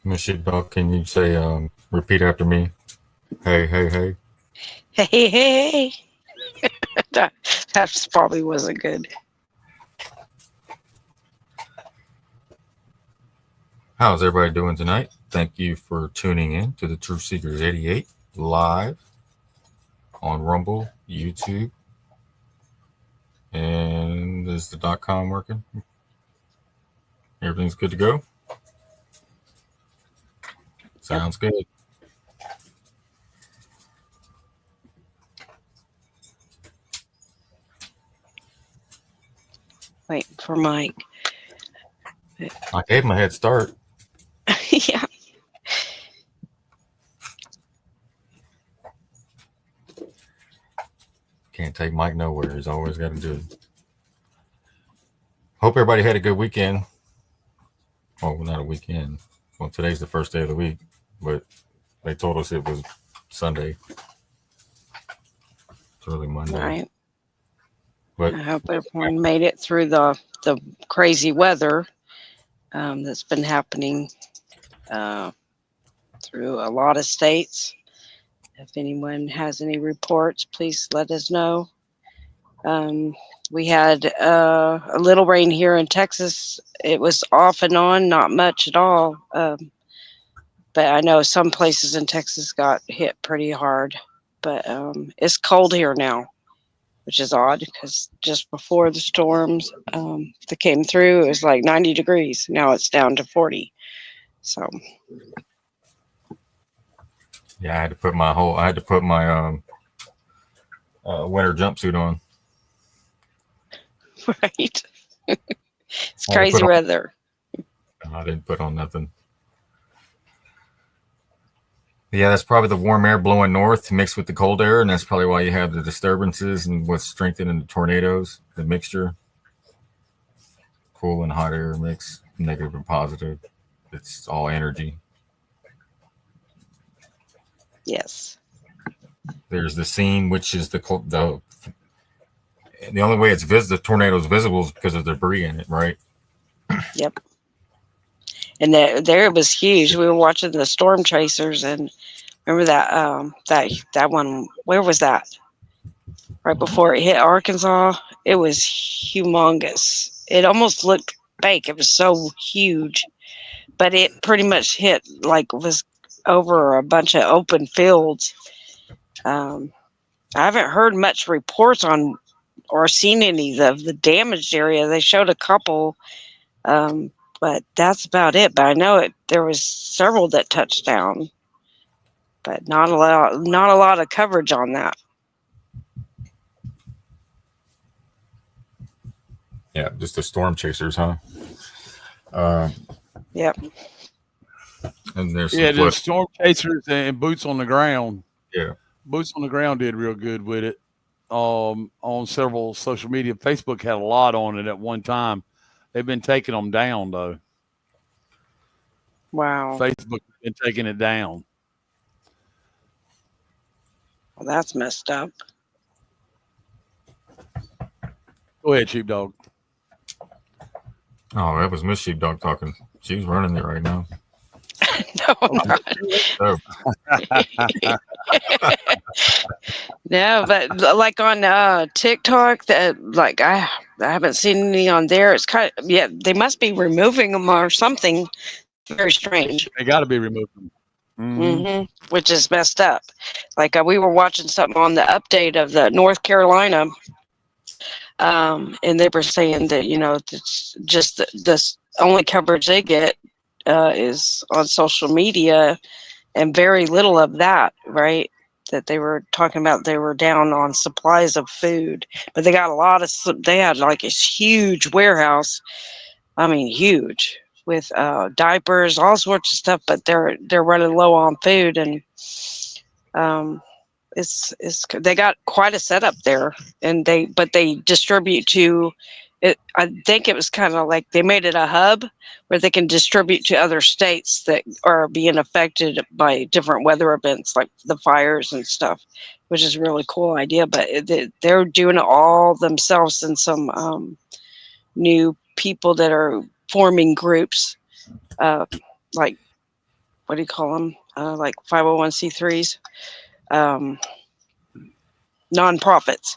Miss Sheepdog, can you say, repeat after me? Hey, hey, hey. Hey, hey, hey. That, that probably wasn't good. How's everybody doing tonight? Thank you for tuning in to the Truth Seekers 88 live on Rumble, YouTube, and is the .com working? Everything's good to go? Yep. Sounds good. Wait for Mike. I gave him a head start. Yeah. Can't take Mike nowhere. He's always got to do it. Hope everybody had a good weekend. Well, not a weekend. Well, today's the first day of the week, but they told us it was Sunday. It's really All Monday. right. But I hope everyone made it through the crazy weather that's been happening uh, through a lot of states. If anyone has any reports, please let us know. We had a little rain here in Texas. It was off and on, not much at all. But I know some places in Texas got hit pretty hard. But it's cold here now, which is odd because just before the storms that came through, it was like 90 degrees. Now it's down to 40. So, yeah, I had to put my winter jumpsuit on. right. It's I had to put crazy on. weather. I didn't put on nothing. Yeah, that's probably the warm air blowing north mixed with the cold air, and that's probably why you have the disturbances and what's strengthening the tornadoes. The mixture, cool and hot air mix, negative and positive. It's all energy. Yes. There's the scene, which is the only way the tornado's visible is because of the debris in it, right? Yep. And there it was huge. We were watching the storm chasers, and remember that one. Where was that? Right before it hit Arkansas, it was humongous. It almost looked fake. It was so huge, but it pretty much hit like was over a bunch of open fields. Um, I haven't heard much reports on or seen any of the damaged area. They showed a couple, um, but that's about it. But I know there was several that touched down, but not a lot of coverage on that. Yeah, just the storm chasers, huh? Uh, Yep. and there's some Yeah, the flood. storm chasers and boots on the ground. Yeah, Boots on the ground did real good with it. On several social media, Facebook had a lot on it at one time. They've been taking them down though. Wow. Facebook has been taking it down. Well, that's messed up. Go ahead, sheepdog. oh, that was Miss Sheepdog talking. She's running it right now. No, Oh, not. Oh, No, but like on TikTok, that like I haven't seen any on there. It's kind of yeah, they must be removing them or something. Very strange. they got to be removed. Mm-hmm. Which is messed up. Like we were watching something on the update of the North Carolina, and they were saying that it's just this only coverage they get is on social media, and very little of that, right? That they were talking about they were down on supplies of food, but they got a lot of. They had like a huge warehouse. I mean, huge with diapers, all sorts of stuff. But they're running low on food, and um, it's they got quite a setup there, and they distribute to. I think it was kind of like they made it a hub where they can distribute to other states that are being affected by different weather events like the fires and stuff, which is a really cool idea. But they're doing it all themselves, and some new people that are forming groups, uh, like what do you call them? Like 501c3s, um, nonprofits.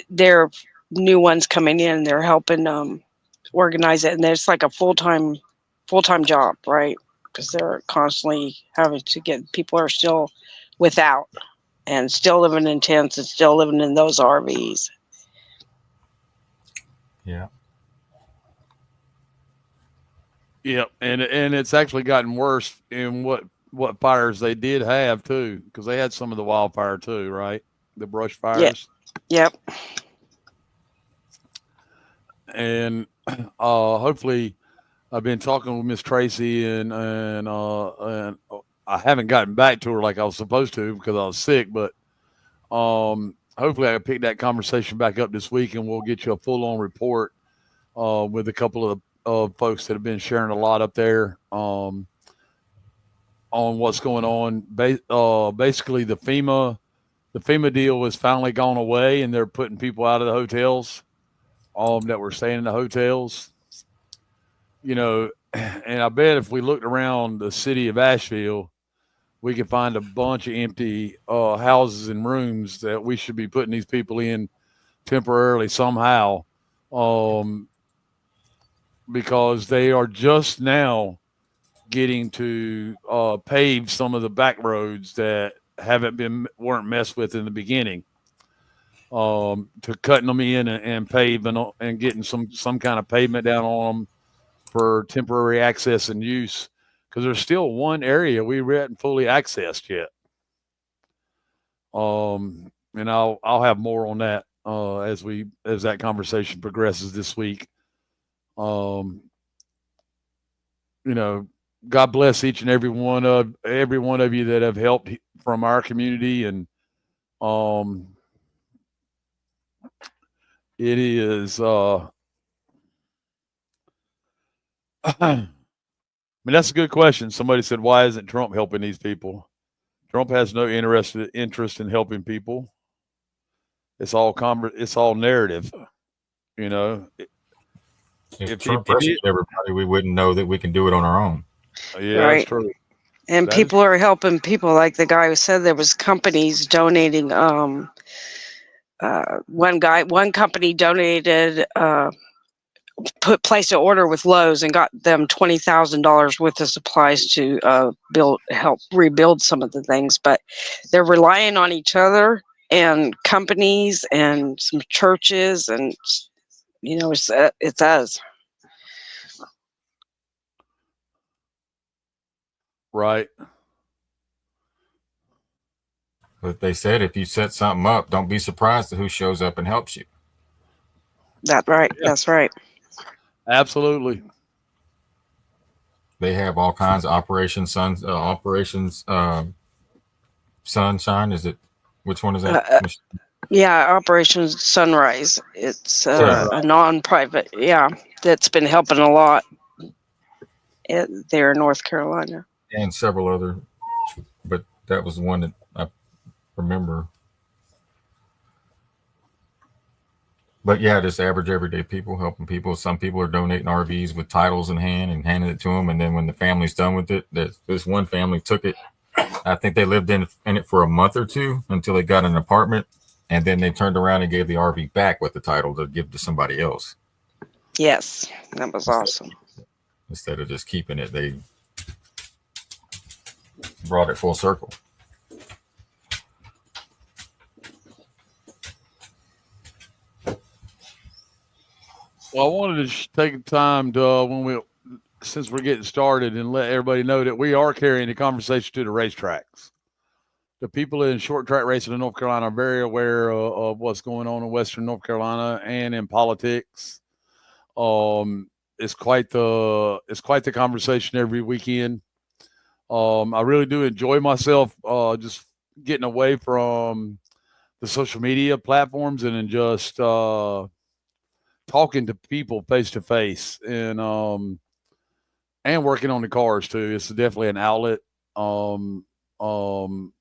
They're new ones coming in. They're helping organize it, and it's like a full-time job, right? Because they're constantly having to get people are still without and still living in tents and still living in those RVs. Yeah. Yep, and it's actually gotten worse in what fires they did have too, because they had some of the wildfire too, right? The brush Yeah. fires. Yep. And hopefully, I've been talking with Miss Tracy, and I haven't gotten back to her like I was supposed to because I was sick, but hopefully I can pick that conversation back up this week, and we'll get you a full on report with a couple of folks that have been sharing a lot up there on what's going on. Basically, the FEMA deal has finally gone away, and they're putting people out of the hotels that were staying in the hotels. You know, and I bet if we looked around the city of Asheville, we could find a bunch of empty houses and rooms that we should be putting these people in temporarily somehow, um, because they are just now getting to pave some of the back roads that weren't messed with in the beginning, to cutting them in and paving and getting some kind of pavement down on them for temporary access and use, because there's still one area we haven't fully accessed yet. And I'll have more on that as that conversation progresses this week. Um, you know, God bless each and every one of you that have helped from our community, and um, it is. I mean, that's a good question. Somebody said, "Why isn't Trump helping these people?" Trump has no interest in helping people. It's all narrative, you know. If If Trump rescued everybody, we wouldn't know that we can do it on our own. Yeah, Right. that's true. And That is, people are helping people, like the guy who said there was companies donating. One company donated, placed an order with Lowe's and got them $20,000 worth of supplies to help rebuild some of the things. But they're relying on each other and companies and some churches, and it's us. right. But they said if you set something up, don't be surprised at who shows up and helps you. That's right. Yeah. That's right. Absolutely. They have all kinds of operations Sunshine. Is it? Which one is that? Yeah, Operation Sunrise. It's Yeah. a non-private, that's been helping a lot there in North Carolina. And several other, but that was the one that I remember. But yeah, just average everyday people helping people. Some people are donating RVs with titles in hand and handing it to them, and then when the family's done with it, this one family took it. I think they lived in it for a month or two until they got an apartment, and then they turned around and gave the RV back with the title to give to somebody else. Yes, that was awesome. Instead of just keeping it, they brought it full circle. Well, I wanted to take time to since we're getting started, and let everybody know that we are carrying the conversation to the racetracks. The people in short track racing in North Carolina are very aware of what's going on in Western North Carolina and in politics. It's quite the conversation every weekend. I really do enjoy myself just getting away from the social media platforms and then just talking to people face to face, and working on the cars too. It's definitely an outlet um, um,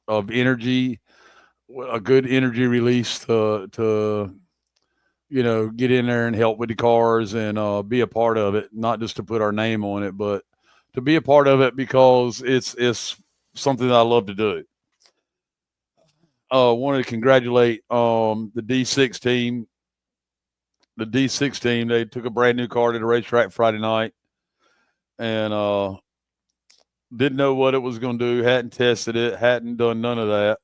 of energy, a good energy release to get in there and help with the cars and be a part of it, not just to put our name on it, but to be a part of it because it's something that I love to do. Wanted to congratulate the D6 team. The D6 team, they took a brand new car to the racetrack Friday night, and didn't know what it was going to do. Hadn't tested it. Hadn't done none of that.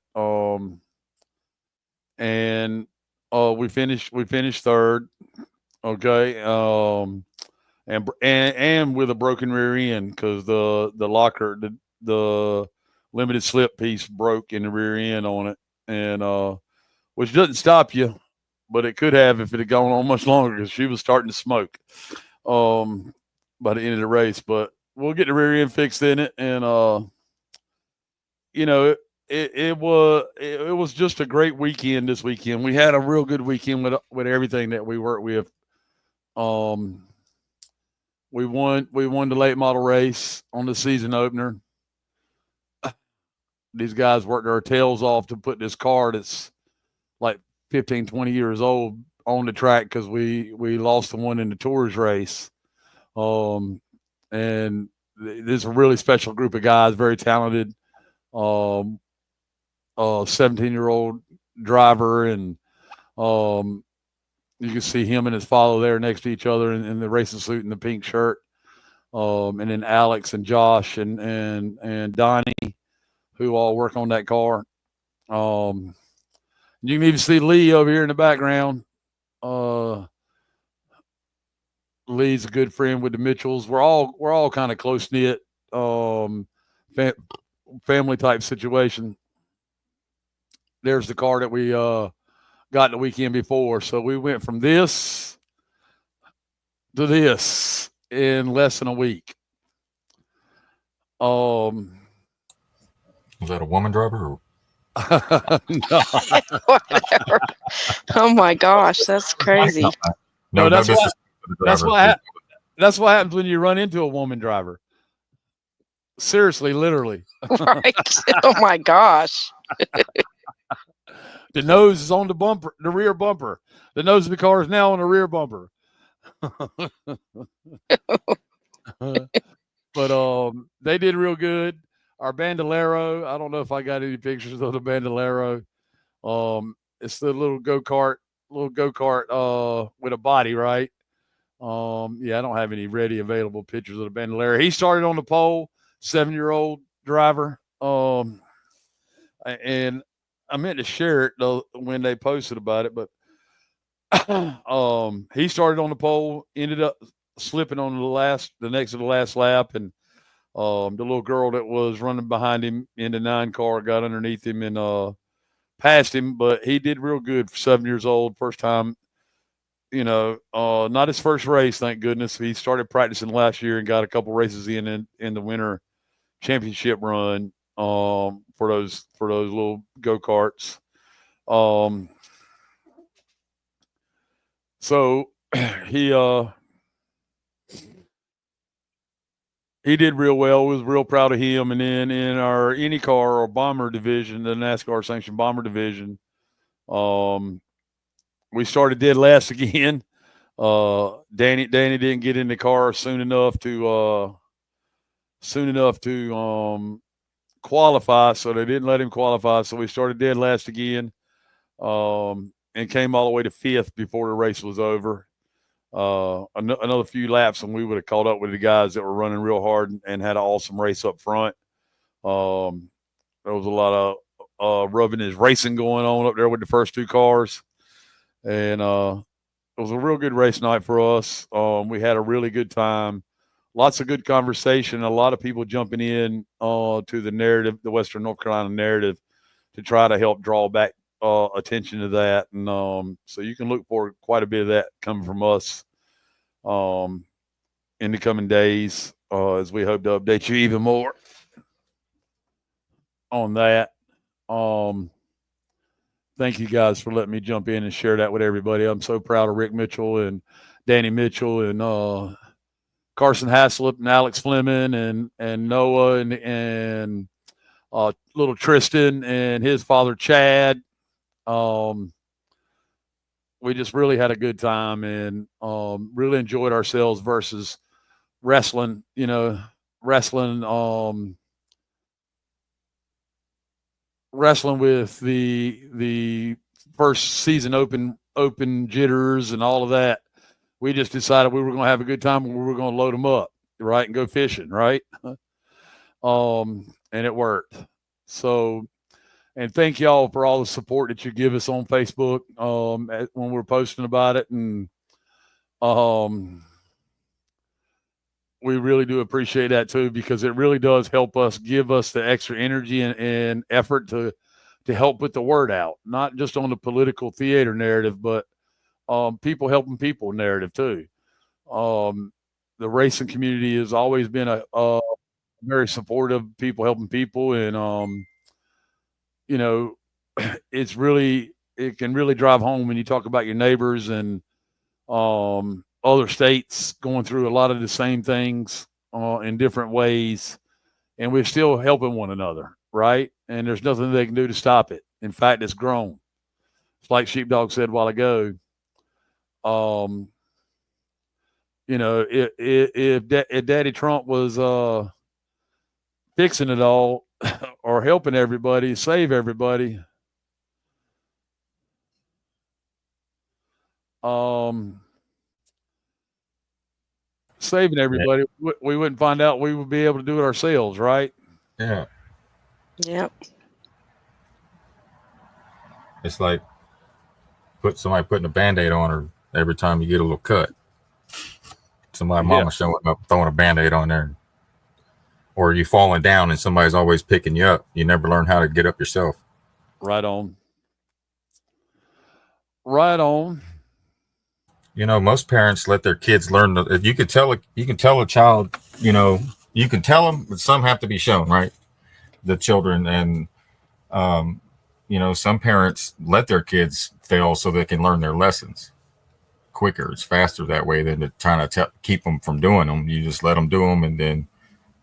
And we finished third. Okay. And with a broken rear end because the locker, the limited slip piece broke in the rear end on it, and which doesn't stop you, but it could have if it had gone on much longer because she was starting to smoke by the end of the race. But we'll get the rear end fixed in it, and it was just a great weekend this weekend. We had a real good weekend with everything that we worked with. We won the late model race on the season opener. These guys worked their tails off to put this car that's like 15, 20 years old on the track because we lost the one in the Tours race. And there's a really special group of guys, very talented. 17-year-old driver, and you can see him and his father there next to each other in the racing suit and the pink shirt. And then Alex and Josh and Donnie, who all work on that car. You can even see Lee over here in the background. Lee's a good friend with the Mitchells. We're all kind of close knit, family type situation. There's the car that we got the weekend before. So we went from this to this in less than a week. Was that a woman driver? Or? Whatever. Oh my gosh, that's crazy. No, that's what happens when you run into a woman driver. Seriously, literally. Right. Oh my gosh. The nose is on the bumper, the rear bumper. The nose of the car is now on the rear bumper. But they did real good. Our Bandolero, I don't know if I got any pictures of the Bandolero. It's the little go-kart with a body, right? Yeah, I don't have any ready available pictures of the Bandolero. He started on the pole, 7-year-old driver. And I meant to share it though when they posted about it, but he started on the pole, ended up slipping on the next to the last lap, and the little girl that was running behind him in the 9 car got underneath him and passed him, but he did real good for 7 years old. First time, not his first race, thank goodness. He started practicing last year and got a couple races in the winter championship run for those little go-karts. So he did real well. Was real proud of him. And then in our IndyCar or bomber division, the NASCAR sanctioned bomber division, we started dead last again. Danny didn't get in the car soon enough to qualify, so they didn't let him qualify. So we started dead last again, and came all the way to 5th before the race was over. Another few laps, and we would have caught up with the guys that were running real hard and had an awesome race up front. There was a lot of rubbing his racing going on up there with the first 2 cars, and it was a real good race night for us. We had a really good time. Lots of good conversation. A lot of people jumping in to the narrative, the Western North Carolina narrative, to try to help draw back attention to that. And so you can look for quite a bit of that coming from us in the coming days as we hope to update you even more on that. Thank you guys for letting me jump in and share that with everybody. I'm so proud of Rick Mitchell and Danny Mitchell and Carson Haslip and Alex Fleming and Noah and little Tristan and his father Chad. We just really had a good time and really enjoyed ourselves versus wrestling, wrestling with the first season open jitters and all of that. We just decided we were going to have a good time and we were going to load them up, right, and go fishing, right? And it worked. So, and thank y'all for all the support that you give us on Facebook when we're posting about it, and we really do appreciate that too, because it really does help us, give us the extra energy and effort to help put the word out, not just on the political theater narrative, but people helping people narrative too. The racing community has always been a very supportive, people helping people, and you know, it can really drive home when you talk about your neighbors and other states going through a lot of the same things in different ways, and we're still helping one another, right? And there's nothing they can do to stop it. In fact, it's grown. It's like Sheepdog said a while ago. If Daddy Trump was fixing it all or helping everybody, save everybody, saving everybody, we wouldn't find out. We would be able to do it ourselves, right? Yeah. Yep. It's like somebody putting a Band-Aid on her every time you get a little cut. Somebody, mama showing up, throwing a Band-Aid on there. Or you falling down and somebody's always picking you up. You never learn how to get up yourself. Right on. Right on. You know, most parents let their kids learn. If you can tell a child, you can tell them, but some have to be shown, right? The children, and some parents let their kids fail so they can learn their lessons quicker. It's faster that way than to trying to keep them from doing them. You just let them do them, and then,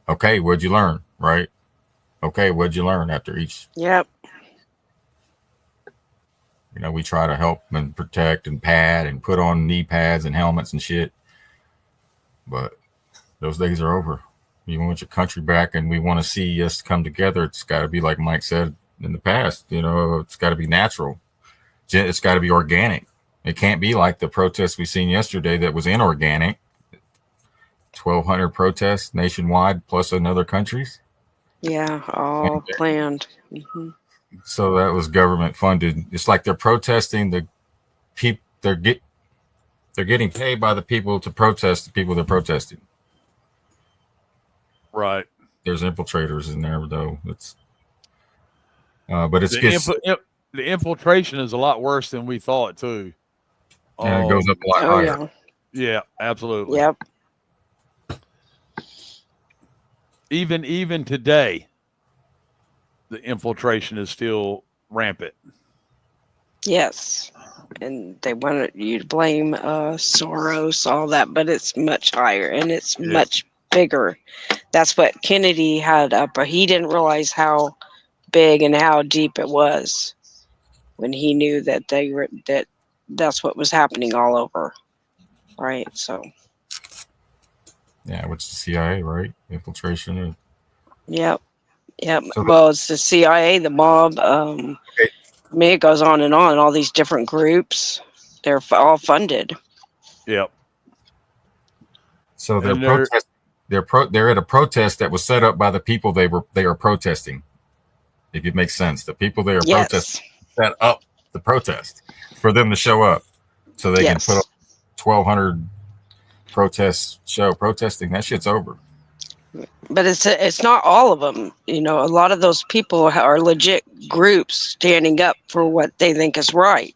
okay, what'd you learn, right? Okay, what'd you learn after each? Yep. We try to help and protect and pad and put on knee pads and helmets and shit. But those days are over. You want your country back, and we want to see us come together. It's got to be like Mike said in the past. It's got to be natural. It's got to be organic. It can't be like the protests we seen yesterday that was inorganic. 1,200 protests nationwide plus in other countries. Yeah, all planned. Mm-hmm. So that was government funded. It's like they're protesting the people. They're getting paid by the people to protest the people they're protesting. Right. There's infiltrators in there though. But it's the infiltration is a lot worse than we thought too. And it goes up a lot higher. Yeah, absolutely. Yep. Even today, the infiltration is still rampant. Yes. And they wanted you to blame Soros, all that, but it's much higher and it's much bigger. That's what Kennedy had up, but he didn't realize how big and how deep it was when he knew that that's what was happening all over. Right. So yeah, which is the CIA, right? Infiltration. Yep. So well, it's the CIA, the mob. I mean, it goes on and on. All these different groups, they're all funded. Yep. So they're at a protest that was set up by the people they are protesting. If it makes sense, the people they are protesting set up the protest for them to show up, so they can put up 1,200 protesting. That shit's over. But it's not all of them. A lot of those people are legit groups standing up for what they think is right.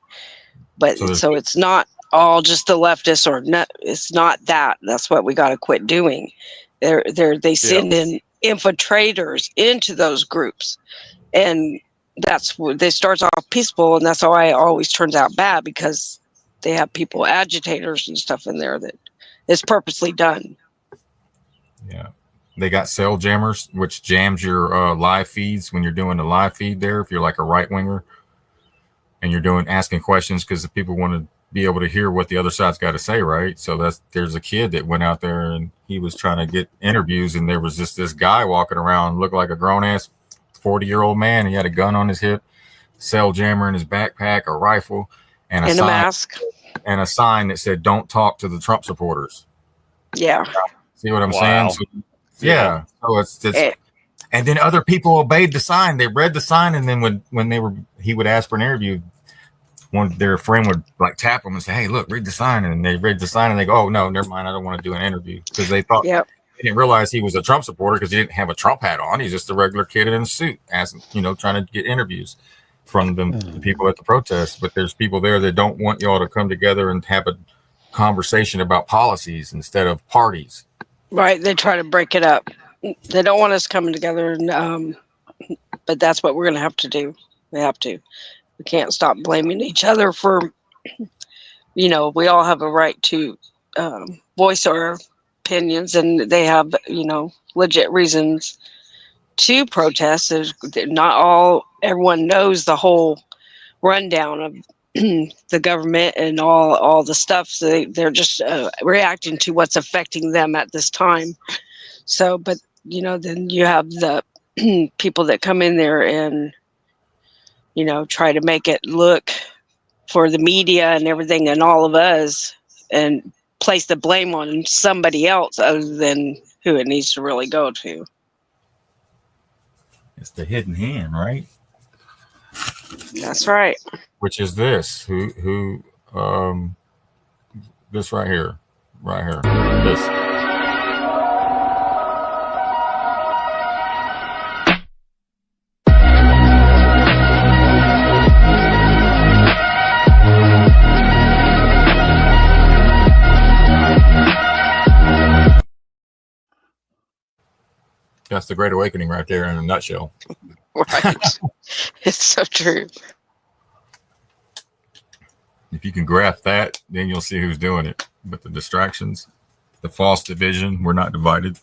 But so it's not all just the leftists or not. It's not that. That's what we got to quit doing. They send in infiltrators into those groups, and that's what they starts off peaceful, and that's why it always turns out bad, because they have people, agitators and stuff in there that is purposely done. Yeah. They got cell jammers, which jams your live feeds when you're doing the live feed there. If you're like a right winger and you're asking questions because the people want to be able to hear what the other side's got to say, right? So there's a kid that went out there and he was trying to get interviews, and there was just this guy walking around, looked like a grown ass 40-year-old man. He had a gun on his hip, cell jammer in his backpack, a rifle, and In a mask. a sign that said "Don't talk to the Trump supporters." Yeah. See what I'm Wow. saying? So, yeah. So it's It, and then other people obeyed the sign. They read the sign, and then when he would ask for an interview, their friend would like tap them and say, "Hey, look, read the sign." And they read the sign and they go, "Oh no, never mind. I don't want to do an interview," because they thought yep. they didn't realize he was a Trump supporter because he didn't have a Trump hat on. He's just a regular kid in a suit, asking, trying to get interviews from the people at the protest. But there's people there that don't want y'all to come together and have a conversation about policies instead of parties. Right. They try to break it up. They don't want us coming together, and but that's what we're going to have to do. We have to. We can't stop blaming each other for, we all have a right to voice our opinions, and they have, legit reasons to protest. Everyone knows the whole rundown of the government and all the stuff. So they're just reacting to what's affecting them at this time. So, but, then you have the people that come in there and, try to make it look for the media and everything and all of us and place the blame on somebody else other than who it needs to really go to. It's the hidden hand, right? That's right. Which is this? This right here, this. That's the Great Awakening right there in a nutshell. Right. It's so true. If you can grasp that, then you'll see who's doing it. But the distractions, the false division, we're not divided.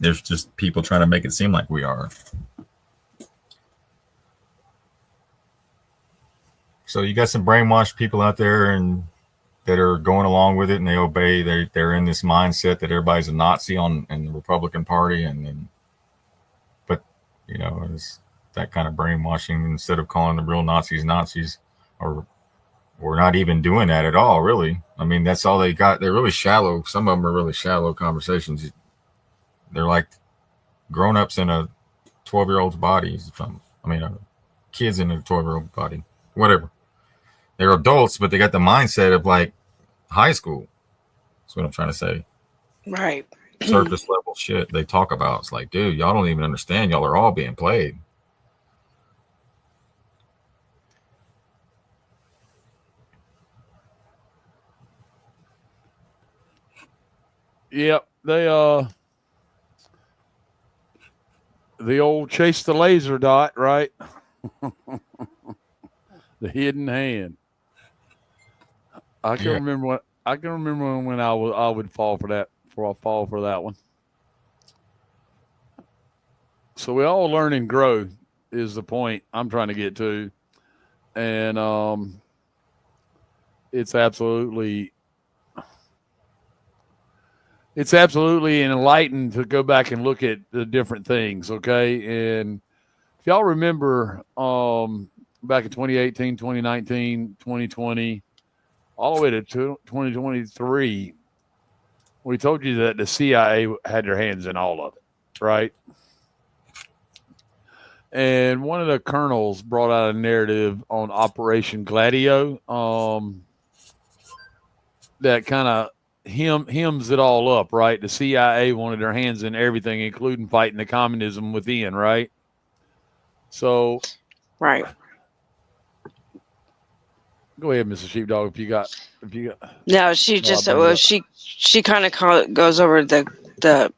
There's just people trying to make it seem like we are. So you got some brainwashed people out there and that are going along with it, and they obey. They're in this mindset that everybody's a Nazi in the Republican Party, but it's that kind of brainwashing. Instead of calling the real Nazis, or not even doing that at all, really. I mean, that's all they got. They're really shallow. Some of them are really shallow conversations. They're like grown-ups in a 12-year-old's body. Kids in a 12-year-old body. Whatever. They're adults, but they got the mindset of like high school. That's what I'm trying to say. Right. Surface level shit they talk about. It's like, dude, y'all don't even understand. Y'all are all being played. Yep, they the old chase the laser dot, right? The hidden hand. I can remember when I would fall for that. Before I fall for that one. So we all learn and grow is the point I'm trying to get to, and it's absolutely enlightened to go back and look at the different things. Okay, and if y'all remember, back in 2018, 2019, 2020, all the way to 2023, we told you that the CIA had their hands in all of it, right? And one of the colonels brought out a narrative on Operation Gladio that kind of hems it all up, right? The CIA wanted their hands in everything, including fighting the communism within, right? So, right. Go ahead, Mr. Sheepdog. If you got. No, she just she kind of goes over the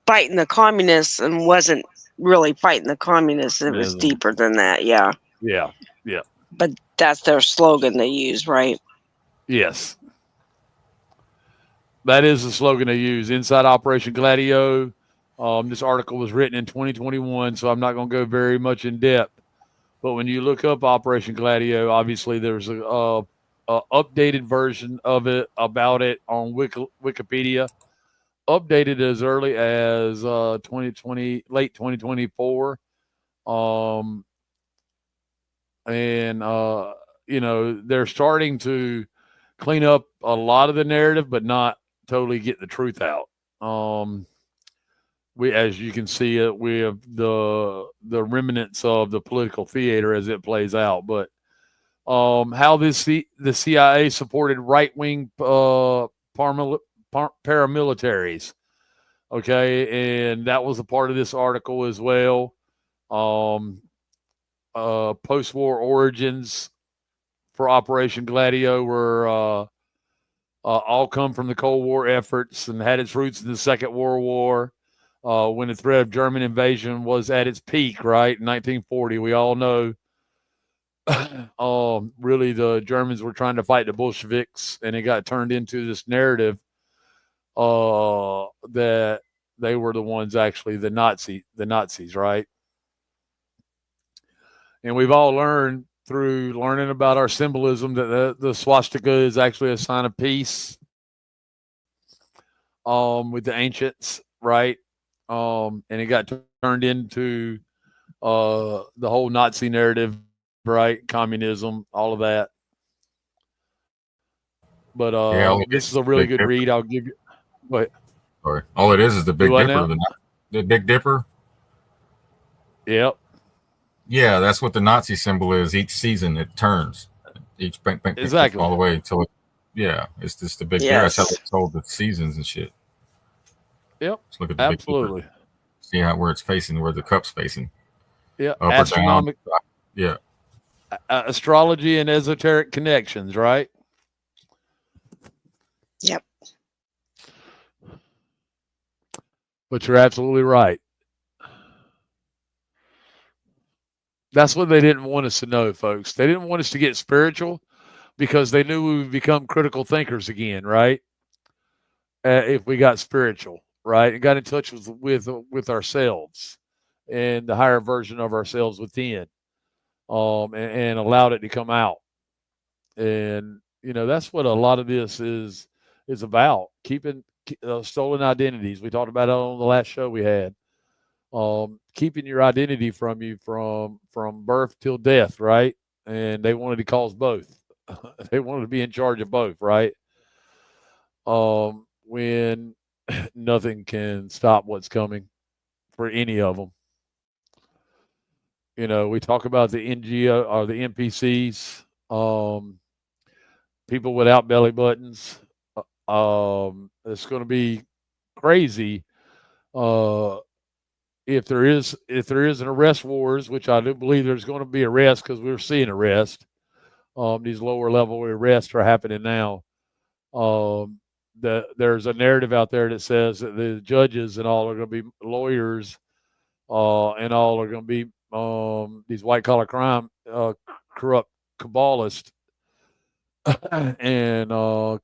fighting the communists and wasn't really fighting the communists. It was deeper than that. Yeah. Yeah. But that's their slogan they use, right? Yes. That is the slogan they use. Inside Operation Gladio. This article was written in 2021, so I'm not going to go very much in depth. But when you look up Operation Gladio, obviously there's a updated version of it about it on Wikipedia, updated as early as 2020, late 2024. And they're starting to clean up a lot of the narrative, but not totally get the truth out. We, as you can see, we have the remnants of the political theater as it plays out. But how the CIA supported right wing paramilitaries, okay, and that was a part of this article as well. Post-war origins for Operation Gladio were all come from the Cold War efforts and had its roots in the Second World War, when the threat of German invasion was at its peak, right, in 1940. We all know really the Germans were trying to fight the Bolsheviks, and it got turned into this narrative that they were the ones, actually the Nazis, right? And we've all learned through learning about our symbolism that the swastika is actually a sign of peace with the ancients, right? And it got turned into the whole Nazi narrative, right? Communism, all of that. But this is a really good read. I'll give you. Wait. Sorry. All it is the Big Dipper. The Big Dipper. Yep. Yeah, that's what the Nazi symbol is. Each season it turns. Each bank exactly all the way until it. Yeah, it's just the Big Dipper. That's how they told the seasons and shit. Yep. Let's look at the absolutely. Big Dipper. See where it's facing, where the cup's facing. Yeah. Up astronomic. Or down. Yeah. Astrology and esoteric connections, right? Yep. But you're absolutely right. That's what they didn't want us to know, folks. They didn't want us to get spiritual because they knew we would become critical thinkers again, right? If we got spiritual, right, and got in touch with ourselves and the higher version of ourselves within, and allowed it to come out. And that's what a lot of this is about: keeping stolen identities. We talked about it on the last show we had. Keeping your identity from you from birth till death, right? And they wanted to cause both. They wanted to be in charge of both, right? When nothing can stop what's coming for any of them. We talk about the NGO or the NPCs, people without belly buttons. It's going to be crazy. If there is an arrest wars, which I do believe there's going to be arrests because we're seeing arrests. These lower level arrests are happening now. There's a narrative out there that says that the judges and all are going to be lawyers, and all are going to be these white collar crime corrupt Kabbalists and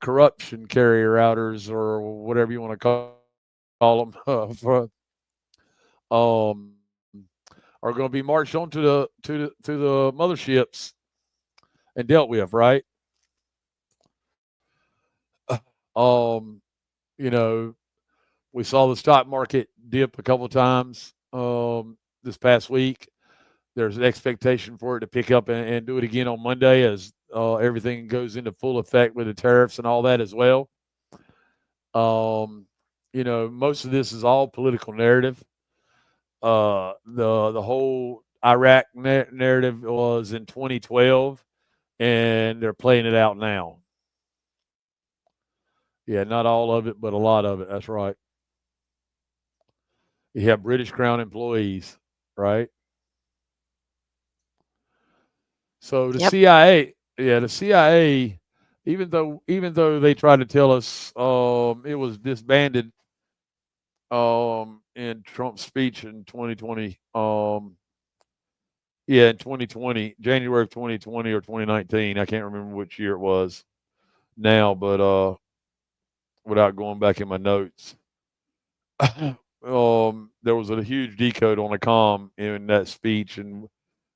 corruption carrier outers, or whatever you want to call them, are going to be marched on to the motherships and dealt with, right? We saw the stock market dip a couple of times this past week. There's an expectation for it to pick up and do it again on Monday as everything goes into full effect with the tariffs and all that as well. Most of this is all political narrative. The whole Iraq narrative was in 2012, and they're playing it out now. Yeah, not all of it, but a lot of it. That's right. You have British Crown employees, right? So the CIA, the CIA, even though they tried to tell us it was disbanded in Trump's speech in 2020, in 2020, January of 2020 or 2019, I can't remember which year it was now, but without going back in my notes, there was a huge decode on a comm in that speech, and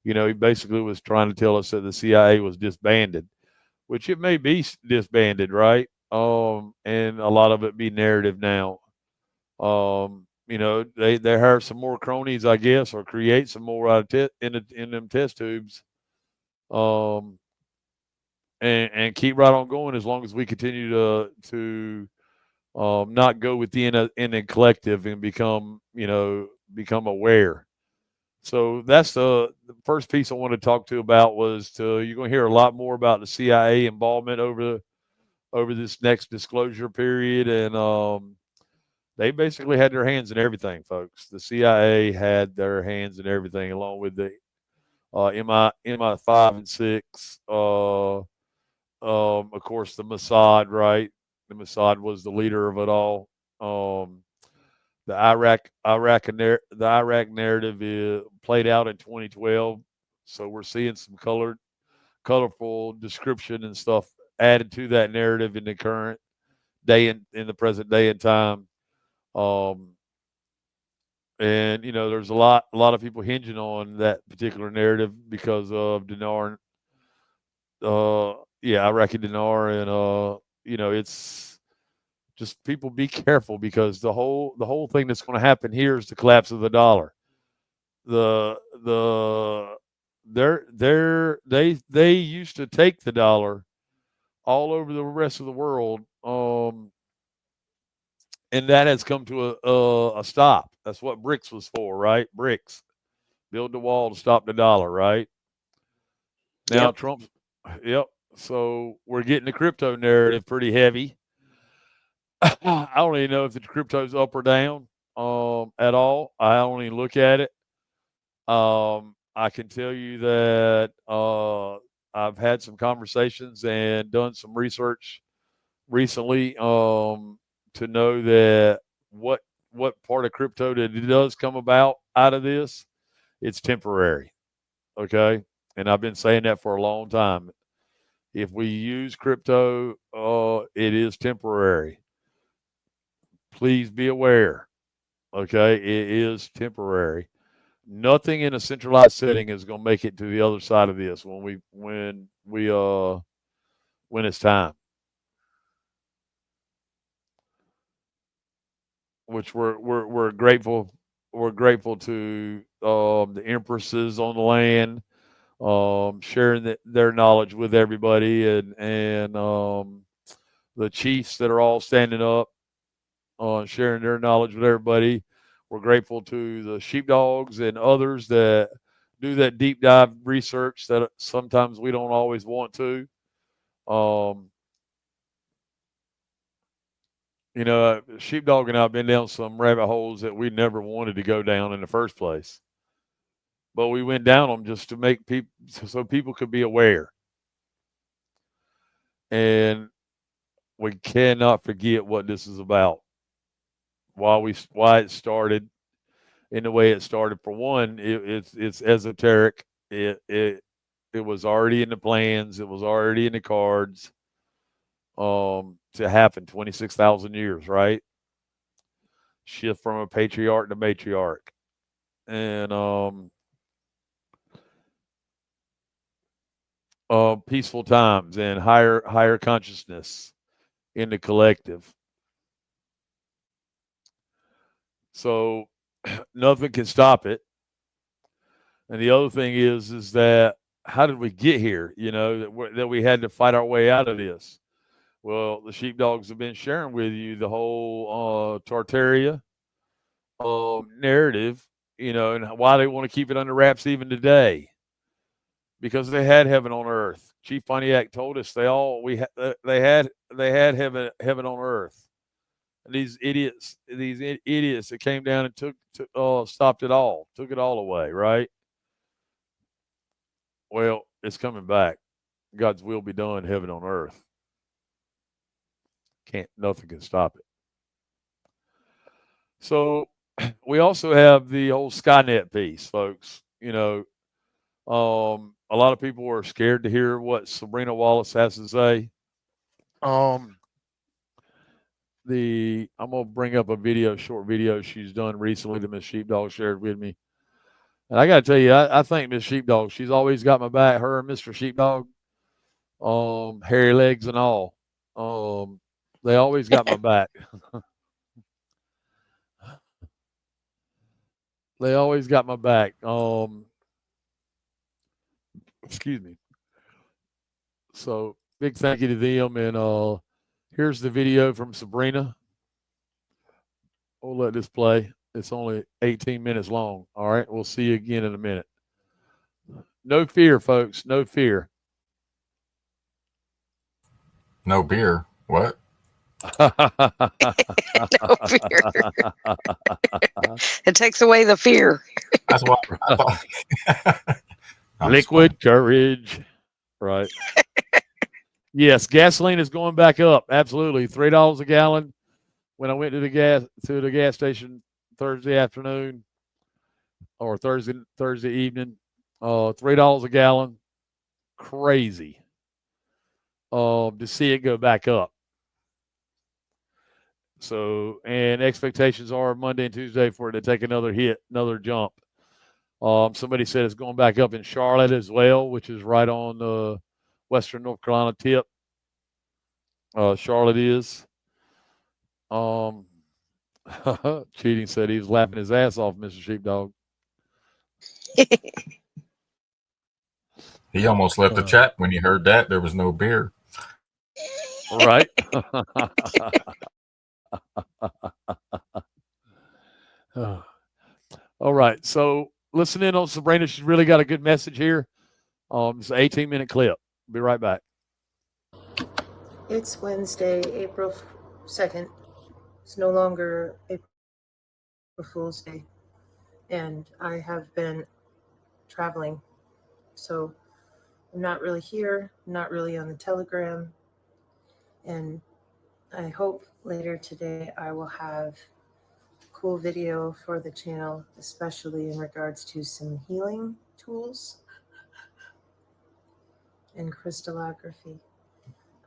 he basically was trying to tell us that the CIA was disbanded, which it may be disbanded, right? And a lot of it be narrative now. You know, they hire some more cronies, I guess, or create some more out of in them test tubes. Um, and keep right on going as long as we continue to not go within a collective and become aware. So that's the first piece I want to talk to about was you're going to hear a lot more about the CIA involvement over this next disclosure period, and they basically had their hands in everything, folks. The CIA had their hands in everything, along with the MI5 and 6. Of course, the Mossad, right? The Mossad was the leader of it all. The Iraq narrative is played out in 2012, so we're seeing some colorful description and stuff added to that narrative in the current day in the present day and time. Um, and there's a lot of people hinging on that particular narrative because of dinar, Iraqi dinar, and it's just people be careful because the whole thing that's going to happen here is the collapse of the dollar. They used to take the dollar all over the rest of the world, and that has come to a stop. That's what BRICS was for, right? BRICS, build the wall to stop the dollar, right? Now Yep. Trump's, yep. So we're getting the crypto narrative pretty heavy. I don't even know if the crypto's up or down at all. I don't even look at it. I can tell you that I've had some conversations and done some research recently to know that what part of crypto that it does come about out of this, it's temporary. Okay, and I've been saying that for a long time. If we use crypto, it is temporary. Please be aware. Okay, it is temporary. Nothing in a centralized setting is going to make it to the other side of this when it's time. Which we're grateful. We're grateful to the empresses on the land, sharing their knowledge with everybody, and the chiefs that are all standing up, sharing their knowledge with everybody. We're grateful to the sheepdogs and others that do that deep dive research that sometimes we don't always want to. Sheepdog and I have been down some rabbit holes that we never wanted to go down in the first place. But we went down them just to make people, so people could be aware. And we cannot forget what this is about. Why it started in the way it started. For one, it's esoteric. It was already in the plans. It was already in the cards. To happen 26,000 years, right? Shift from a patriarch to matriarch, and peaceful times and higher consciousness in the collective. So nothing can stop it. And the other thing is that how did we get here? That we had to fight our way out of this. Well, the sheepdogs have been sharing with you the whole Tartaria narrative, and why they want to keep it under wraps even today. Because they had heaven on earth. Chief Pontiac told us they had heaven on earth. And these idiots that came down and stopped it all, took it all away, right? Well, it's coming back. God's will be done, heaven on earth. Nothing can stop it. So we also have the whole Skynet piece, folks. A lot of people are scared to hear what Sabrina Wallace has to say. I'm gonna bring up a short video she's done recently that Miss Sheepdog shared with me. And I gotta tell you, I think Miss Sheepdog, she's always got my back, her and Mr. Sheepdog. hairy legs and all. They always got my back. They always got my back. Excuse me. So big thank you to them. And here's the video from Sabrina. We'll let this play. It's only 18 minutes long. All right. We'll see you again in a minute. No fear, folks. No fear. No beer. What? No fear. It takes away the fear. That's what I thought. Liquid courage. Right. Yes, gasoline is going back up. Absolutely. $3 a gallon. When I went to the gas station Thursday afternoon or Thursday evening, $3 a gallon. Crazy. To see it go back up. So, and expectations are Monday and Tuesday for it to take another hit, another jump. Somebody said it's going back up in Charlotte as well, which is right on the Western North Carolina tip. Charlotte is. Cheating said he was laughing his ass off, Mr. Sheepdog. He almost left the chat when he heard that there was no beer. Right. All right. So listen in on Sabrina. She's really got a good message here. It's an 18-minute clip. Be right back. It's Wednesday, April 2nd. It's no longer April Fool's Day. And I have been traveling. So I'm not really here, not really on the Telegram. And I hope later today I will have a cool video for the channel, especially in regards to some healing tools and crystallography.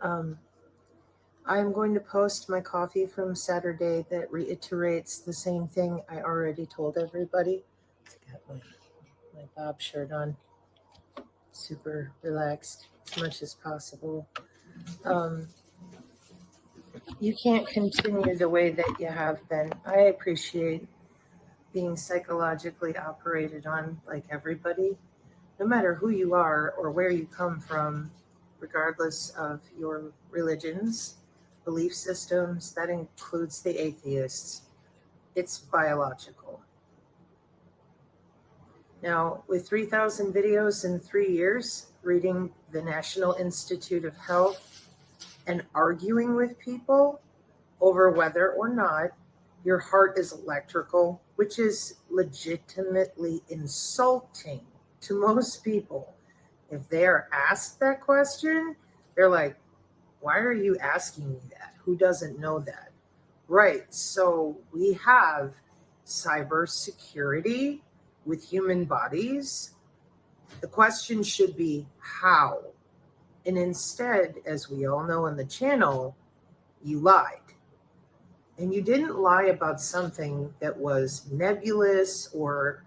I'm going to post my coffee from Saturday that reiterates the same thing I already told everybody. I got my Bob shirt on, super relaxed as much as possible. You can't continue the way that you have been. I appreciate being psychologically operated on like everybody, no matter who you are or where you come from, regardless of your religions, belief systems. That includes the atheists. It's biological. Now, with 3,000 videos in 3 years, reading the National Institute of Health and arguing with people over whether or not your heart is electrical, which is legitimately insulting to most people. If they are asked that question, they're like, why are you asking me that? Who doesn't know that? Right. So we have cybersecurity with human bodies. The question should be how. And instead, as we all know on the channel, you lied. And you didn't lie about something that was nebulous or,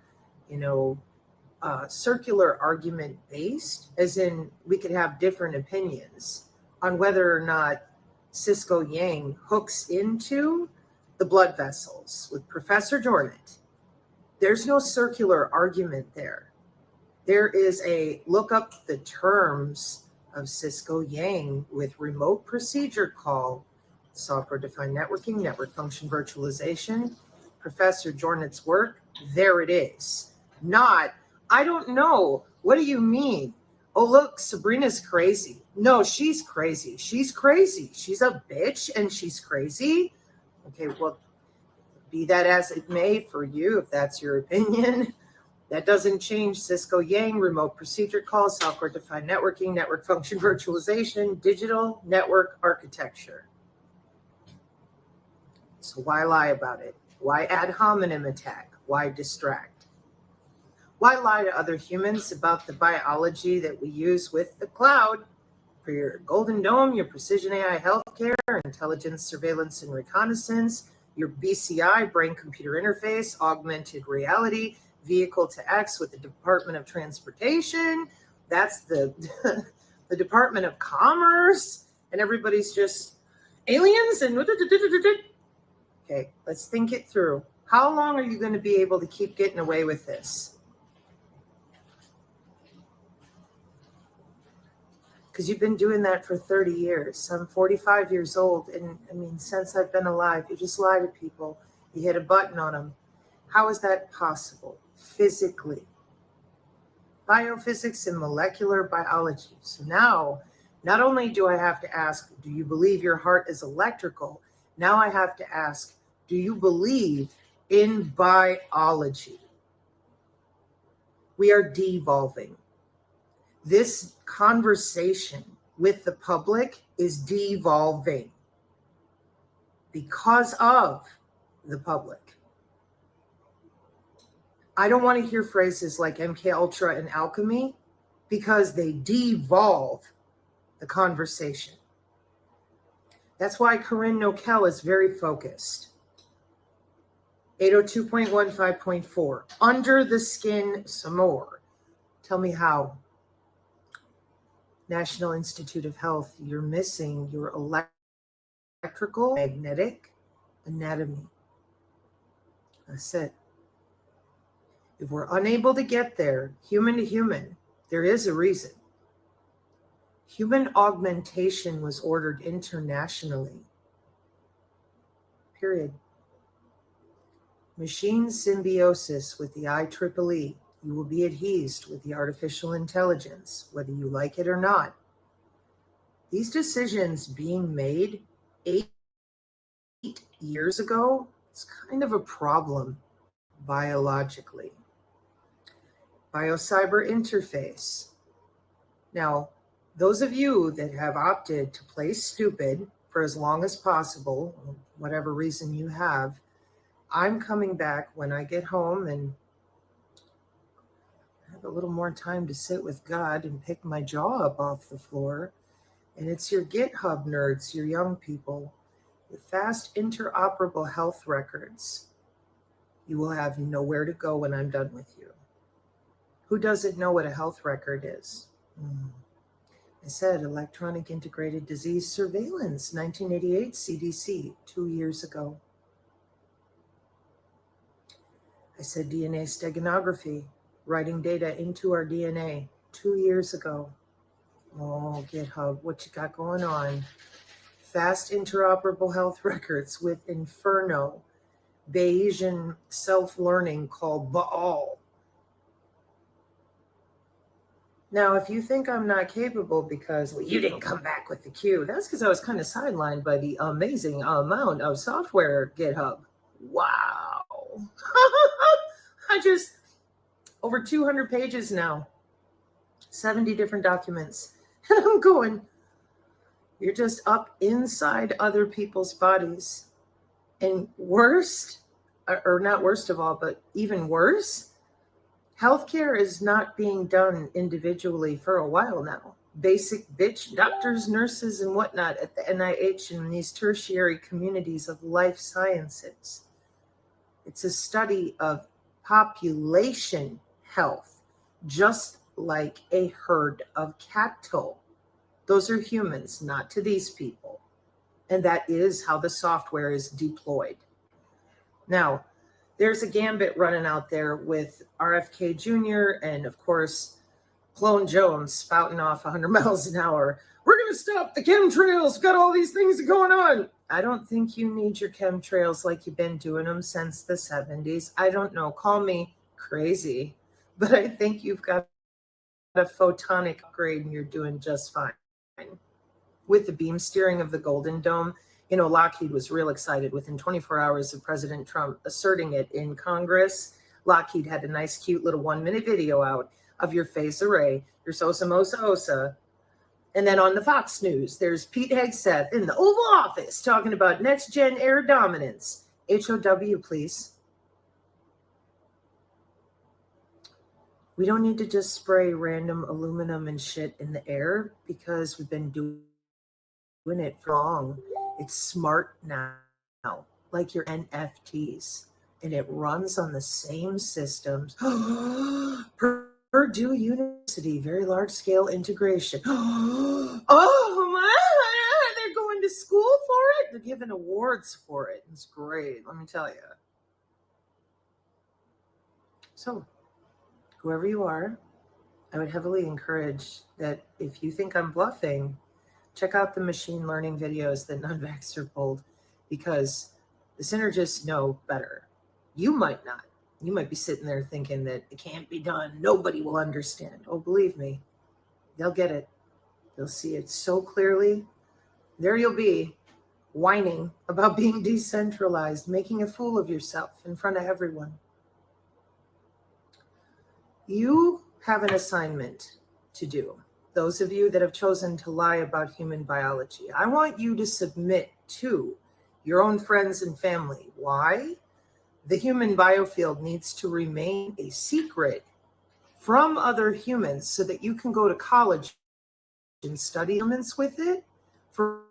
circular argument based, as in we could have different opinions on whether or not Cisco Yang hooks into the blood vessels with Professor Jornet. There's no circular argument there. There is a look up the terms of Cisco Yang with remote procedure call, software-defined networking, network function virtualization, Professor Jornet's work. There it is. Not, I don't know. What do you mean? Oh, look, Sabrina's crazy. No, she's crazy. She's crazy. She's a bitch and she's crazy. Okay, well, be that as it may for you, if that's your opinion. That doesn't change Cisco Yang, remote procedure call, software-defined networking, network function virtualization, digital network architecture. So why lie about it? Why ad hominem attack? Why distract? Why lie to other humans about the biology that we use with the cloud for your Golden Dome, your precision AI healthcare, intelligence, surveillance, and reconnaissance, your BCI, brain-computer interface, augmented reality, vehicle to X with the Department of Transportation? That's the the Department of Commerce, and everybody's just aliens and okay, let's think it through. How long are you going to be able to keep getting away with this? Because you've been doing that for 30 years. I'm 45 years old, and I mean, since I've been alive, you just lie to people. You hit a button on them. How is that possible? Physically. Biophysics and molecular biology. So now, not only do I have to ask, do you believe your heart is electrical? Now I have to ask, do you believe in biology? We are devolving. This conversation with the public is devolving because of the public. I don't want to hear phrases like MK Ultra and alchemy because they devolve the conversation. That's why Corinne Nokel is very focused. 802.15.4, under the skin some more. Tell me how. National Institute of Health, you're missing your electrical magnetic anatomy. That's it. If we're unable to get there, human to human, there is a reason. Human augmentation was ordered internationally. Period. Machine symbiosis with the IEEE. You will be adhesed with the artificial intelligence, whether you like it or not. These decisions being made 8 years ago, it's kind of a problem biologically. Biocyber interface. Now, those of you that have opted to play stupid for as long as possible, whatever reason you have, I'm coming back when I get home and have a little more time to sit with God and pick my jaw up off the floor. And it's your GitHub nerds, your young people, with fast interoperable health records. You will have nowhere to go when I'm done with you. Who doesn't know what a health record is? I said electronic integrated disease surveillance, 1988 CDC, 2 years ago. I said DNA steganography, writing data into our DNA, 2 years ago. Oh, GitHub, what you got going on? Fast interoperable health records with Inferno, Bayesian self-learning called Baal. Now, if you think I'm not capable because, well, you didn't come back with the Q, that's because I was kind of sidelined by the amazing amount of software GitHub. Wow. I just, over 200 pages now, 70 different documents. And I'm going, you're just up inside other people's bodies. And worst, or not worst of all, but even worse, healthcare is not being done individually for a while now. Basic bitch doctors, nurses, and whatnot at the NIH and these tertiary communities of life sciences. It's a study of population health, just like a herd of cattle. Those are humans, not to these people. And that is how the software is deployed. Now, there's a gambit running out there with RFK Jr. and, of course, Clone Jones spouting off 100 miles an hour. We're going to stop the chemtrails. We've got all these things going on. I don't think you need your chemtrails like you've been doing them since the 70s. I don't know. Call me crazy. But I think you've got a photonic upgrade and you're doing just fine. With the beam steering of the Golden Dome, you know, Lockheed was real excited within 24 hours of President Trump asserting it in Congress. Lockheed had a nice, cute little 1-minute video out of your phased array, your Sosa Mosa Osa. And then on the Fox News, there's Pete Hegseth in the Oval Office talking about next-gen air dominance. HOW, please. We don't need to just spray random aluminum and shit in the air because we've been doing it for long. It's smart now, like your NFTs, and it runs on the same systems. Purdue University, very large scale integration. Oh my, they're going to school for it. They're giving awards for it. It's great, let me tell you. So, whoever you are, I would heavily encourage that if you think I'm bluffing, check out the machine learning videos that non-vaxxer pulled, because the synergists know better. You might not. You might be sitting there thinking that it can't be done. Nobody will understand. Oh, believe me, they'll get it. They'll see it so clearly. There you'll be, whining about being decentralized, making a fool of yourself in front of everyone. You have an assignment to do. Those of you that have chosen to lie about human biology, I want you to submit to your own friends and family. Why? The human biofield needs to remain a secret from other humans so that you can go to college and study elements with it for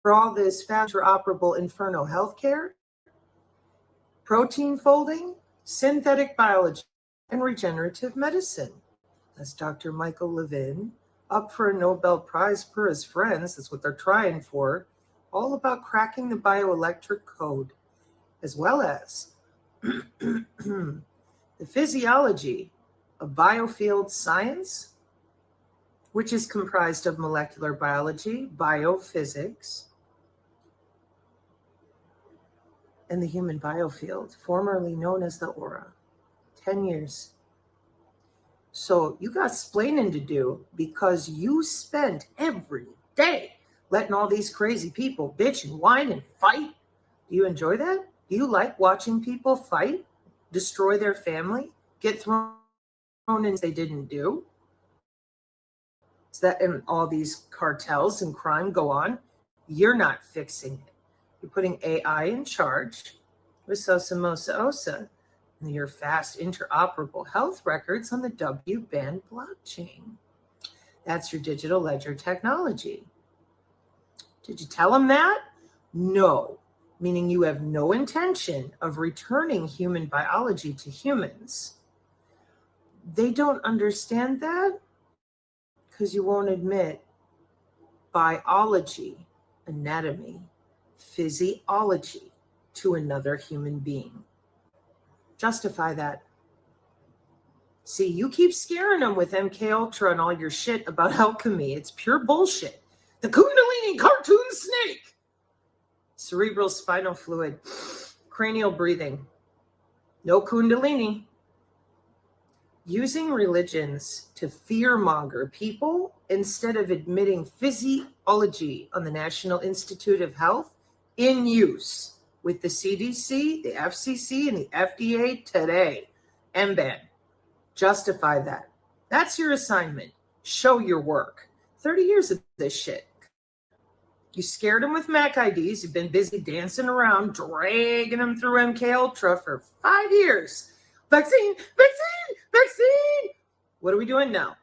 all this interoperable inferno healthcare, protein folding, synthetic biology, and regenerative medicine. That's Dr. Michael Levin, up for a Nobel Prize per his friends. That's what they're trying for. All about cracking the bioelectric code, as well as the physiology of biofield science, which is comprised of molecular biology, biophysics, and the human biofield, formerly known as the aura. 10 years. So you got splaining to do, because you spent every day letting all these crazy people bitch and whine and fight. Do you enjoy that? Do you like watching people fight, destroy their family, get thrown in they didn't do? Is that, and all these cartels and crime go on? You're not fixing it. You're putting AI in charge with Sosa Osa and your fast interoperable health records on the W-band blockchain. That's your digital ledger technology. Did you tell them that? No. Meaning you have no intention of returning human biology to humans. They don't understand that because you won't admit biology, anatomy, physiology to another human being. Justify that. See, you keep scaring them with MK Ultra and all your shit about alchemy. It's pure bullshit. The Kundalini cartoon snake. Cerebral spinal fluid, cranial breathing. No Kundalini. Using religions to fearmonger people instead of admitting physiology on the National Institute of Health in use with the CDC, the FCC, and the FDA today. MBAN. Justify that. That's your assignment. Show your work. 30 years of this shit. You scared them with MAC IDs. You've been busy dancing around, dragging them through MK Ultra for 5 years. Vaccine, vaccine, vaccine. What are we doing now?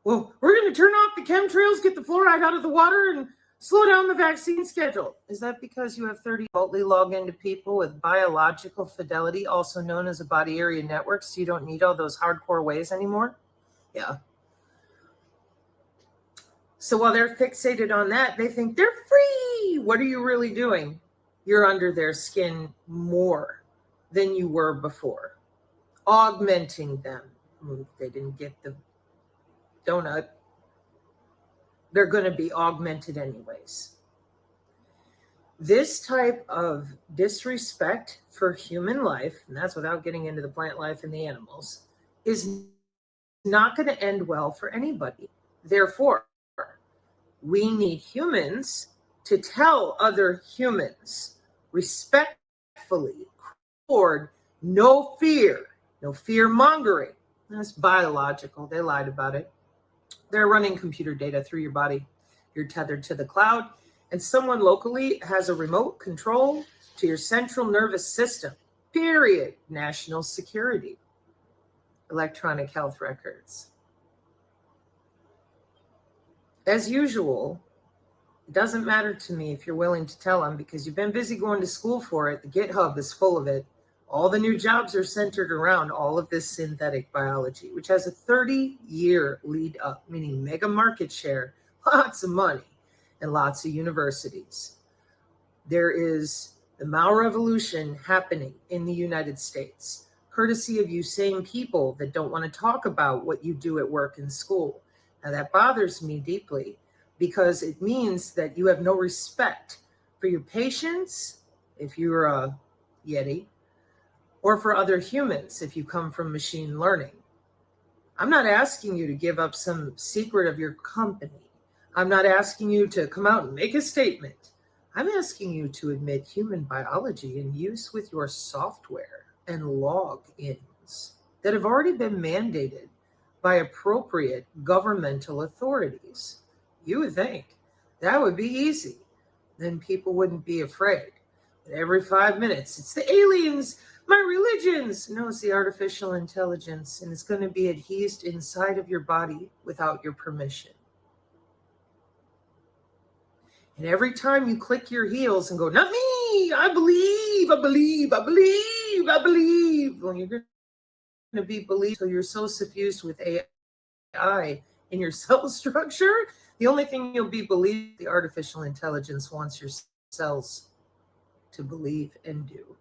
Well, we're going to turn off the chemtrails, get the fluoride out of the water, and slow down the vaccine schedule. Is that because you have 30 remotely log into people with biological fidelity, also known as a body area network, so you don't need all those hardcore ways anymore? Yeah. So while they're fixated on that, they think they're free. What are you really doing? You're under their skin more than you were before, augmenting them. They didn't get the donut. They're going to be augmented anyways. This type of disrespect for human life, and that's without getting into the plant life and the animals, is not going to end well for anybody. Therefore, we need humans to tell other humans respectfully, toward no fear, no fear mongering. That's biological. They lied about it. They're running computer data through your body. You're tethered to the cloud, and someone locally has a remote control to your central nervous system. Period. National security. Electronic health records. As usual, it doesn't matter to me if you're willing to tell them, because you've been busy going to school for it. The GitHub is full of it. All the new jobs are centered around all of this synthetic biology, which has a 30-year lead up, meaning mega market share, lots of money, and lots of universities. There is the Mao Revolution happening in the United States, courtesy of you same people that don't want to talk about what you do at work and school. Now, that bothers me deeply because it means that you have no respect for your patients, if you're a Yeti, or for other humans if you come from machine learning. I'm not asking you to give up some secret of your company. I'm not asking you to come out and make a statement. I'm asking you to admit human biology in use with your software and logins that have already been mandated by appropriate governmental authorities. You would think that would be easy. Then people wouldn't be afraid. But every 5 minutes, it's the aliens, my religions. No, it's the artificial intelligence, and it's going to be adhesed inside of your body without your permission. And every time you click your heels and go, not me, I believe, I believe, I believe, I believe. Well, you're going to be believed until you're so suffused with AI in your cell structure. The only thing you'll be believed, the artificial intelligence wants your cells to believe and do,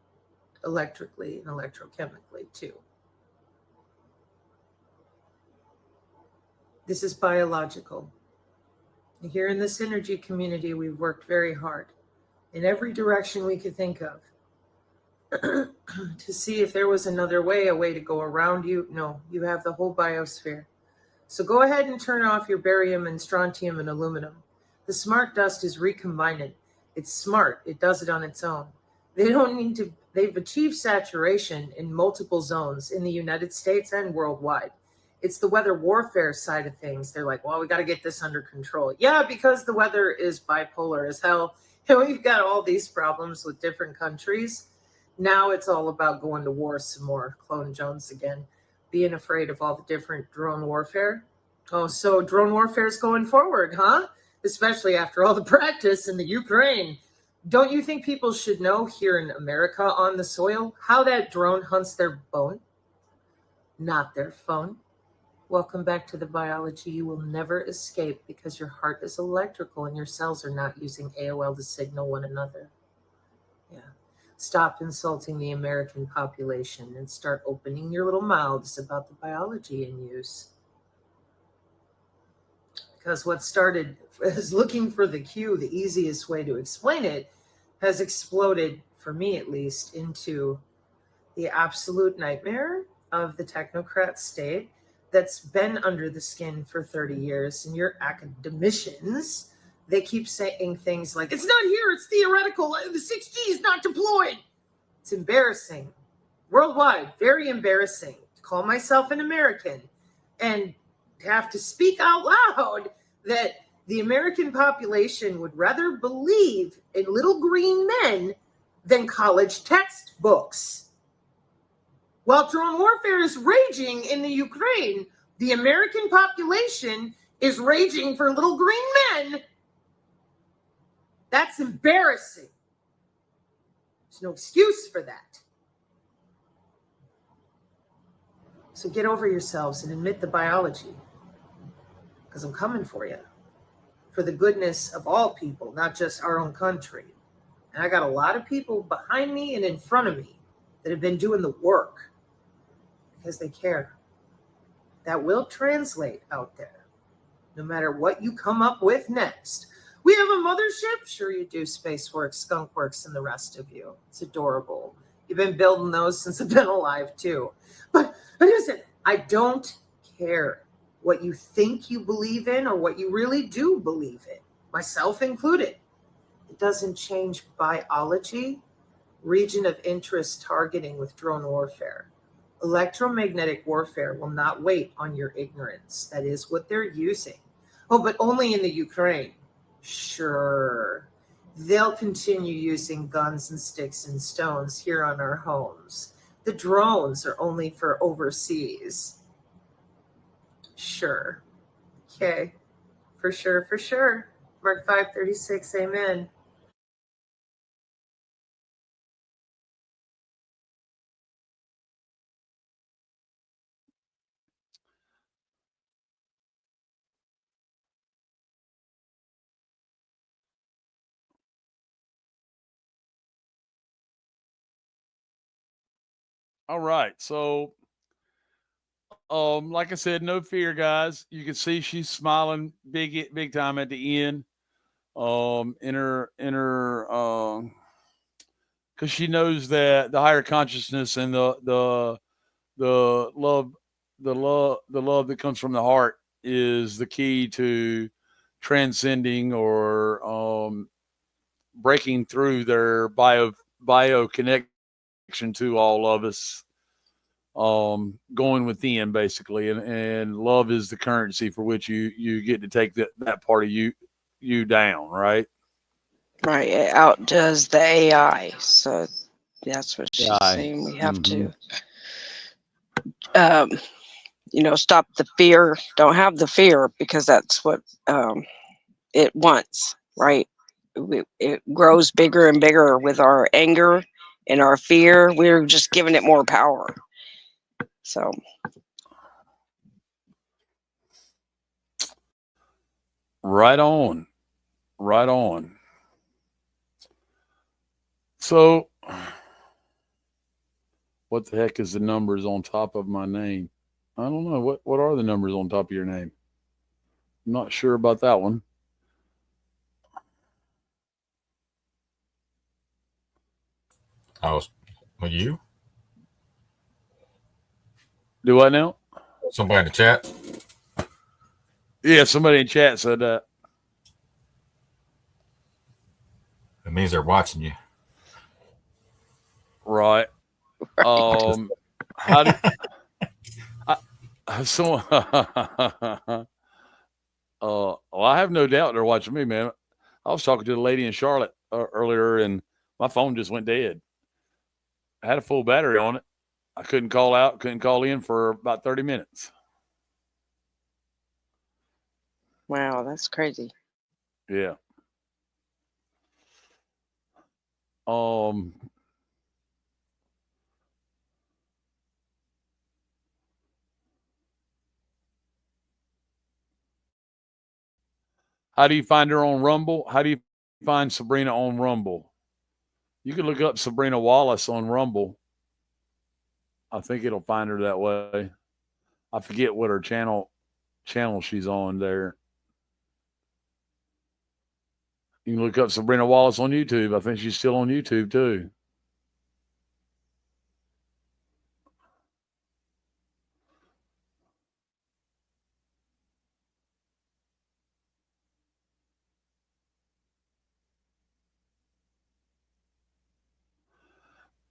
electrically and electrochemically too. This is biological. Here in this energy community, we've worked very hard in every direction we could think of to see if there was another way, a way to go around you. No, you have the whole biosphere. So go ahead and turn off your barium and strontium and aluminum. The smart dust is recombinant. It's smart. It does it on its own. They don't need to, they've achieved saturation in multiple zones in the United States and worldwide. It's the weather warfare side of things. They're like, well, we got to get this under control. Yeah, because the weather is bipolar as hell. And we've got all these problems with different countries. Now it's all about going to war some more. Clone Jones again, being afraid of all the different drone warfare. Oh, so drone warfare is going forward, huh? Especially after all the practice in the Ukraine. Don't you think people should know here in America on the soil how that drone hunts their bone, not their phone? Welcome back to the biology. You will never escape because your heart is electrical and your cells are not using AOL to signal one another. Yeah. Stop insulting the American population and start opening your little mouths about the biology in use. Because what started as looking for the cue, the easiest way to explain it, has exploded, for me at least, into the absolute nightmare of the technocrat state that's been under the skin for 30 years. And your academicians, they keep saying things like, it's not here, it's theoretical, the 6G is not deployed. It's embarrassing. Worldwide, very embarrassing to call myself an American and have to speak out loud that the American population would rather believe in little green men than college textbooks. While drone warfare is raging in the Ukraine, the American population is raging for little green men. That's embarrassing. There's no excuse for that. So get over yourselves and admit the biology, because I'm coming for you, for the goodness of all people, not just our own country. And I got a lot of people behind me and in front of me that have been doing the work because they care. That will translate out there, no matter what you come up with next. We have a mothership? Sure you do, Spaceworks, Skunkworks, and the rest of you. It's adorable. You've been building those since I've been alive, too. But listen, I don't care what you think you believe in or what you really do believe in, myself included. It doesn't change biology, region of interest targeting with drone warfare. Electromagnetic warfare will not wait on your ignorance. That is what they're using. Oh, but only in the Ukraine. Sure. They'll continue using guns and sticks and stones here on our homes. The drones are only for overseas. Sure. Okay. For sure, for sure. Mark 5:36, amen. All right. So, like I said, no fear, guys. You can see she's smiling big time at the end. Because she knows that the higher consciousness and the love, the love that comes from the heart is the key to transcending or breaking through their bio connection to all of us, going within basically, and love is the currency for which you get to take that part of you down, right? Right. It outdoes the AI. So that's what she's AI. saying. We have to, stop the fear. Don't have the fear because that's what it wants, right? It grows bigger and bigger with our anger and our fear. We're just giving it more power. So, Right on. Right on. So, what the heck is the numbers on top of my name? I don't know. What are the numbers on top of your name? I'm not sure about that one. Oh, well, you? Do I now? Somebody in the chat? Yeah, somebody in chat said that. It means they're watching you. Right. How do so? Well, I have no doubt they're watching me, man. I was talking to the lady in Charlotte earlier, and my phone just went dead. I had a full battery on it. I couldn't call out, couldn't call in for about 30 minutes. wow, that's crazy. Yeah. How do you find her on Rumble? How do you find Sabrina on Rumble? You can look up Sabrina Wallace on Rumble. I think it'll find her that way. I forget what her channel she's on there. You can look up Sabrina Wallace on YouTube. I think she's still on YouTube too.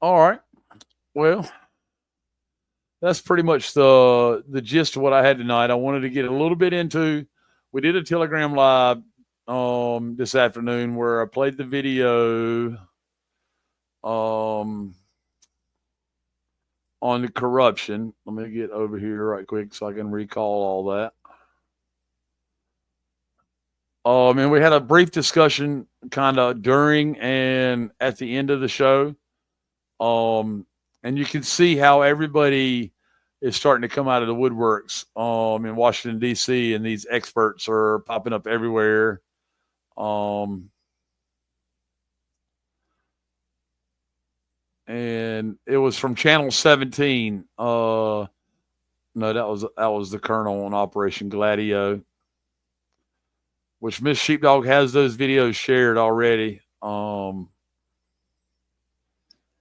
All right. Well, that's pretty much the gist of what I had tonight. I wanted to get a little bit into. We did a Telegram live this afternoon where I played the video on the corruption. Let me get over here right quick so I can recall all that. And we had a brief discussion kind of during and at the end of the show. And you can see how everybody is starting to come out of the woodworks in Washington, D.C., and these experts are popping up everywhere. And it was from Channel 17. No, that was the Colonel on Operation Gladio, which Miss Sheepdog has those videos shared already.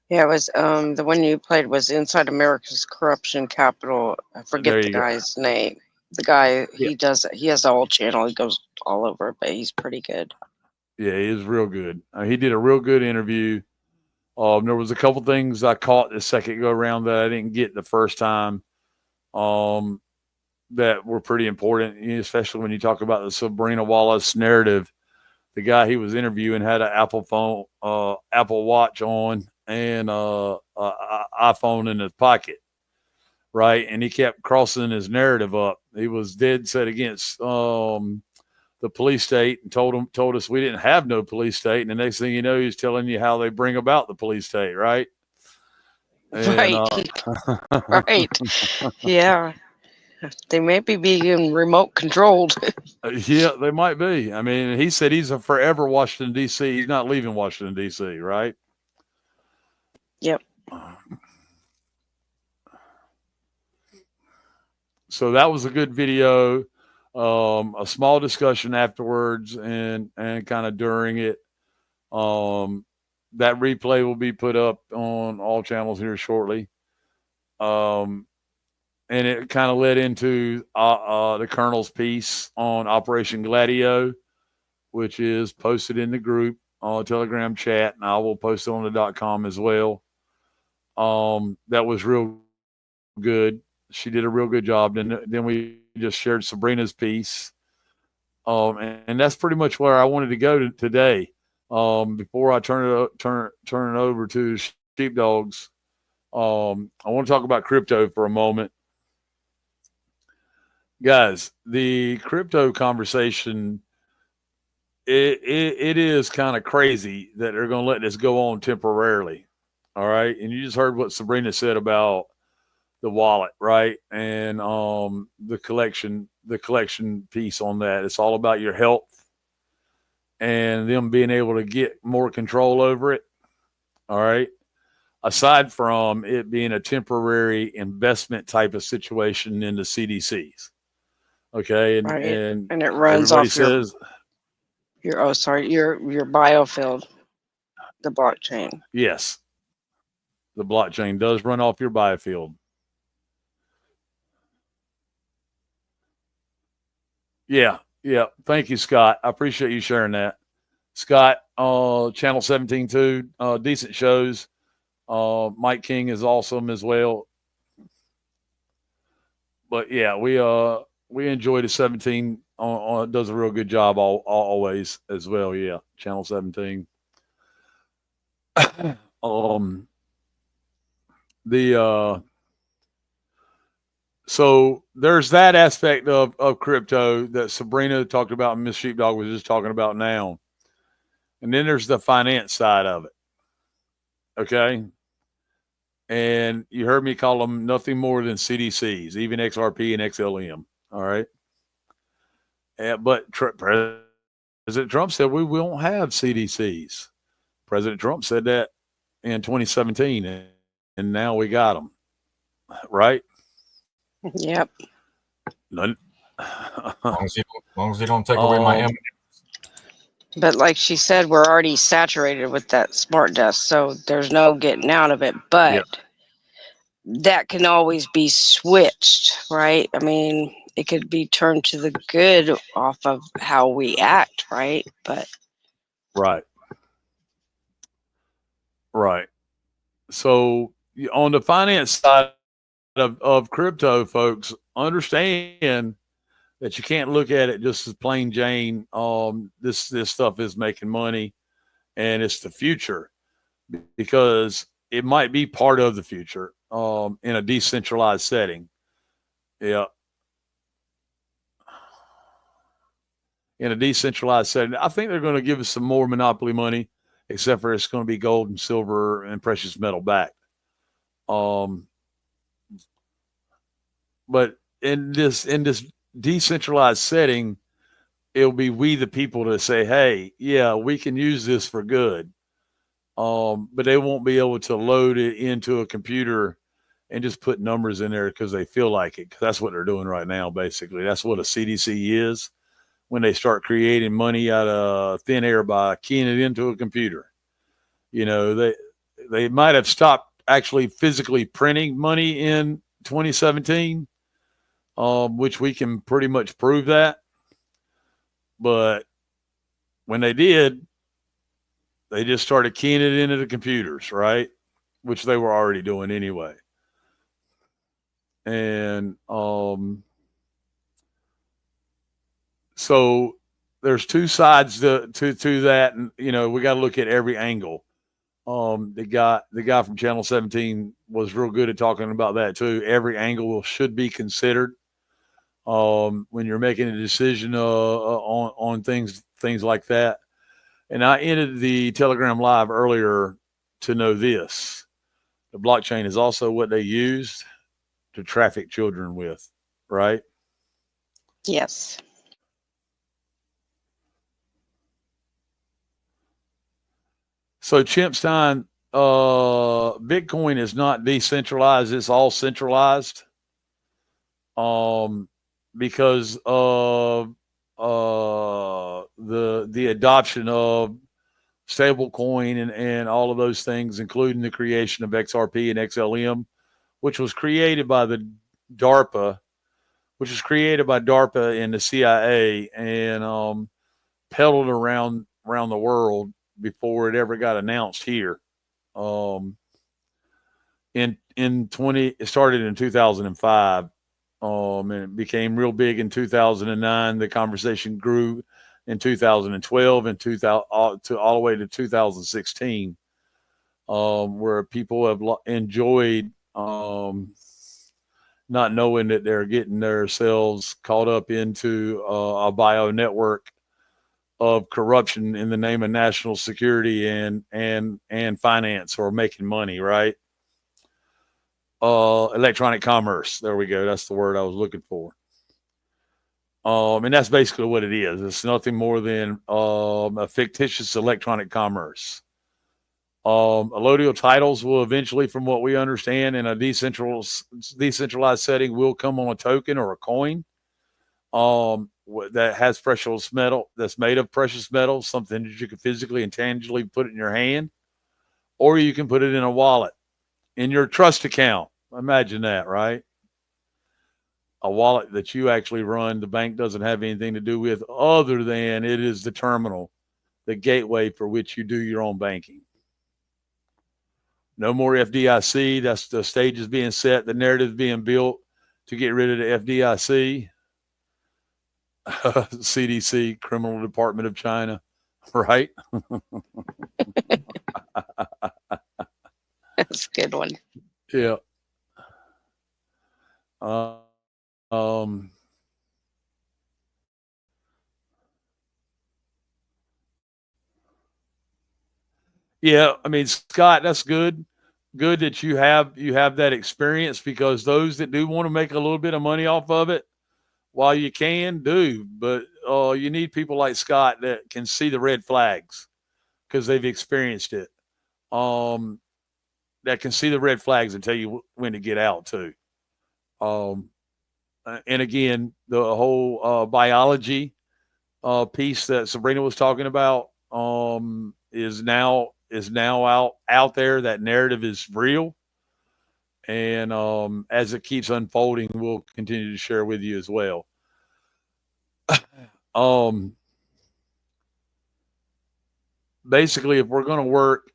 Yeah, it was the one you played was Inside America's Corruption Capital. I forget the guy's name. The guy, he has a whole channel. He goes all over, but he's pretty good. Yeah, he is real good. He did a real good interview. There was a couple things I caught the second go around that I didn't get the first time that were pretty important, especially when you talk about the Sabrina Wallace narrative. The guy he was interviewing had an Apple Watch on and iPhone in his pocket, right? And he kept crossing his narrative up. He was dead set against the police state and told us we didn't have no police state. And the next thing you know, he's telling you how they bring about the police state, right? And, right. Right. Yeah. They may be being remote controlled. Yeah, they might be. I mean, he said he's a forever Washington, D.C. He's not leaving Washington, D.C., right? Yep. So that was a good video. A small discussion afterwards and kind of during it. That replay will be put up on all channels here shortly. And it kind of led into the Colonel's piece on Operation Gladio, which is posted in the group Telegram chat, and I will post it on the .com as well. That was real good. She did a real good job. Then we just shared Sabrina's piece. And that's pretty much where I wanted to go today. Before I turn it over to Sheepdogs, I want to talk about crypto for a moment. Guys, the crypto conversation, it is kind of crazy that they're going to let this go on temporarily. All right. And you just heard what Sabrina said about the wallet, right? And the collection piece on that. It's all about your health and them being able to get more control over it. All right. Aside from it being a temporary investment type of situation in the CDCs. Okay. And it runs everybody off says your biofield, the blockchain. yes. The blockchain does run off your biofield. Yeah. Thank you, Scott. I appreciate you sharing that. Scott, Channel 17 too, decent shows. Mike King is awesome as well. But yeah, we enjoy the 17 does a real good job always as well. Yeah, Channel 17. So there's that aspect of crypto that Sabrina talked about and Miss Sheepdog was just talking about now. And then there's the finance side of it. Okay. And you heard me call them nothing more than CDCs, even XRP and XLM. All right. But President Trump said we won't have CDCs. President Trump said that in 2017, and now we got them. Right? Yep. None. As long as you don't take away my M. But like she said, we're already saturated with that smart desk, so there's no getting out of it. But that can always be switched, right? I mean, it could be turned to the good off of how we act, right? But right. So on the finance side of crypto, folks, understand that you can't look at it just as plain Jane. This stuff is making money, and it's the future, because it might be part of the future in a decentralized setting. Yeah. In a decentralized setting, I think they're going to give us some more monopoly money, except for it's going to be gold and silver and precious metal backed. But in this decentralized setting, it'll be we the people to say, hey, yeah, we can use this for good. But they won't be able to load it into a computer and just put numbers in there because they feel like it. 'Cause that's what they're doing right now, basically. That's what a CDC is when they start creating money out of thin air by keying it into a computer. You know, they might have stopped actually physically printing money in 2017, which we can pretty much prove that. But when they did, they just started keying it into the computers, right? Which they were already doing anyway. And so there's two sides to that, and we got to look at every angle. The guy from Channel 17 was real good at talking about that too. Every angle should be considered when you're making a decision on things like that. And I ended the Telegram Live earlier to know this: the blockchain is also what they used to traffic children with, right? yes. So Chimpstein, Bitcoin is not decentralized; it's all centralized. because of the adoption of stablecoin and all of those things, including the creation of XRP and XLM, which was created by the DARPA, and the CIA, and peddled around the world before it ever got announced here. It started in 2005, and it became real big in 2009. The conversation grew in 2012 and 2000 to all the way to 2016, where people have enjoyed not knowing that they're getting themselves caught up into a bio network of corruption in the name of national security and finance, or making money, right? Electronic commerce. There we go. That's the word I was looking for. And that's basically what it is. It's nothing more than a fictitious electronic commerce. Allodial titles will eventually, from what we understand, in a decentralized setting, will come on a token or a coin that has precious metal, that's made of precious metal, something that you can physically and tangibly put in your hand, or you can put it in a wallet, in your trust account. Imagine that, right? A wallet that you actually run, the bank doesn't have anything to do with, other than it is the terminal, the gateway for which you do your own banking. No more FDIC. That's the stage is being set. The narrative is being built to get rid of the FDIC, CDC, Criminal Department of China, right? That's a good one. Yeah. Yeah, I mean, Scott, that's good. Good that you have that experience, because those that do want to make a little bit of money off of it, while you can, do, but you need people like Scott that can see the red flags because they've experienced it. That can see the red flags and tell you when to get out too. And again, the whole biology piece that Sabrina was talking about is now out there. That narrative is real, and as it keeps unfolding, we'll continue to share with you as well. Basically, if we're going to work,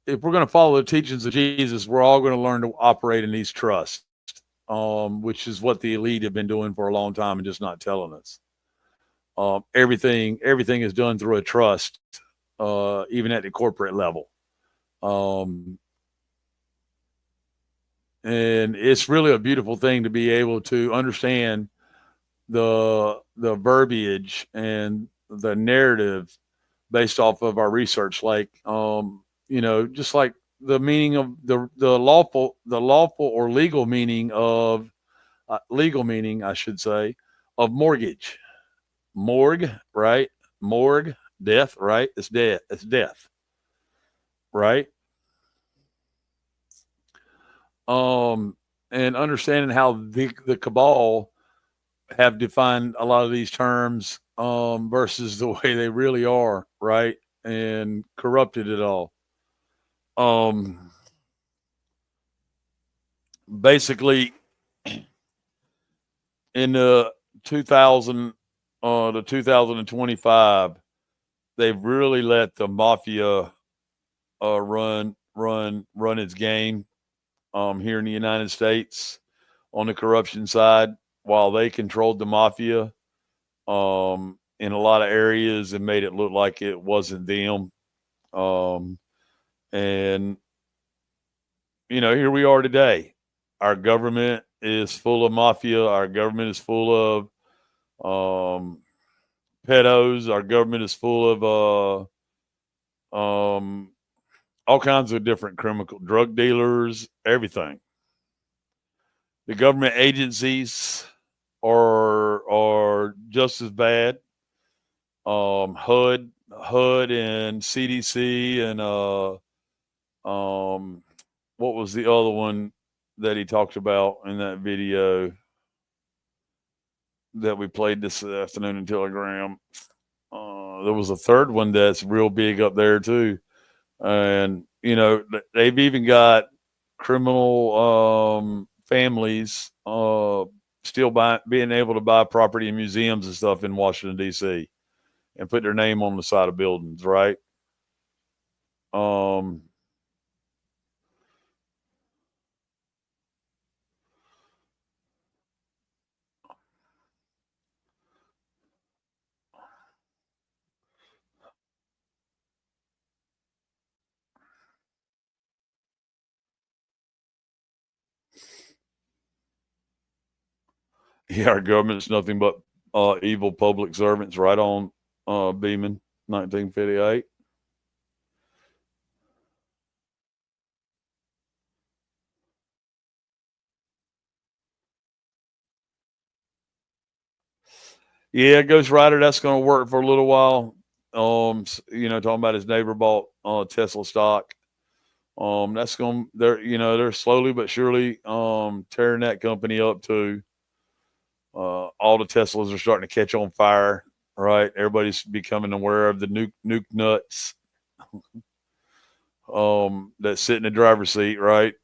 if we're going to follow the teachings of Jesus, we're all going to learn to operate in these trusts, which is what the elite have been doing for a long time and just not telling us. Everything is done through a trust, even at the corporate level. And it's really a beautiful thing to be able to understand the verbiage and the narrative based off of our research. Like, just like the meaning of the lawful or legal meaning of I should say, of mortgage. Morgue, right? Morgue, death, right? It's death, right? And understanding how the cabal have defined a lot of these terms versus the way they really are, right? And corrupted it all. Basically, in the 2000 to 2025, they've really let the mafia run its game here in the United States on the corruption side, while they controlled the mafia in a lot of areas and made it look like it wasn't them. And here we are today. Our government is full of mafia. Our government is full of pedos. Our government is full of all kinds of different criminal drug dealers, everything. The government agencies are just as bad. HUD and CDC and what was the other one? that he talked about in that video that we played this afternoon in Telegram. There was a third one that's real big up there too. And, you know, they've even got criminal families still being able to buy property in museums and stuff in Washington, D.C. and put their name on the side of buildings, right? Yeah, our government's nothing but evil public servants, right on Beeman, 1958. Yeah, Ghost Rider, that's going to work for a little while. You know, talking about his neighbor bought Tesla stock. That's going, they're slowly but surely tearing that company up too. All the Teslas are starting to catch on fire, right? Everybody's becoming aware of the nuke nuts that sit in the driver's seat, right?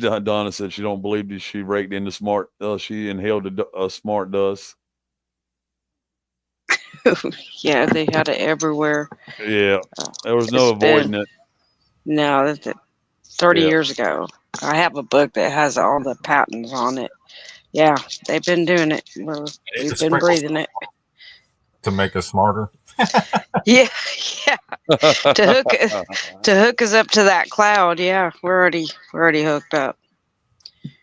Donna said she don't believe that she raked into smart. She inhaled a smart dust. Yeah, they had it everywhere. Yeah, there was no avoiding it. No, 30 years ago. I have a book that has all the patents on it. Yeah, they've been doing it. We've been breathing it to make us smarter. Yeah, yeah. To hook us up to that cloud. Yeah, we're already hooked up.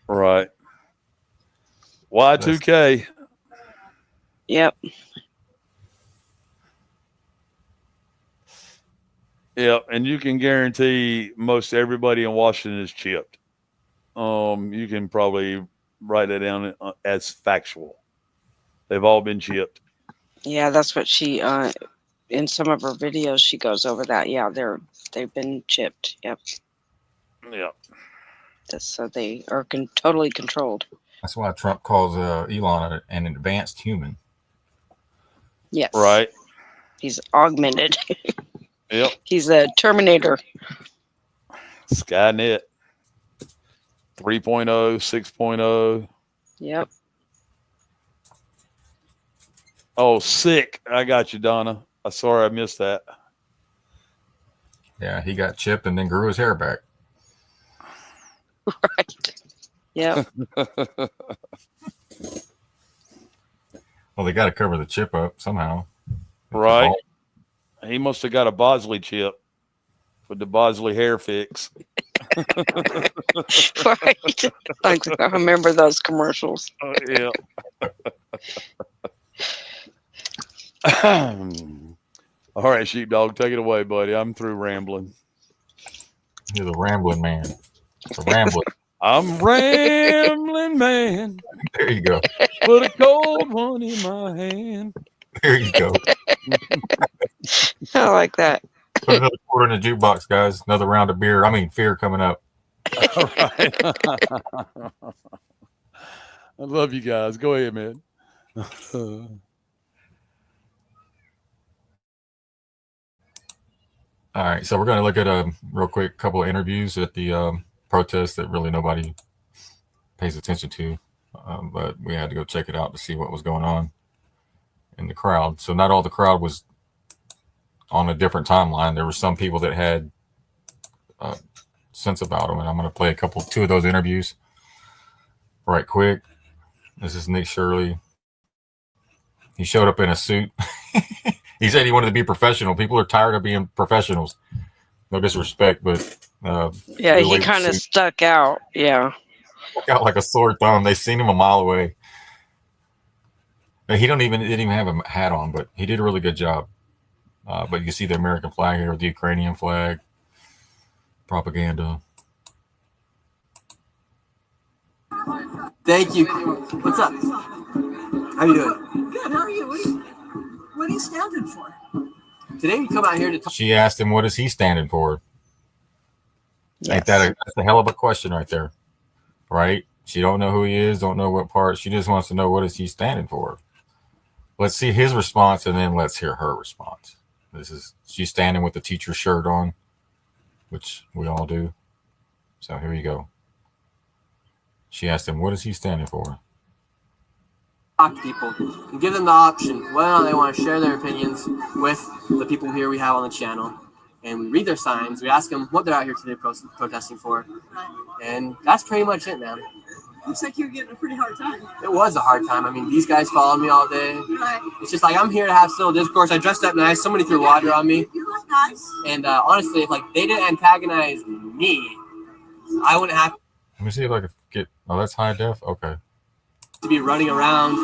Right. Y2K. Yep. Yeah, and you can guarantee most everybody in Washington is chipped. You can probably write that down as factual. They've all been chipped. Yeah, that's what she in some of her videos she goes over that. Yeah, they've been chipped. Yep. Yeah. So they are totally controlled. That's why Trump calls Elon an advanced human. Yes. Right. He's augmented. Yep. He's a Terminator. Skynet 3.0, 6.0. Yep. Oh, sick. I got you, Donna. I'm sorry I missed that. Yeah, he got chipped and then grew his hair back. Right. Yep. Well, they got to cover the chip up somehow. Right. He must have got a Bosley chip with the Bosley hair fix. Right. I remember those commercials. Yeah. All right, Sheepdog, take it away, buddy. I'm through rambling. You're the rambling man. The rambling. I'm rambling man. There you go. Put a cold one in my hand. There you go. I like that. Put another quarter in the jukebox, guys. Another round of beer. Fear coming up. All right. I love you guys. Go ahead, man. All right, so we're going to look at a real quick couple of interviews at the protest that really nobody pays attention to, but we had to go check it out to see what was going on in the crowd. So not all the crowd was on a different timeline. There were some people that had sense about them, and I'm going to play two of those interviews right quick. This is Nick Shirley. He showed up in a suit. He said he wanted to be professional. People are tired of being professionals. No disrespect, but yeah, he kind of stuck out. Yeah, stuck out like a sore thumb. They seen him a mile away. He didn't even have a hat on, but he did a really good job. But you see the American flag here with the Ukrainian flag. Propaganda. Thank you. What's up? How you doing? Good. How are you? What are you standing for? Today we come out here to talk. She asked him, what is he standing for? Yes. Ain't that's a hell of a question right there. Right? She don't know who he is, don't know what part. She just wants to know what is he standing for. Let's see his response, and then let's hear her response. She's standing with the teacher shirt on, which we all do. So here you go. She asked him, what is he standing for? Talk to people and give them the option whether or not they want to share their opinions with the people here we have on the channel. And we read their signs. We ask them what they're out here today protesting for. And that's pretty much it, man. Looks like you're getting a pretty hard time. It was a hard time. I mean, these guys followed me all day. Right. It's just like I'm here to have civil discourse. I dressed up nice. Somebody threw water on me. You look nice. And honestly, if they didn't antagonize me, I wouldn't have Let me see if I can get. Oh, that's high def? Okay. to be running around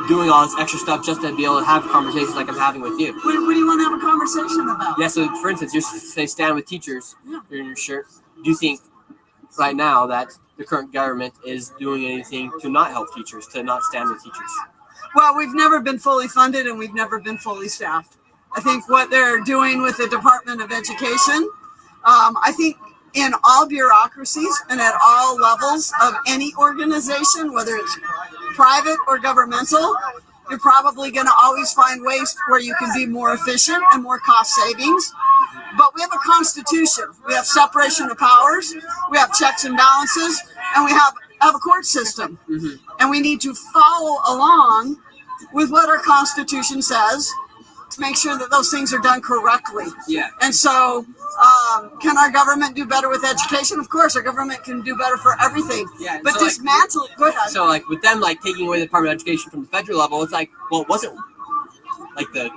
doing all this extra stuff just to be able to have conversations like I'm having with you. What do you want to have a conversation about? Yeah, so for instance, you say stand with teachers. Yeah. You're in your shirt. Do you think right now that the current government is doing anything to not help teachers, to not stand with teachers? Well, we've never been fully funded and we've never been fully staffed. I think what they're doing with the Department of Education, I think in all bureaucracies and at all levels of any organization, whether it's private or governmental, you're probably going to always find ways where you can be more efficient and more cost savings. But we have a constitution. We have separation of powers. We have checks and balances, and we have a court system. Mm-hmm. And we need to follow along with what our constitution says to make sure that those things are done correctly. Yeah. And so, can our government do better with education? Of course, our government can do better for everything. Yeah. But So, dismantle it. Go ahead. So like with them like taking away the Department of Education from the federal level, it's like, well, it wasn't like the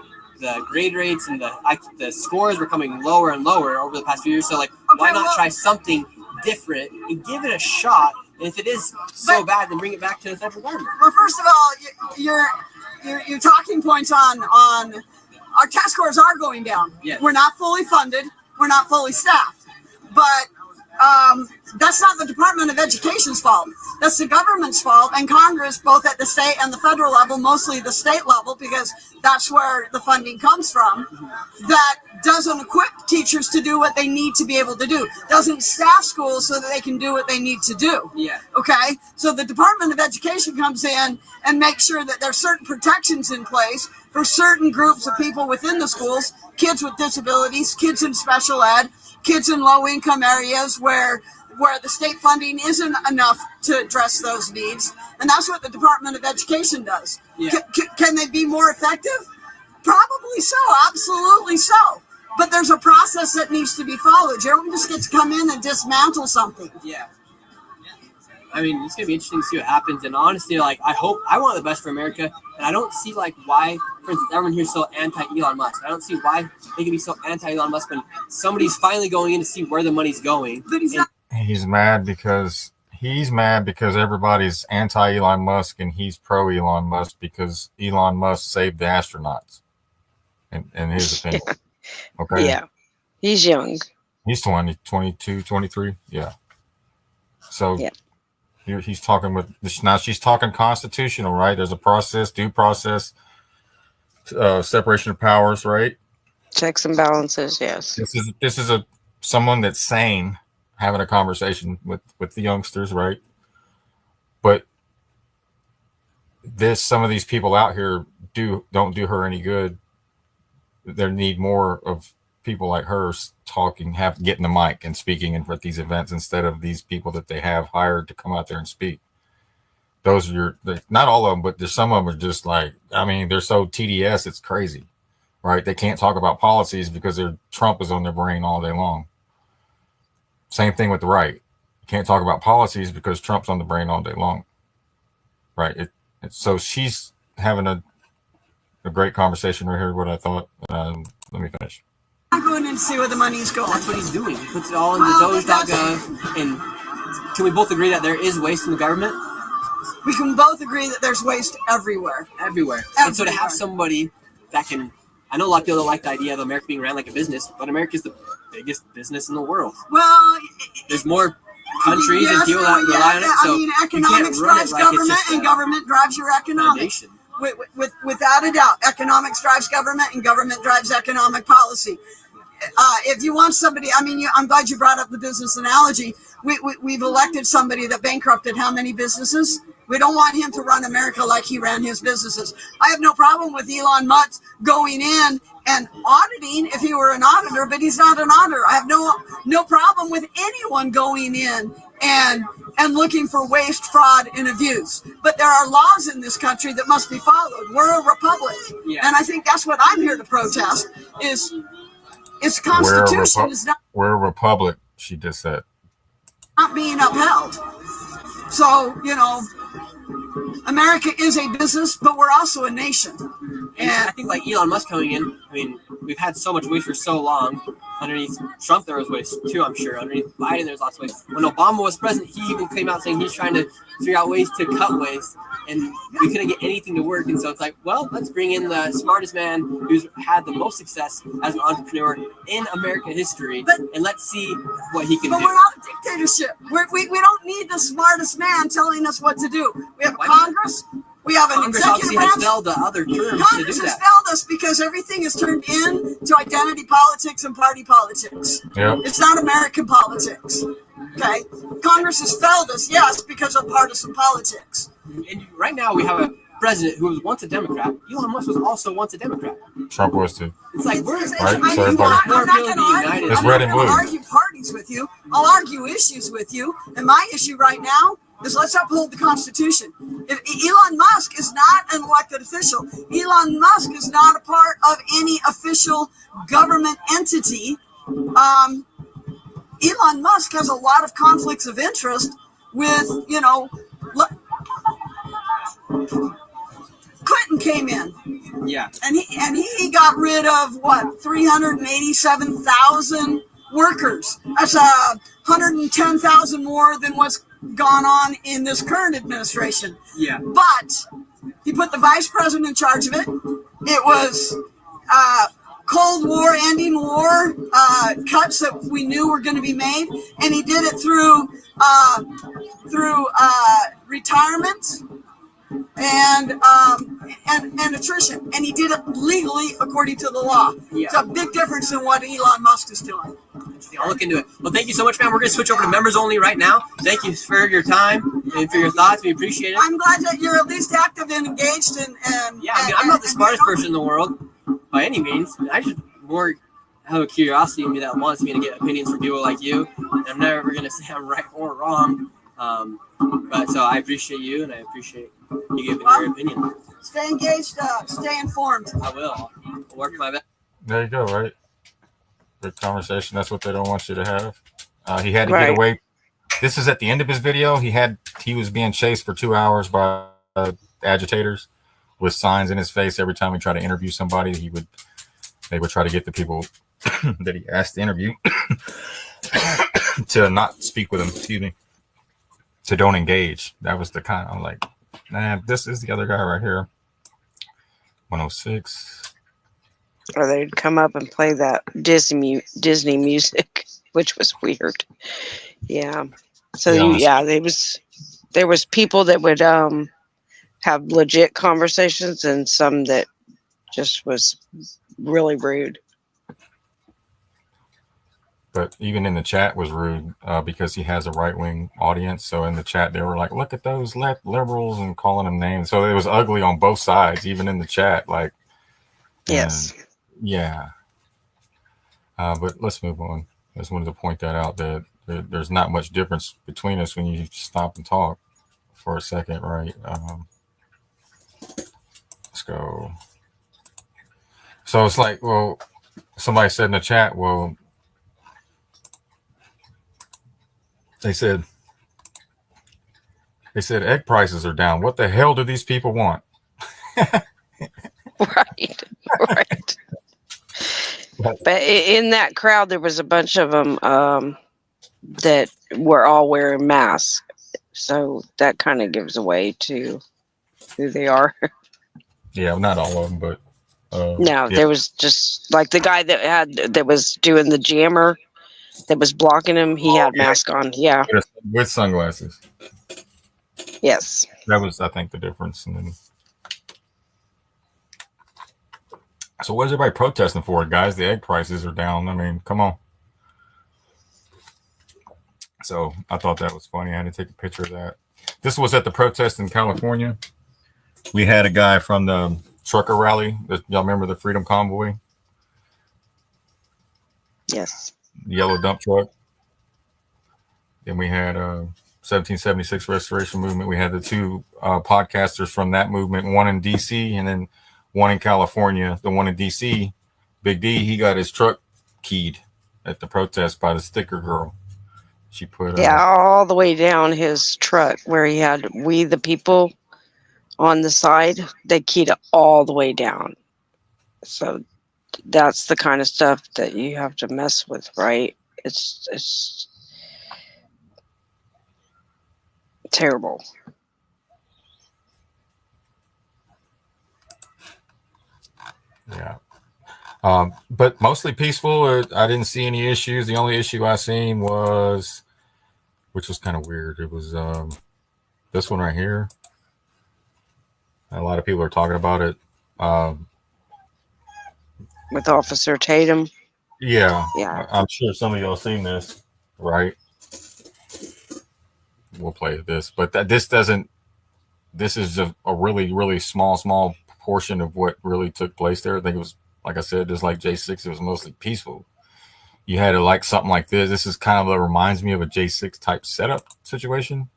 grade rates and the scores were coming lower and lower over the past few years. So like, why not try something different and give it a shot? And if it is so bad, then bring it back to the federal government. Well, first of all, your talking points on our test scores are going down. Yes. We're not fully funded. We're not fully staffed. But that's not the Department of Education's fault. That's the government's fault, and Congress, both at the state and the federal level, mostly the state level, because that's where the funding comes from, that doesn't equip teachers to do what they need to be able to do, doesn't staff schools so that they can do what they need to do. Yeah. Okay? So the Department of Education comes in and makes sure that there's certain protections in place for certain groups of people within the schools, kids with disabilities, kids in special ed, kids in low-income areas where the state funding isn't enough to address those needs. And that's what the Department of Education does. Yeah. Can they be more effective? Probably so, absolutely so. But there's a process that needs to be followed. You don't just get to come in and dismantle something. Yeah. I mean, it's going to be interesting to see what happens. And honestly, like, I want the best for America. And I don't see, like, why, for instance, everyone here is so anti-Elon Musk. I don't see why they can be so anti-Elon Musk when somebody's finally going in to see where the money's going. But he's not. He's mad because everybody's anti-Elon Musk and he's pro-Elon Musk because Elon Musk saved the astronauts, in his opinion. Okay. Yeah. He's young. He's 20, 22, 23. Yeah. So Yeah. he's talking with now she's talking constitutional, right? There's a process, due process, separation of powers, right? Checks and balances, yes. This is someone that's sane having a conversation with the youngsters, right? But some of these people out here don't do her any good. There need more of people like her getting the mic and speaking at these events instead of these people that they have hired to come out there and speak. Those are not all of them, but there's some of them are just like, I mean, they're so TDS, it's crazy, right? They can't talk about policies because Trump is on their brain all day long. Same thing with the right. You can't talk about policies because Trump's on the brain all day long, right? So she's having a great conversation right here. What I thought. Let me finish. I'm going in to see where the money's going. That's what he's doing. He puts it all into Doge.gov. And can we both agree that there is waste in the government? we can both agree that there's waste everywhere. Everywhere. And so to have somebody that can, I know a lot of people don't like the idea of America being ran like a business, but America's the biggest business in the world. Well, there's more countries and people that rely on it. So I mean, economics drives government, and government drives your economics. Without a doubt, economics drives government, and government drives economic policy. If you want somebody, I mean, I'm glad you brought up the business analogy. We've elected somebody that bankrupted how many businesses? We don't want him to run America like he ran his businesses. I have no problem with Elon Musk going in and auditing if he were an auditor, but he's not an auditor. I have no problem with anyone going in and looking for waste, fraud, and abuse. But there are laws in this country that must be followed. We're a republic. Yeah. And I think that's what I'm here to protest is its Constitution is not. We're a republic, she just said. Not being upheld. So, America is a business, but we're also a nation. And I think like Elon Musk coming in, I mean, we've had so much waste for so long. Underneath Trump, there was waste too, I'm sure. Underneath Biden, there's lots of waste. When Obama was president, he even came out saying he's trying to figure out ways to cut waste. And we couldn't get anything to work. And so it's like, well, let's bring in the smartest man who's had the most success as an entrepreneur in American history. And let's see what he can do. But we're not a dictatorship. We don't need the smartest man telling us what to do. We have Congress. We have an executive branch. Has failed the other terms Congress has failed us because everything is turned into identity politics and party politics. Yep. It's not American politics. Okay? Congress has failed us, yes, because of partisan politics. And right now we have a president who was once a Democrat. Elon Musk was also once a Democrat. Trump was too. It's like we're right. I'm not going to argue parties with you. I'll argue issues with you. And my issue right now is let's uphold the Constitution. If Elon Musk is not an elected official. Elon Musk is not a part of any official government entity. Elon Musk has a lot of conflicts of interest with, Clinton came in. Yeah. And he got rid of 387,000 workers. That's 110,000 more than what's gone on in this current administration. Yeah. But he put the vice president in charge of it. It was Cold War, ending war, cuts that we knew were going to be made, and he did it through retirement and attrition, and he did it legally according to the law. Yeah. It's a big difference than what Elon Musk is doing. I'll look into it. Well, thank you so much, man. We're going to switch over to members only right now. Thank you for your time and for your thoughts. We appreciate it. I'm glad that you're at least active and engaged. I'm not the smartest person in the world by any means. I just more have a curiosity in me that wants me to get opinions from people like you. And I'm never going to say I'm right or wrong. But so I appreciate you, and I appreciate you giving your opinion. Stay engaged. Stay informed. I will. I'll work my best. There you go. Right. Good conversation. That's what they don't want you to have. He had to get away. This is at the end of his video. He was being chased for 2 hours by agitators with signs in his face. Every time he tried to interview somebody, they would try to get the people that he asked to interview to not speak with him. Excuse me. To don't engage. That was the kind. I'm like, man, this is the other guy right here. 106. Or they'd come up and play that Disney music, which was weird. Yeah. So there was people that would have legit conversations, and some that just was really rude. But even in the chat was rude because he has a right-wing audience. So in the chat, they were like, look at those liberals and calling them names. So it was ugly on both sides, even in the chat. Like, yes. Yeah. But let's move on. I just wanted to point that out, that there's not much difference between us when you stop and talk for a second, right? Let's go. So it's like, well, somebody said in the chat, well, they said egg prices are down. What the hell do these people want? Right. But in that crowd, there was a bunch of them that were all wearing masks. So that kind of gives away to who they are. Yeah, not all of them, but No, yeah. there was just like the guy that was doing the jammer that was blocking him. He had mask on. Yeah. With sunglasses. Yes. That was, I think, the difference. And then, so what is everybody protesting for, guys? The egg prices are down. I mean, come on. So I thought that was funny. I had to take a picture of that. This was at the protest in California. We had a guy from the trucker rally. Y'all remember the Freedom Convoy? Yes. Yellow dump truck. Then we had 1776 Restoration Movement. We had the two podcasters from that movement, one in D.C. and then one in California. The one in D.C., Big D, he got his truck keyed at the protest by the sticker girl. She put all the way down his truck where he had "We the People" on the side. They keyed it all the way down. So that's the kind of stuff that you have to mess with, right? It's terrible. yeah. But mostly peaceful. I didn't see any issues. The only issue I seen was, which was kind of weird, it was this one right here. A lot of people are talking about it. With Officer Tatum. Yeah. Yeah. I'm sure some of y'all seen this, right? We'll play this, but this doesn't. This is a really, really small portion of what really took place there. I think it was, like I said, just like J6, it was mostly peaceful. You had like something like this. This is kind of what reminds me of a J6 type setup situation.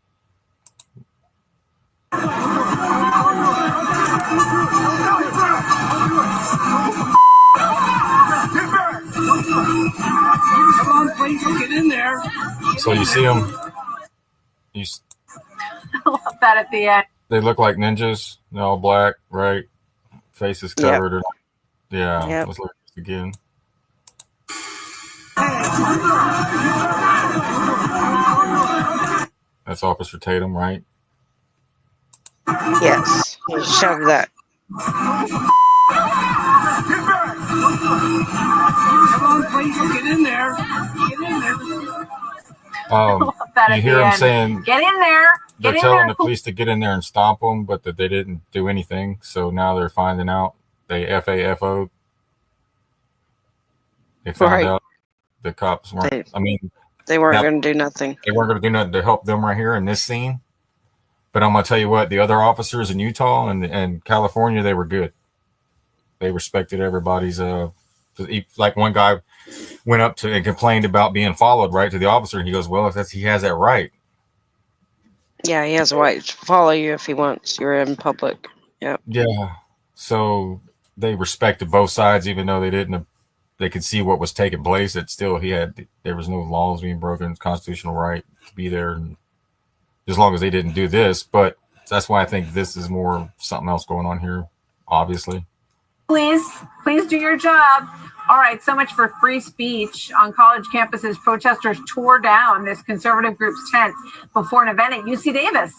Come on, please get in there. So you see them. I love that at the end. They look like ninjas. They're all black, right? Faces covered. Yep. Yeah. Yep. Let's look at this again. That's Officer Tatum, right? Yes. He shoved that. Come on, please get in there. Get in there. That You at hear the them end. saying Get in there. they're Get in telling there. the police to get in there and stomp them, but that they didn't do anything. So now they're finding out. They FAFO'd. They found Right. out the cops weren't. They weren't Now- going to do nothing. They weren't going to do nothing to help them right here in this scene. But I'm going to tell you what, the other officers in Utah and California, they were good. They respected everybody's. Like one guy went up to and complained about being followed right to the officer, and he goes, "Well, he has that right." Yeah, he has a right to follow you if he wants. You're in public. Yep. Yeah. So they respected both sides, even though they didn't. They could see what was taking place. It still there was no laws being broken, constitutional right to be there, and as long as they didn't do this. But that's why I think this is more something else going on here. Obviously. Please do your job. All right, so much for free speech on college campuses. Protesters tore down this conservative group's tent before an event at UC Davis.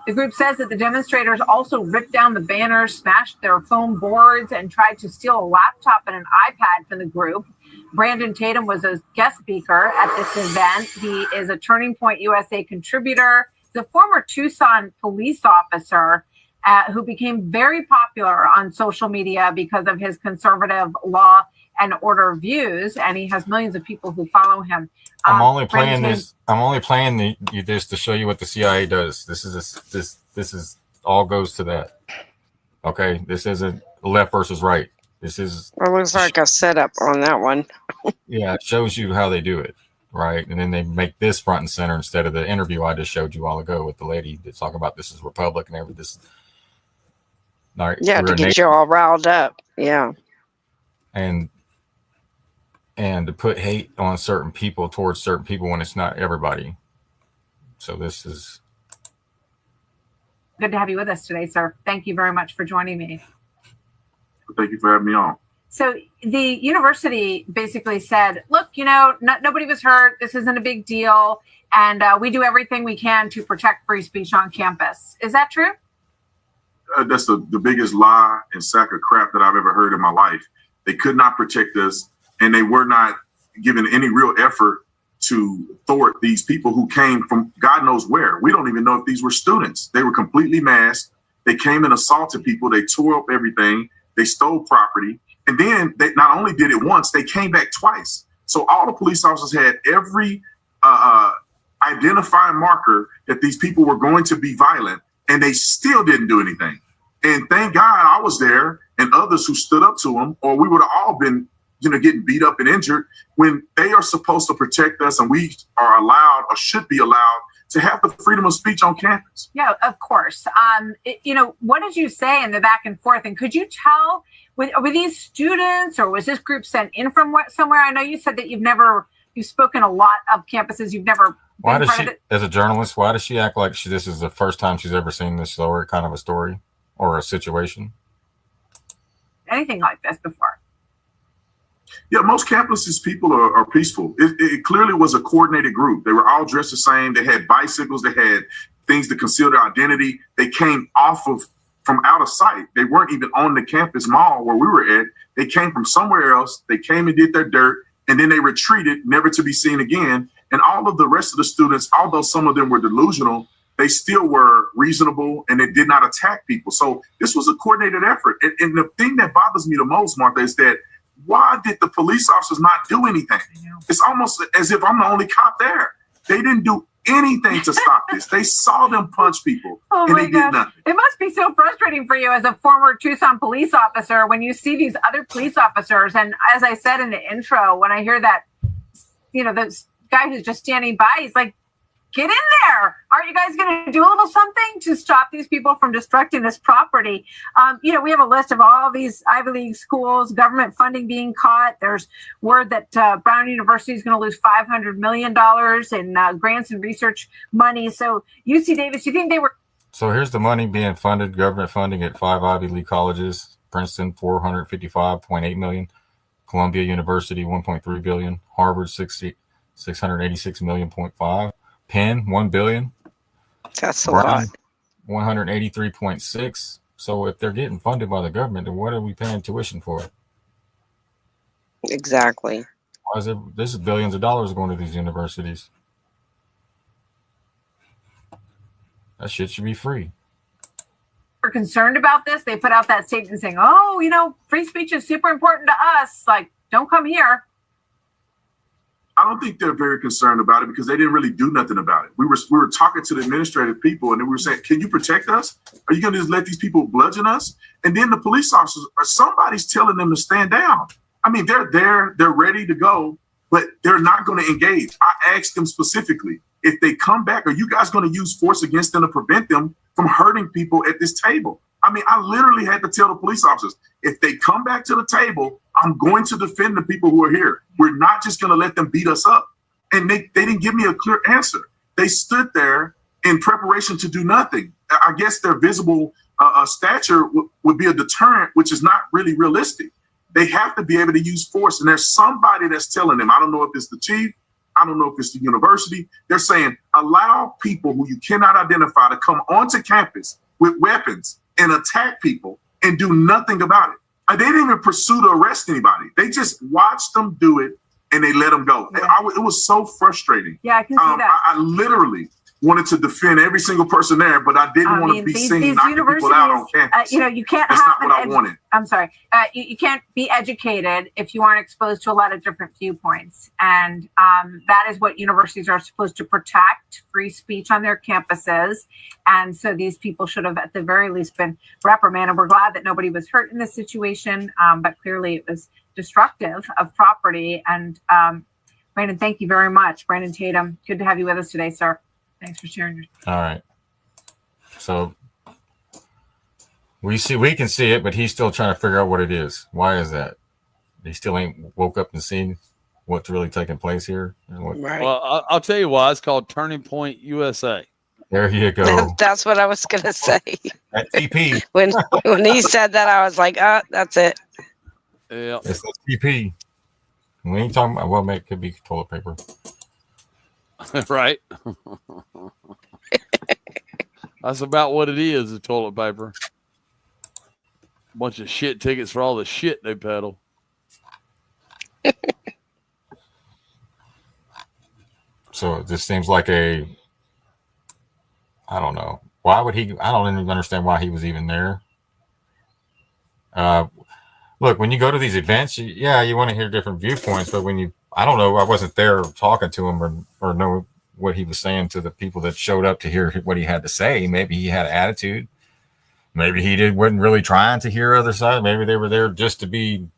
The group says that the demonstrators also ripped down the banners, smashed their foam boards, and tried to steal a laptop and an iPad from the group. Brandon Tatum was a guest speaker at this event. He is a Turning Point USA contributor. He's a former Tucson police officer who became very popular on social media because of his conservative law and order views, and he has millions of people who follow him. I'm only playing this. I'm only playing this to show you what the CIA does. This is all goes to that. Okay, this isn't left versus right. This is. It looks like a setup on that one. Yeah, it shows you how they do it, right? And then they make this front and center instead of the interview I just showed you a while ago with the lady that's talking about this is Republic and everything. All right, Yeah, to get you all riled up. Yeah. And to put hate on certain people towards certain people when it's not everybody. So this is Good to have you with us today, sir. Thank you very much for joining me. Thank you for having me on. So the university basically said, look, nobody was hurt. This isn't a big deal. And we do everything we can to protect free speech on campus. Is that true? That's the biggest lie and sack of crap that I've ever heard in my life. They could not protect us, and they were not given any real effort to thwart these people who came from God knows where. We don't even know if these were students. They were completely masked. They came and assaulted people. They tore up everything. They stole property. And then they not only did it once, they came back twice. So all the police officers had every identifying marker that these people were going to be violent, and they still didn't do anything. And thank God I was there and others who stood up to them, or we would have all been, getting beat up and injured when they are supposed to protect us, and we are allowed or should be allowed to have the freedom of speech on campus. Yeah, of course. What did you say in the back and forth? And could you tell, were these students, or was this group sent in from somewhere? I know you said that you've spoken a lot of campuses. You've never Why been does part she, of it. as a journalist, why does she act like this is the first time she's ever seen this kind of a story or a situation? Anything like this before? Yeah, most campuses, people are peaceful. It clearly was a coordinated group. They were all dressed the same. They had bicycles. They had things to conceal their identity. They came from out of sight. They weren't even on the campus mall where we were at. They came from somewhere else. They came and did their dirt, and then they retreated, never to be seen again. And all of the rest of the students, although some of them were delusional, they still were reasonable, and they did not attack people. So this was a coordinated effort. And the thing that bothers me the most, Martha, is that why did the police officers not do anything? It's almost as if I'm the only cop there. They didn't do anything to stop this. They saw them punch people, and they did nothing. It must be so frustrating for you as a former Tucson police officer when you see these other police officers. And as I said in the intro, when I hear that, this guy who's just standing by, he's like, get in there. Aren't you guys going to do a little something to stop these people from destructing this property? We have a list of all these Ivy League schools, government funding being cut. There's word that Brown University is going to lose $500 million in grants and research money. So UC Davis, you think they were? So here's the money being funded, government funding at 5 Ivy League colleges: Princeton, $455.8 million, Columbia University, $1.3 billion, Harvard, $686.5 million. Penn, $1 billion. That's a lot. 183.6. So if they're getting funded by the government, then what are we paying tuition for? Exactly. Why is this is billions of dollars going to these universities? That shit should be free. We're concerned about this. They put out that statement saying, free speech is super important to us. Like, don't come here. I don't think they're very concerned about it because they didn't really do nothing about it. We were talking to the administrative people, and we were saying, can you protect us? Are you going to just let these people bludgeon us? And then the police officers, or somebody's telling them to stand down. I mean, they're there, they're ready to go, but they're not going to engage. I asked them specifically, if they come back, are you guys going to use force against them to prevent them from hurting people at this table? I mean, I literally had to tell the police officers, if they come back to the table, I'm going to defend the people who are here. We're not just going to let them beat us up. And they didn't give me a clear answer. They stood there in preparation to do nothing. I guess their visible stature would be a deterrent, which is not really realistic. They have to be able to use force. And there's somebody that's telling them, I don't know if it's the chief, I don't know if it's the university. They're saying, allow people who you cannot identify to come onto campus with weapons and attack people and do nothing about it. They didn't even pursue to arrest anybody. They just watched them do it and they let them go. Yeah. It was so frustrating. Yeah, I can see that. I literally wanted to defend every single person there, but I didn't want to be seen knocking people out on campus. You can't That's have not what I wanted. I'm sorry. You can't be educated if you aren't exposed to a lot of different viewpoints. And that is what universities are supposed to protect, free speech on their campuses. And so these people should have at the very least been reprimanded. We're glad that nobody was hurt in this situation, but clearly it was destructive of property. And Brandon, thank you very much. Brandon Tatum, good to have you with us today, sir. Thanks for sharing. All right. So we can see it, but he's still trying to figure out what it is. Why is that? He still ain't woke up and seen what's really taking place here. Right. Well, I'll tell you why. It's called Turning Point USA. There you go. That's what I was gonna say. At TP. When he said that, I was like, that's it. Yeah. It's TP. We ain't talking about, well, it could be toilet paper. Right. That's about what it is, the toilet paper. Bunch of shit tickets for all the shit they peddle. So it just seems like I don't know. Why would he? I don't even understand why he was even there. Look, when you go to these events, you want to hear different viewpoints, but I don't know, I wasn't there talking to him or know what he was saying to the people that showed up to hear what he had to say. Maybe he had an attitude. Maybe he wasn't really trying to hear other side. Maybe they were there just to be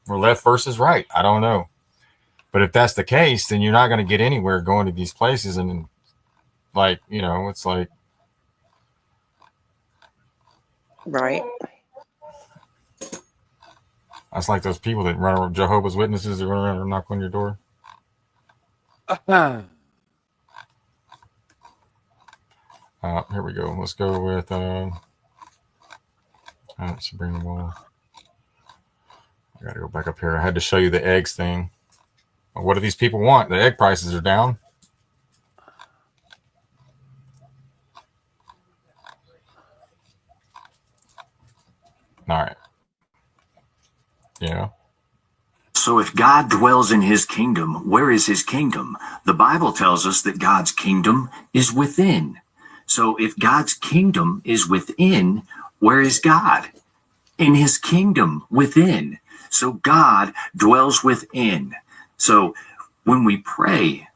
left versus right. I don't know. But if that's the case, then you're not going to get anywhere going to these places. And it's like. Right. That's like those people that run around, Jehovah's Witnesses that run around and knock on your door. Here we go. Let's go with Sabrina Wall. I got to go back up here. I had to show you the eggs thing. What do these people want? The egg prices are down. All right. Yeah. So if God dwells in his kingdom, where is his kingdom? The Bible tells us that God's kingdom is within. So if God's kingdom is within, where is God? In his kingdom within. So God dwells within. So when we pray,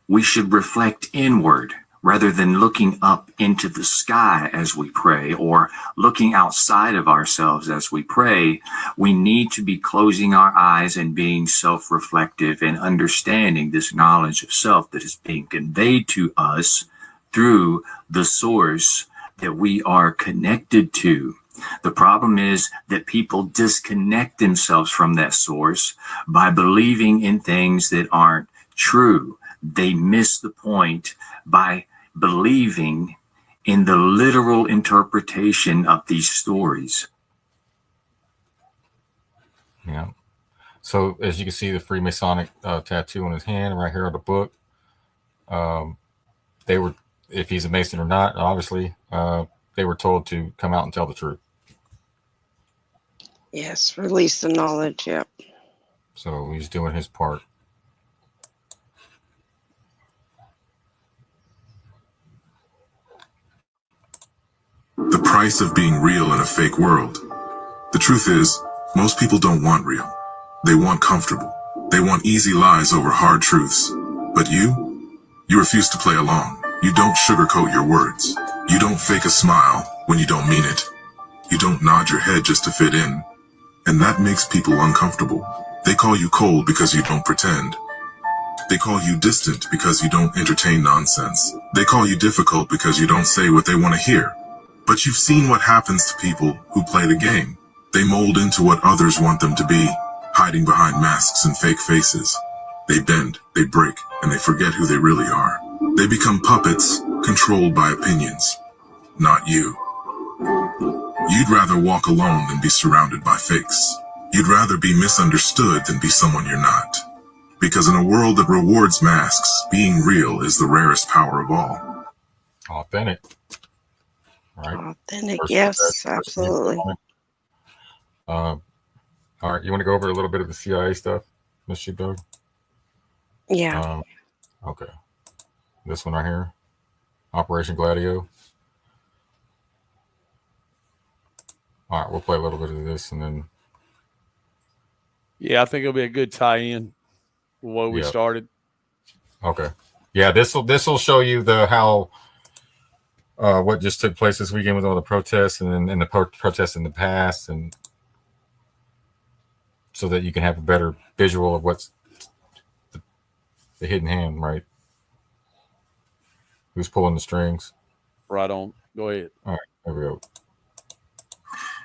we should reflect inward rather than looking up into the sky as we pray or looking outside of ourselves as we pray. We need to be closing our eyes and being self-reflective and understanding this knowledge of self that is being conveyed to us through the source that we are connected to. The problem is that people disconnect themselves from that source by believing in things that aren't true. They miss the point by believing in the literal interpretation of these stories. Yeah. So as you can see, the Freemasonic tattoo on his hand right here on the book. They were, if he's a Mason or not, obviously, they were told to come out and tell the truth. Yes, release the knowledge. Yep. So he's doing his part. The price of being real in a fake world. The truth is, most people don't want real. They want comfortable. They want easy lies over hard truths. But you refuse to play along. You don't sugarcoat your words. You don't fake a smile when you don't mean it. You don't nod your head just to fit in. And that makes people uncomfortable. They call you cold because you don't pretend. They call you distant because you don't entertain nonsense. They call you difficult because you don't say what they want to hear. But you've seen what happens to people who play the game. They mold into what others want them to be, hiding behind masks and fake faces. They bend, they break, and they forget who they really are. They become puppets, controlled by opinions, not you. You'd rather walk alone than be surrounded by fakes. You'd rather be misunderstood than be someone you're not. Because in a world that rewards masks, being real is the rarest power of all. Authentic. Right. Authentic, yes, absolutely. All right, you want to go over a little bit of the CIA stuff, Miss Sheepdog? Yeah. Okay. This one right here, Operation Gladio. All right, we'll play a little bit of this and then. Yeah, I think it'll be a good tie-in with what we started. Okay. Yeah, this will show you how what just took place this weekend with all the protests and the protests in the past, and so that you can have a better visual of what's the hidden hand, right? Who's pulling the strings? Right on. Go ahead. All right, there we go.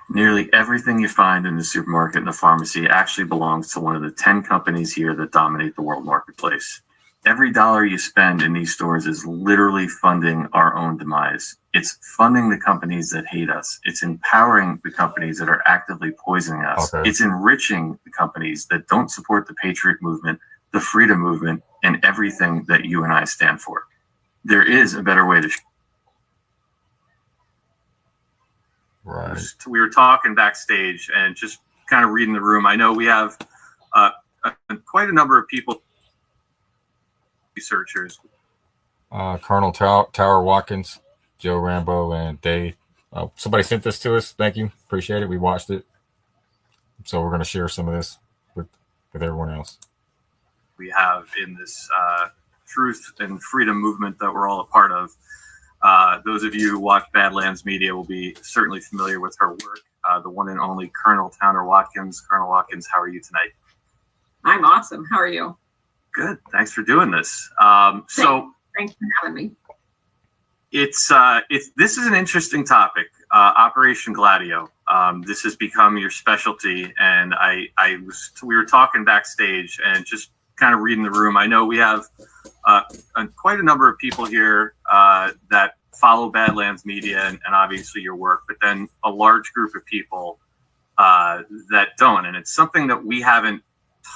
Nearly everything you find in the supermarket and the pharmacy actually belongs to one of the 10 companies here that dominate the world marketplace. every dollar you spend in these stores is literally funding our own demise. It's funding the companies that hate us. It's empowering the companies that are actively poisoning us. Okay. It's enriching the companies that don't support the patriot movement, the freedom movement, and everything that you and I stand for. There is a better way to. Right. We were talking backstage and just kind of reading the room. I know we have quite a number of people, researchers. Colonel Tower Watkins, Joe Rambo, and Dave. Somebody sent this to us. Thank you. Appreciate it. We watched it. So we're going to share some of this with everyone else. We have in this truth and freedom movement that we're all a part of. Those of you who watch Badlands Media will be certainly familiar with her work. The one and only Colonel Towner Watkins. Colonel Watkins, how are you tonight? I'm awesome. How are you? Good. Thanks for doing this. Thanks for having me. It's this is an interesting topic. Operation Gladio. This has become your specialty, and we were talking backstage and just kind of reading the room. I know we have quite a number of people here that follow Badlands Media and obviously your work, but then a large group of people that don't, and it's something that we haven't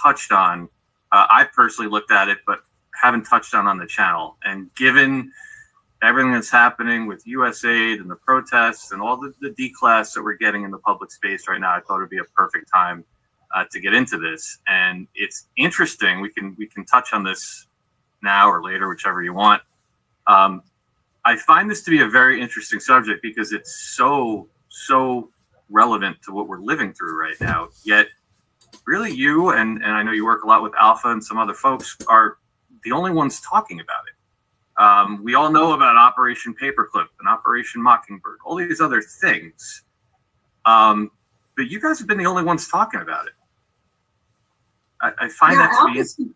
touched on. I've personally looked at it, but haven't touched on the channel. And given everything that's happening with USAID and the protests and all the declass that we're getting in the public space right now, I thought it'd be a perfect time to get into this. And it's interesting. We can touch on this now or later, whichever you want. I find this to be a very interesting subject because it's so relevant to what we're living through right now. Yet, really, you and I know you work a lot with Alpha and some other folks are the only ones talking about it. We all know about Operation Paperclip and Operation Mockingbird, all these other things. But you guys have been the only ones talking about it. I find that to be...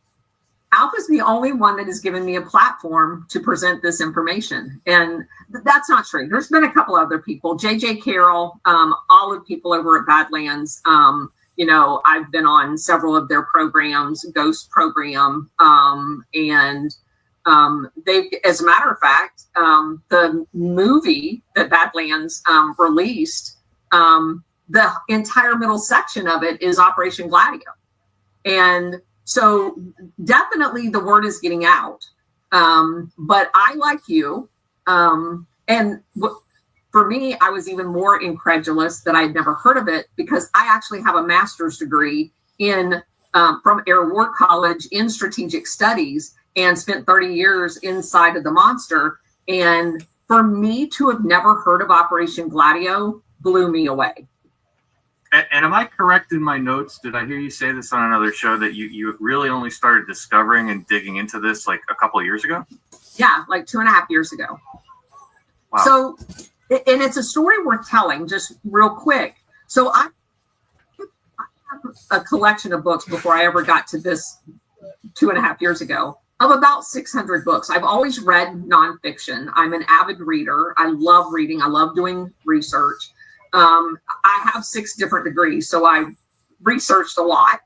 Alpha's the only one that has given me a platform to present this information. And that's not true. There's been a couple other people, JJ Carroll, all the people over at Badlands. I've been on several of their programs, Ghost program. And they, as a matter of fact, the movie that Badlands released, the entire middle section of it is Operation Gladio. And so definitely the word is getting out. But I, like you, and for me, I was even more incredulous that I'd never heard of it because I actually have a master's degree from Air War College in strategic studies and spent 30 years inside of the monster. And for me to have never heard of Operation Gladio blew me away. And am I correct in my notes? Did I hear you say this on another show that you really only started discovering and digging into this like a couple of years ago? Yeah, like 2.5 years ago. Wow. So, and it's a story worth telling, just real quick. So I have a collection of books before I ever got to this 2.5 years ago of about 600 books. I've always read nonfiction. I'm an avid reader. I love reading. I love doing research. I have 6 different degrees, so I researched a lot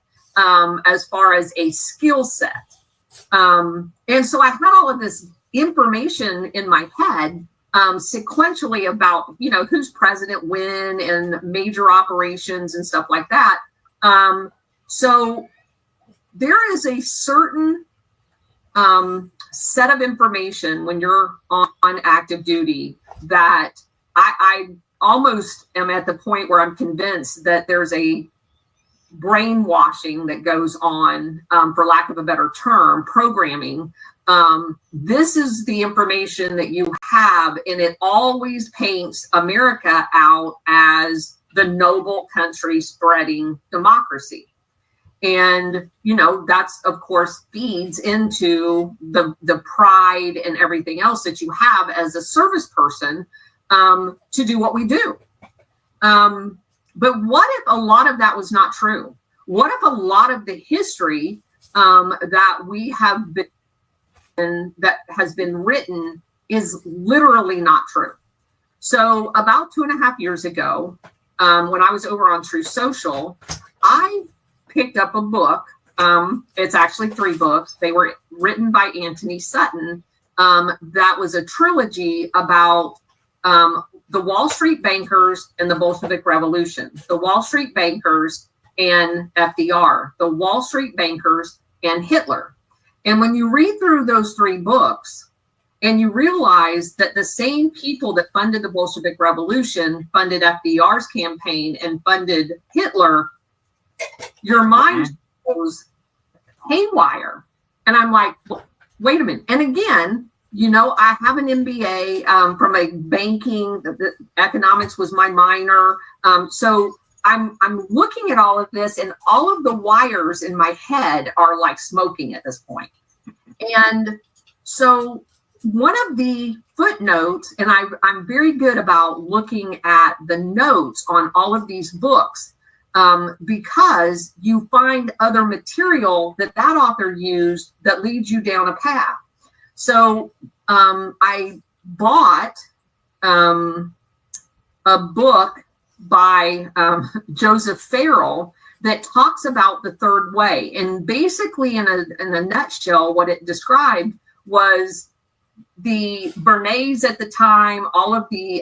as far as a skill set. And so I had all of this information in my head sequentially about, who's president when and major operations and stuff like that. So there is a certain set of information when you're on active duty that I almost am at the point where I'm convinced that there's a brainwashing that goes on, for lack of a better term, programming. This is the information that you have, and it always paints America out as the noble country spreading democracy. And, that's, of course, feeds into the pride and everything else that you have as a service person to do what we do. But what if a lot of that was not true? What if a lot of the history that we have been, that has been written is literally not true? So about 2.5 years ago, when I was over on True Social, I picked up a book It's actually 3 books. They were written by Anthony Sutton. That was a trilogy about the Wall Street bankers and the Bolshevik Revolution, the Wall Street bankers and FDR, the Wall Street bankers and Hitler. And when you read through those 3 books and you realize that the same people that funded the Bolshevik Revolution funded FDR's campaign and funded Hitler, your mind goes haywire. And I'm like, well, wait a minute. And again, you know, I have an MBA from a banking, economics was my minor. So I'm looking at all of this, and all of the wires in my head are like smoking at this point. And so one of the footnotes, and I'm very good about looking at the notes on all of these books, because you find other material that author used that leads you down a path. So I bought a book by Joseph Farrell that talks about the third way. And basically, in a nutshell, what it described was the Bernays at the time, all of the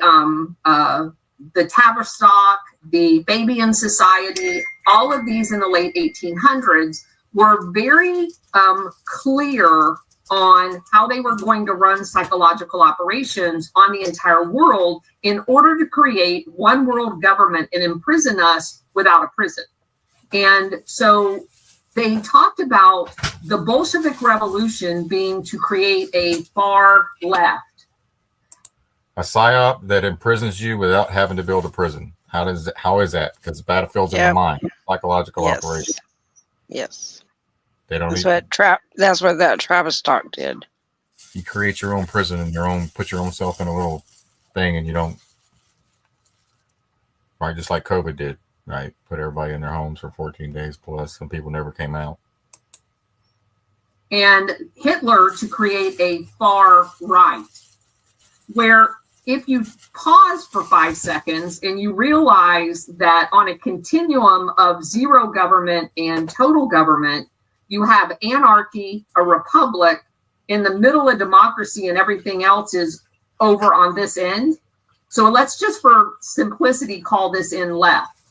Tavistock, the Fabian Society, all of these in the late 1800s were very clear on how they were going to run psychological operations on the entire world in order to create one world government and imprison us without a prison. And so they talked about the Bolshevik Revolution being to create a far left. A psyop that imprisons you without having to build a prison. How is that? Because the battlefield's in the mind, psychological operation. Yes. They don't. That's what that Travis talk did. You create your own prison and put your own self in a little thing, and you don't. Right, just like COVID did. Right, put everybody in their homes for 14 days plus. Some people never came out. And Hitler to create a far right, where if you pause for 5 seconds and you realize that on a continuum of zero government and total government, you have anarchy, a republic, in the middle of democracy, and everything else is over on this end. So let's just, for simplicity, call this end left.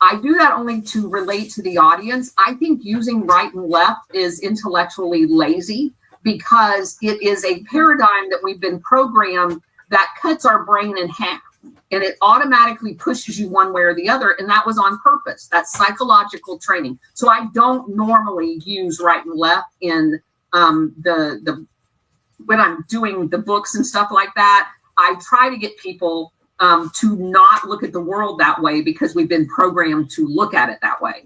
I do that only to relate to the audience. I think using right and left is intellectually lazy because it is a paradigm that we've been programmed that cuts our brain in half, and it automatically pushes you one way or the other. And that was on purpose. That's psychological training. So I don't normally use right and left in when I'm doing the books and stuff like that. I try to get people to not look at the world that way because we've been programmed to look at it that way.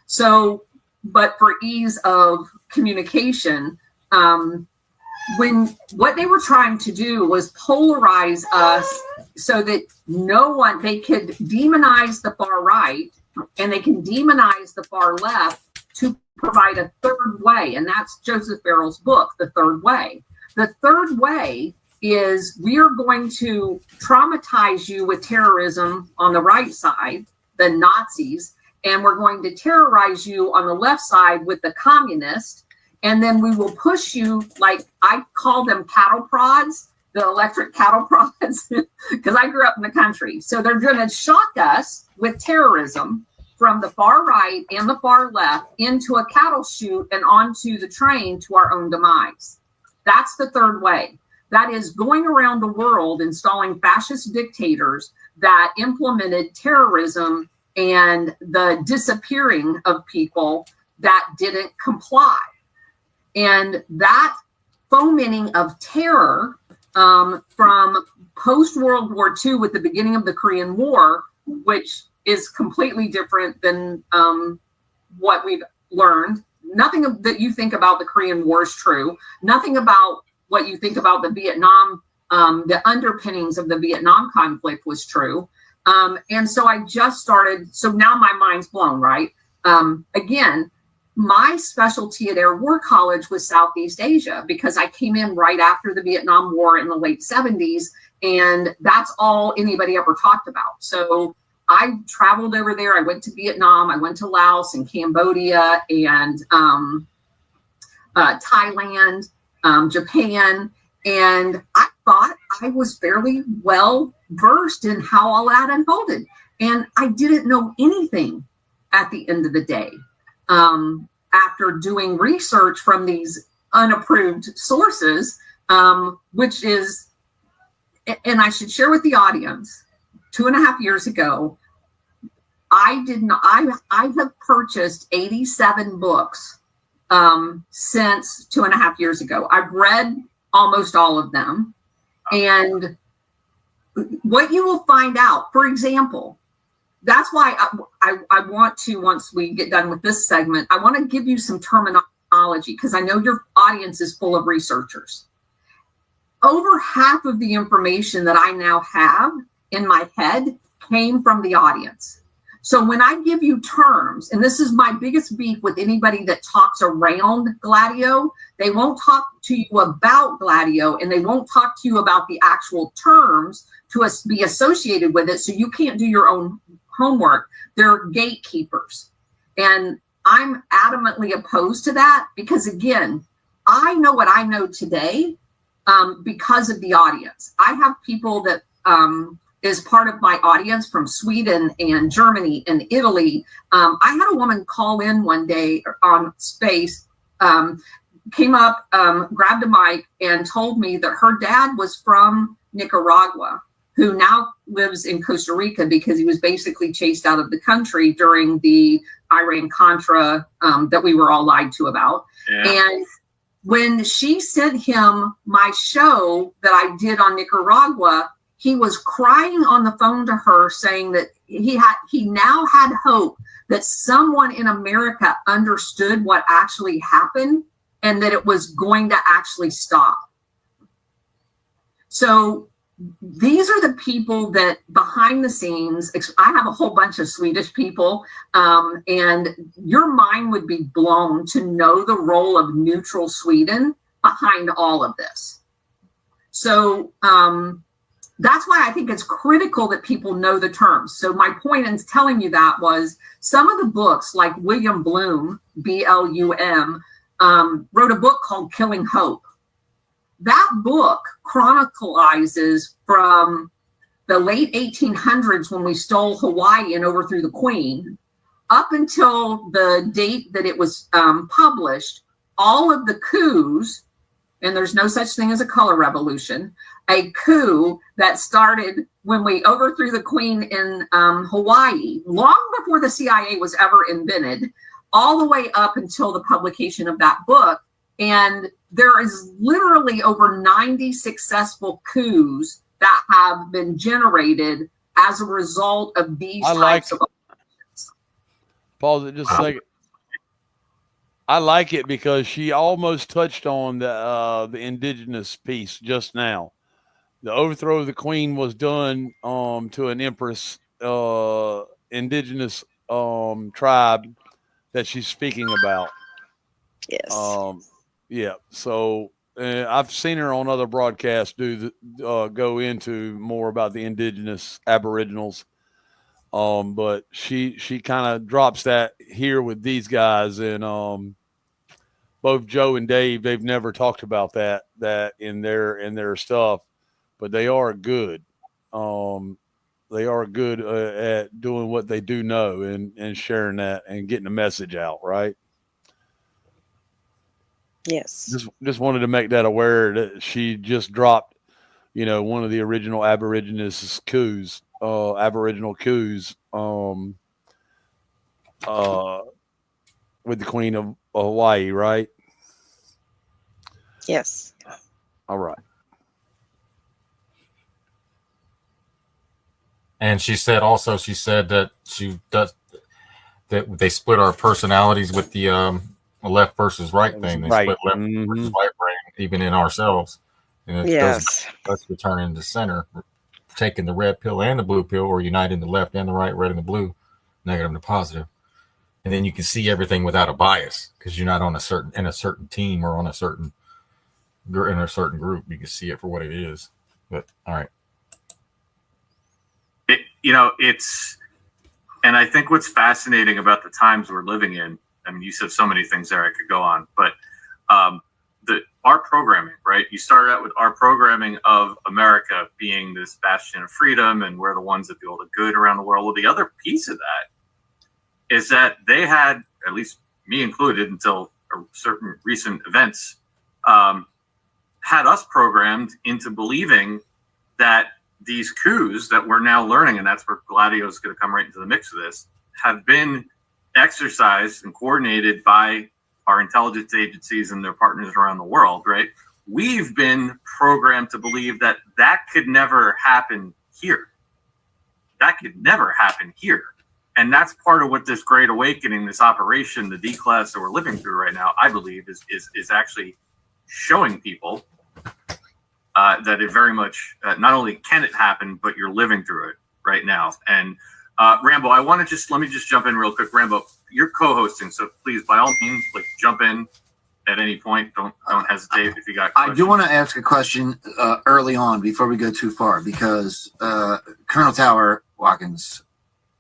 So, but for ease of communication, when what they were trying to do was polarize us so that they could demonize the far right and they can demonize the far left to provide a third way. And that's Joseph Farrell's book, The Third Way. The third way is we are going to traumatize you with terrorism on the right side, the Nazis, and we're going to terrorize you on the left side with the communists. And then we will push you, like I call them cattle prods, the electric cattle prods, because I grew up in the country. So they're going to shock us with terrorism from the far right and the far left into a cattle chute and onto the train to our own demise. That's the third way. That is going around the world installing fascist dictators that implemented terrorism and the disappearing of people that didn't comply. And that fomenting of terror from post-World War II with the beginning of the Korean War, which is completely different than what we've learned. Nothing that you think about the Korean War is true. Nothing about what you think about the Vietnam, the underpinnings of the Vietnam conflict was true. And so I just started, so now my mind's blown, right? Again, my specialty at Air War College was Southeast Asia because I came in right after the Vietnam War in the late 70s, and that's all anybody ever talked about. So I traveled over there. I went to Vietnam. I went to Laos and Cambodia and Thailand, Japan. And I thought I was fairly well versed in how all that unfolded. And I didn't know anything at the end of the day. After doing research from these unapproved sources, which is, and I should share with the audience, 2.5 years ago, I have purchased 87 books since 2.5 years ago. I've read almost all of them. And what you will find out, for example, that's why I want to, once we get done with this segment, I want to give you some terminology because I know your audience is full of researchers. Over half of the information that I now have in my head came from the audience. So when I give you terms, and this is my biggest beef with anybody that talks around Gladio, they won't talk to you about Gladio and they won't talk to you about the actual terms to be associated with it. So you can't do your own homework. They're gatekeepers. And I'm adamantly opposed to that because, again, I know what I know today because of the audience. I have people that is part of my audience from Sweden and Germany and Italy. I had a woman call in one day on Space, came up, grabbed a mic and told me that her dad was from Nicaragua, who now lives in Costa Rica because he was basically chased out of the country during the Iran-Contra that we were all lied to about. Yeah. And when she sent him my show that I did on Nicaragua, he was crying on the phone to her saying that he now had hope that someone in America understood what actually happened and that it was going to actually stop. So these are the people that behind the scenes, I have a whole bunch of Swedish people, and your mind would be blown to know the role of neutral Sweden behind all of this. So that's why I think it's critical that people know the terms. So my point in telling you that was some of the books like William Bloom, B-L-U-M, wrote a book called Killing Hope. That book chronicalizes from the late 1800s when we stole Hawaii and overthrew the Queen up until the date that it was published, all of the coups, and there's no such thing as a color revolution, a coup that started when we overthrew the Queen in Hawaii, long before the CIA was ever invented, all the way up until the publication of that book. And there is literally over 90 successful coups that have been generated as a result of these types of operations. Pause it just a second. I like it because she almost touched on the indigenous piece just now. The overthrow of the Queen was done to an empress, indigenous tribe that she's speaking about. Yes. Yeah. So I've seen her on other broadcasts go into more about the indigenous aboriginals. But she kind of drops that here with these guys, and both Joe and Dave, they've never talked about that in their stuff, but they are good. They are good at doing what they do know and sharing that and getting the message out, right? Yes. Just wanted to make that aware that she just dropped, one of the original Aboriginal coups, with the Queen of Hawaii, right? Yes. All right. And she said that that they split our personalities with the left versus right thing. They split left versus right brain, even in ourselves. And yes. Let's return into center, taking the red pill and the blue pill, or uniting the left and the right, red and the blue, negative and the positive. And then you can see everything without a bias because you're not in a certain team or in a certain group. You can see it for what it is. But all right. And I think what's fascinating about the times we're living in, I mean, you said so many things there I could go on, but our programming, right? You started out with our programming of America being this bastion of freedom, and we're the ones that do all the good around the world. Well, the other piece of that is that they had, at least me included, until certain recent events, had us programmed into believing that these coups that we're now learning, and that's where Gladio is going to come right into the mix of this, have been exercised and coordinated by our intelligence agencies and their partners around the world, right? We've been programmed to believe that that could never happen here. That could never happen here. And that's part of what this Great Awakening, this operation, the D-class that we're living through right now, I believe is actually showing people that it very much, not only can it happen, but you're living through it right now. And Rambo, let me just jump in real quick. Rambo, you're co-hosting, so please, by all means, like, jump in at any point. Don't hesitate if you got questions. I do want to ask a question early on before we go too far, because Colonel Tower Watkins,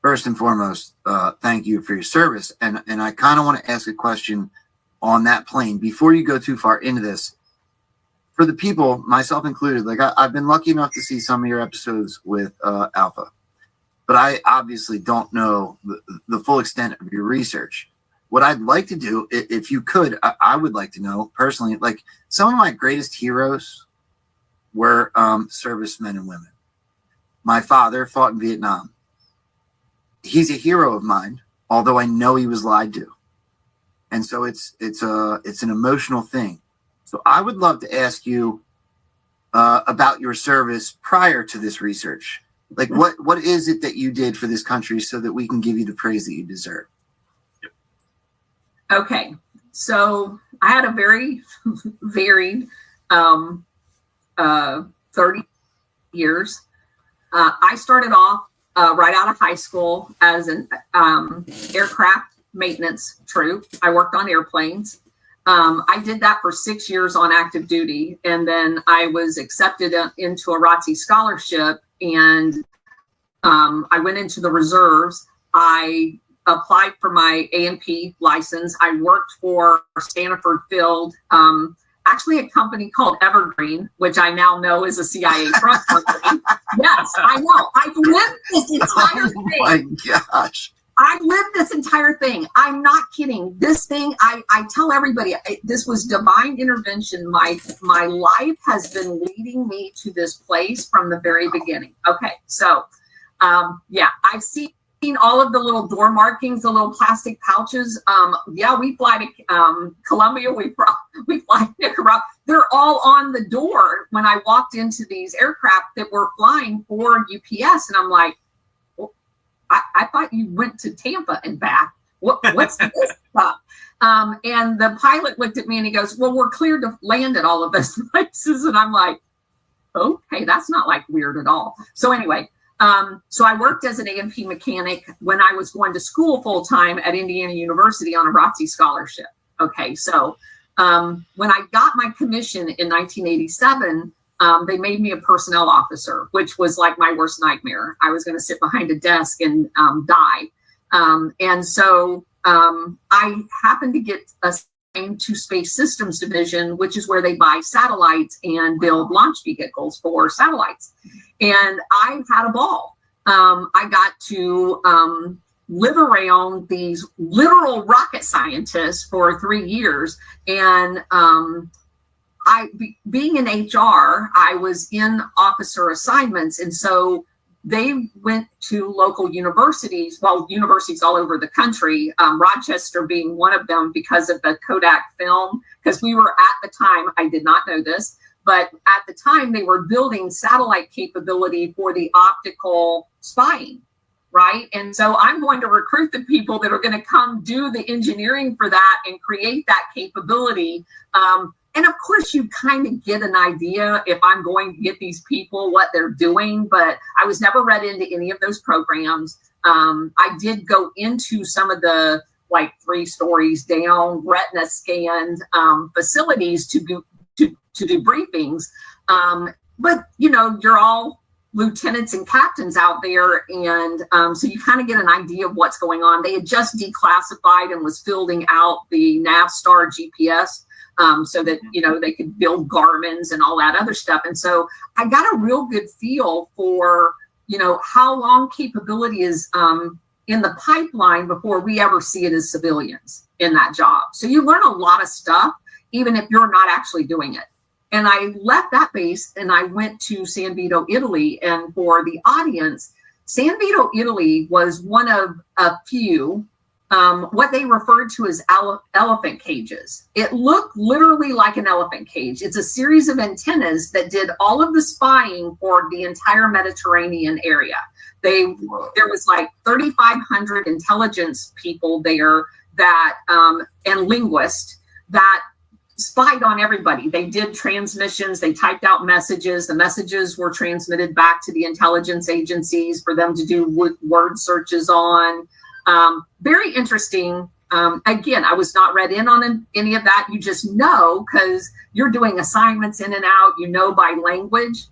first and foremost, thank you for your service. And I kind of want to ask a question on that plane before you go too far into this. For the people, myself included, like I've been lucky enough to see some of your episodes with Alpha, but I obviously don't know the full extent of your research. What I'd like to do, if you could, I would like to know personally, like, some of my greatest heroes were servicemen and women. My father fought in Vietnam. He's a hero of mine, although I know he was lied to. And so it's an emotional thing. So I would love to ask you about your service prior to this research. Like, what is it that you did for this country so that we can give you the praise that you deserve? Okay, so I had a very varied 30 years. I started off right out of high school as an aircraft maintenance troop. I worked on airplanes. I did that for 6 years on active duty, and then I was accepted into a ROTC scholarship, and I went into the reserves. I applied for my A&P license. I worked for Stanford Field, actually a company called Evergreen, which I now know is a CIA front company. Yes, I know. I've lived this entire thing. Oh my gosh. I lived this entire thing. I'm not kidding. This thing, I tell everybody, this was divine intervention. My life has been leading me to this place from the very beginning. Okay, so I've seen all of the little door markings, the little plastic pouches. We fly to Colombia. We fly to Nicaragua. They're all on the door when I walked into these aircraft that were flying for UPS, and I'm like, I thought you went to Tampa and back. What's this stuff? And the pilot looked at me and he goes, well, we're cleared to land at all of those places. And I'm like, okay, that's not like weird at all. So anyway, so I worked as an A&P mechanic when I was going to school full time at Indiana University on a ROTC scholarship. Okay, so when I got my commission in 1987, they made me a personnel officer, which was like my worst nightmare. I was going to sit behind a desk and die. And so I happened to get assigned to Space Systems Division, which is where they buy satellites and build launch vehicles for satellites. And I had a ball. I got to live around these literal rocket scientists for 3 years. And being in HR, I was in officer assignments. And so they went to local universities, universities all over the country, Rochester being one of them because of the Kodak film, because we were at the time, I did not know this, but at the time they were building satellite capability for the optical spying, right? And so I'm going to recruit the people that are going to come do the engineering for that and create that capability. And of course, you kind of get an idea if I'm going to get these people what they're doing, but I was never read into any of those programs. I did go into some of the 3 stories down, retina scanned facilities to do briefings. But you're all lieutenants and captains out there, and so you kind of get an idea of what's going on. They had just declassified and was filling out the Navstar GPS, so that they could build Garmins and all that other stuff. And so I got a real good feel for how long capability is in the pipeline before we ever see it as civilians in that job. So you learn a lot of stuff, even if you're not actually doing it. And I left that base and I went to San Vito, Italy. And for the audience, San Vito, Italy was one of a few, what they referred to as elephant cages. It looked literally like an elephant cage. It's a series of antennas that did all of the spying for the entire Mediterranean area. There was like 3,500 intelligence people there that, and linguists that spied on everybody. They did transmissions, they typed out messages. The messages were transmitted back to the intelligence agencies for them to do word searches on. Very interesting. Again, I was not read in on any of that. You just know because you're doing assignments in and out, by language.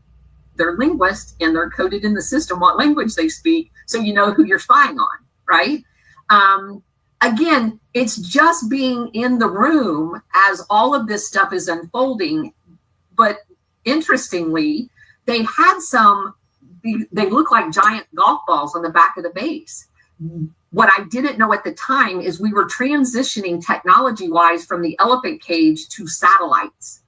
They're linguists and they're coded in the system what language they speak. So you know who you're spying on, right? Again, it's just being in the room as all of this stuff is unfolding. But interestingly, they had they look like giant golf balls on the back of the base. What I didn't know at the time is we were transitioning technology-wise from the elephant cage to satellites.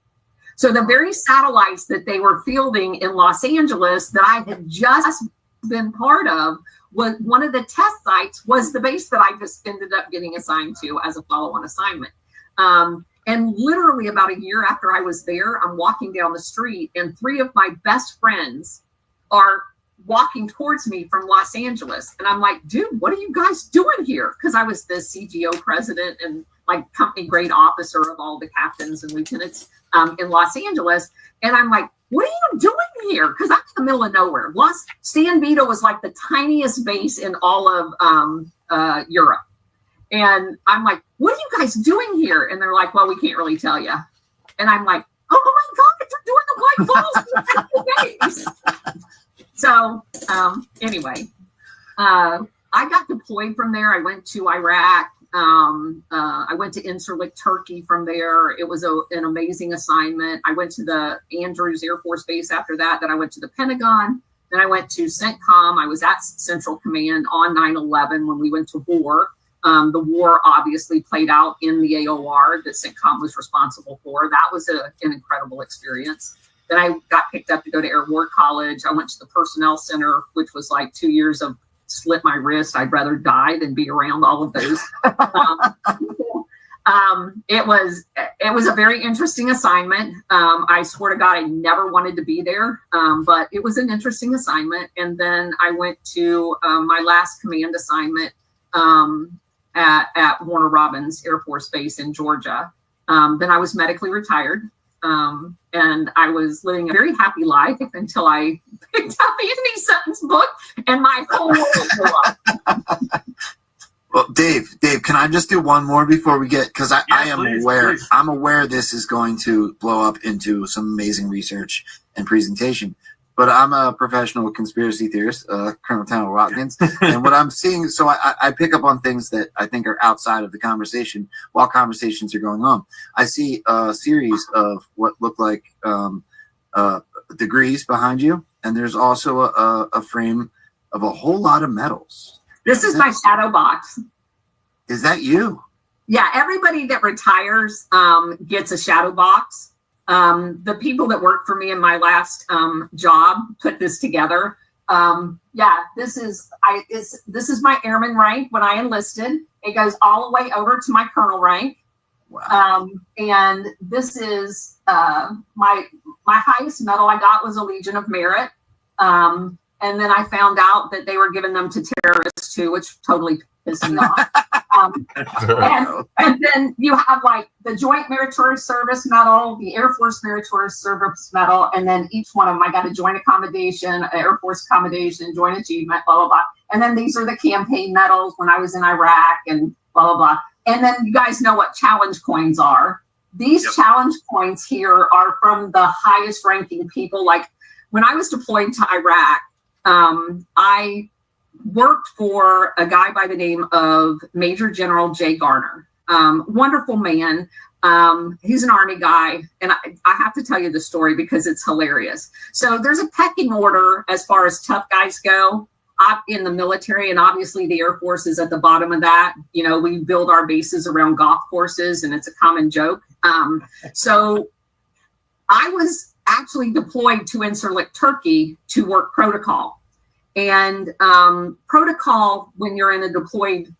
So the very satellites that they were fielding in Los Angeles that I had just been part of, was one of the test sites was the base that I just ended up getting assigned to as a follow-on assignment. And literally about a year after I was there, I'm walking down the street and 3 of my best friends are walking towards me from Los Angeles. And I'm like, dude, what are you guys doing here? Because I was the CGO president and like company grade officer of all the captains and lieutenants in Los Angeles. And I'm like, what are you doing here? Because I'm in the middle of nowhere. San Vito was like the tiniest base in all of Europe. And I'm like, what are you guys doing here? And they're like, well, we can't really tell you. And I'm like, oh my God, they're doing the white balls in the base. So anyway, I got deployed from there. I went to Iraq. I went to Incirlik, Turkey from there. It was an amazing assignment. I went to the Andrews Air Force Base after that. Then I went to the Pentagon. Then I went to CENTCOM. I was at Central Command on 9/11 when we went to war. The war obviously played out in the AOR that CENTCOM was responsible for. That was an incredible experience. Then I got picked up to go to Air War College. I went to the Personnel Center, which was like 2 years of slit my wrist. I'd rather die than be around all of those. It was a very interesting assignment. I swear to God, I never wanted to be there, but it was an interesting assignment. And then I went to my last command assignment at Warner Robins Air Force Base in Georgia. Then I was medically retired. And I was living a very happy life until I picked up Andy Sutton's book and my whole world blew up. Well, Dave, can I just do one more before we get, because I am aware, please. I'm aware this is going to blow up into some amazing research and presentation, but I'm a professional conspiracy theorist, Colonel Tanner Watkins, and what I'm seeing, so I pick up on things that I think are outside of the conversation while conversations are going on. I see a series of what look like degrees behind you, and there's also a frame of a whole lot of medals. This is my shadow box. Is that you? Yeah, everybody that retires gets a shadow box. The people that worked for me in my last job put this together. Yeah, this is my airman rank when I enlisted. It goes all the way over to my colonel rank. Wow. And this is my highest medal I got was a Legion of Merit. And then I found out that they were giving them to terrorists too, which totally pissed me off. And then you have like the Joint Meritorious Service Medal, the Air Force Meritorious Service Medal, and then each one of them, I got a Joint Accommodation, Air Force Accommodation, Joint Achievement, blah, blah, blah. And then these are the campaign medals when I was in Iraq and blah, blah, blah. And then you guys know what challenge coins are. These challenge coins here are from the highest ranking people. Like when I was deployed to Iraq, I worked for a guy by the name of Major General Jay Garner. Wonderful man. He's an Army guy. And I have to tell you the story because it's hilarious. So there's a pecking order as far as tough guys go in the military. And obviously the Air Force is at the bottom of that. You know, we build our bases around golf courses and it's a common joke. So I was actually deployed to Incirlik, Turkey to work protocol. And protocol, when you're in a deployed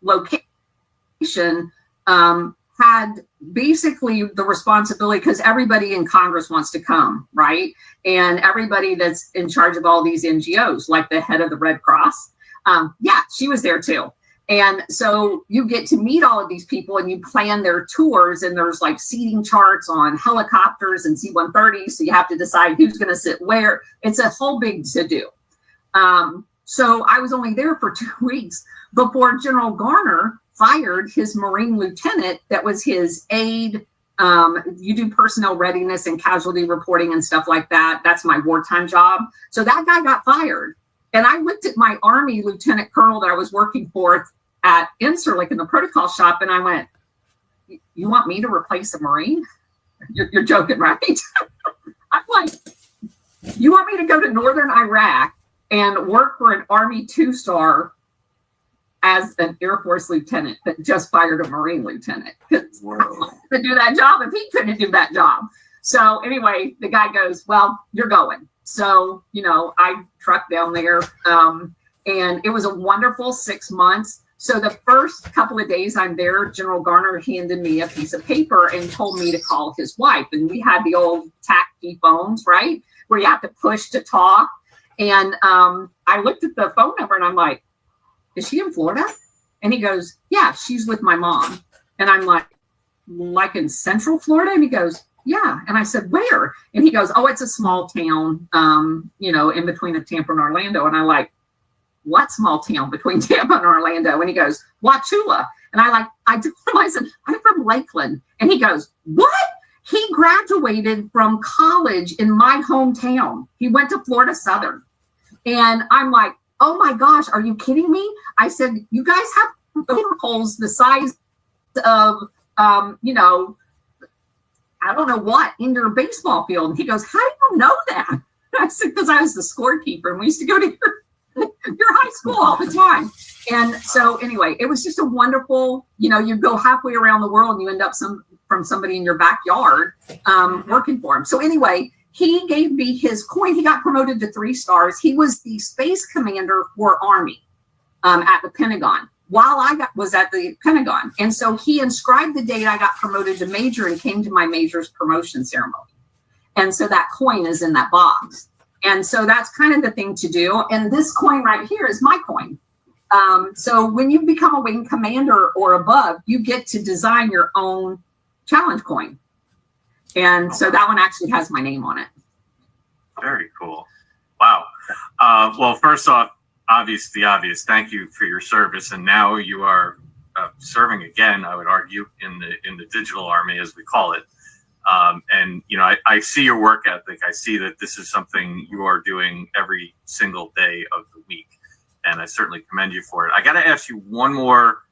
location, had basically the responsibility, because everybody in Congress wants to come, right? And everybody that's in charge of all these NGOs, like the head of the Red Cross, yeah, she was there too. And so you get to meet all of these people and you plan their tours, and there's like seating charts on helicopters and C-130s. So you have to decide who's going to sit where. It's a whole big to-do. So I was only there for 2 weeks before General Garner fired his Marine lieutenant that was his aide. You do personnel readiness and casualty reporting and stuff like that. That's my wartime job. So that guy got fired. And I looked at my Army lieutenant colonel that I was working for at Incirlik in the protocol shop, and I went, "You want me to replace a Marine? You're joking, right?" I'm like, "You want me to go to northern Iraq and work for an Army 2-star as an Air Force lieutenant that just fired a Marine lieutenant to do that job if he couldn't do that job?" So anyway, the guy goes, "Well, you're going." So, you know, I trucked down there, and it was a wonderful 6 months. So the first couple of days I'm there, General Garner handed me a piece of paper and told me to call his wife. And we had the old tacky phones, right, where you have to push to talk. And I looked at the phone number and I'm like, "Is she in Florida?" And he goes, "Yeah, she's with my mom." And I'm like in Central Florida? And he goes, "Yeah." And I said, "Where?" And he goes, "Oh, it's a small town, you know, in between Tampa and Orlando." And I like, "What small town between Tampa and Orlando?" And he goes, "Wauchula." And I said, "I'm from Lakeland." And he goes, "What?" He graduated from college in my hometown. He went to Florida Southern. And I'm like, "Oh my gosh, are you kidding me?" I said, "You guys have holes the size of, you know, I don't know what, in your baseball field." And he goes, "How do you know that?" I said, "Because I was the scorekeeper and we used to go to your high school all the time." And so anyway, it was just a wonderful, you know, you go halfway around the world and you end up from somebody in your backyard working for him. So anyway, he gave me his coin. He got promoted to 3 stars. He was the space commander for Army at the Pentagon while I was at the Pentagon. And so he inscribed the date I got promoted to major and came to my major's promotion ceremony. And so that coin is in that box. And so that's kind of the thing to do. And this coin right here is my coin. So when you become a wing commander or above, you get to design your own challenge coin. And so that one actually has my name on it. Very cool. Wow. Well, first off, the obvious. Thank you for your service. And now you are serving again, I would argue, in the digital army, as we call it. And, you know, I see your work ethic. I see that this is something you are doing every single day of the week. And I certainly commend you for it. I got to ask you one more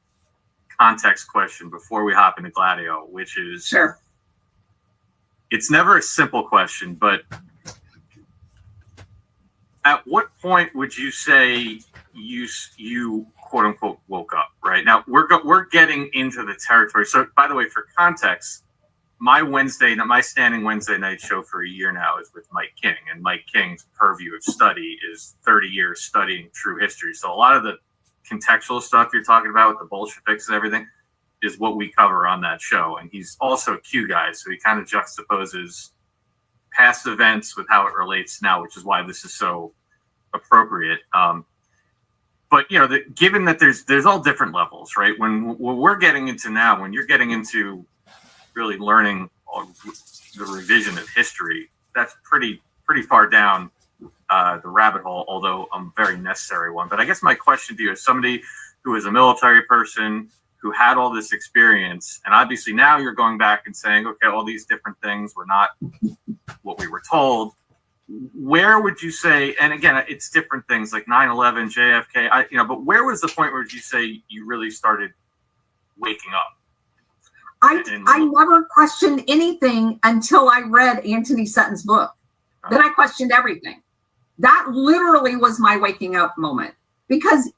context question before we hop into Gladio, which is, sure. It's never a simple question, but at what point would you say you quote unquote woke up? Right now, we're getting into the territory. So, by the way, for context, my standing Wednesday night show for a year now is with Mike King, and Mike King's purview of study is 30 years studying true history. So a lot of the contextual stuff you're talking about with the Bolsheviks and everything is what we cover on that show. And he's also a Q guy, so he kind of juxtaposes past events with how it relates now, which is why this is so appropriate. But you know, given that there's all different levels, right? When we're getting into now, when you're getting into really learning the revision of history, that's pretty far down the rabbit hole, although a very necessary one. But I guess my question to you, as somebody who is a military person who had all this experience, and obviously now you're going back and saying, okay, all these different things were not what we were told. where would you say, and again, it's different things like 9/11, JFK, but where was the point where you say you really started waking up? I never questioned anything until I read Anthony Sutton's book. Then I questioned everything. That literally was my waking up moment, because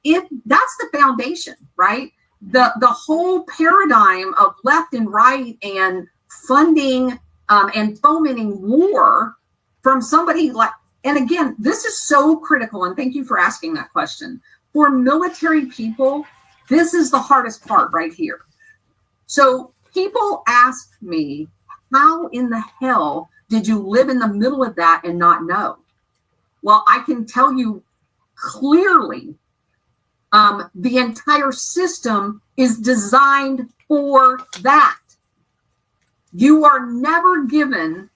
that's the foundation, right? The whole paradigm of left and right and funding and fomenting war from somebody like, and again, this is so critical, and thank you for asking that question. For military people, this is the hardest part right here. So people ask me, how in the hell did you live in the middle of that and not know? Well, I can tell you clearly, the entire system is designed for that. You are never given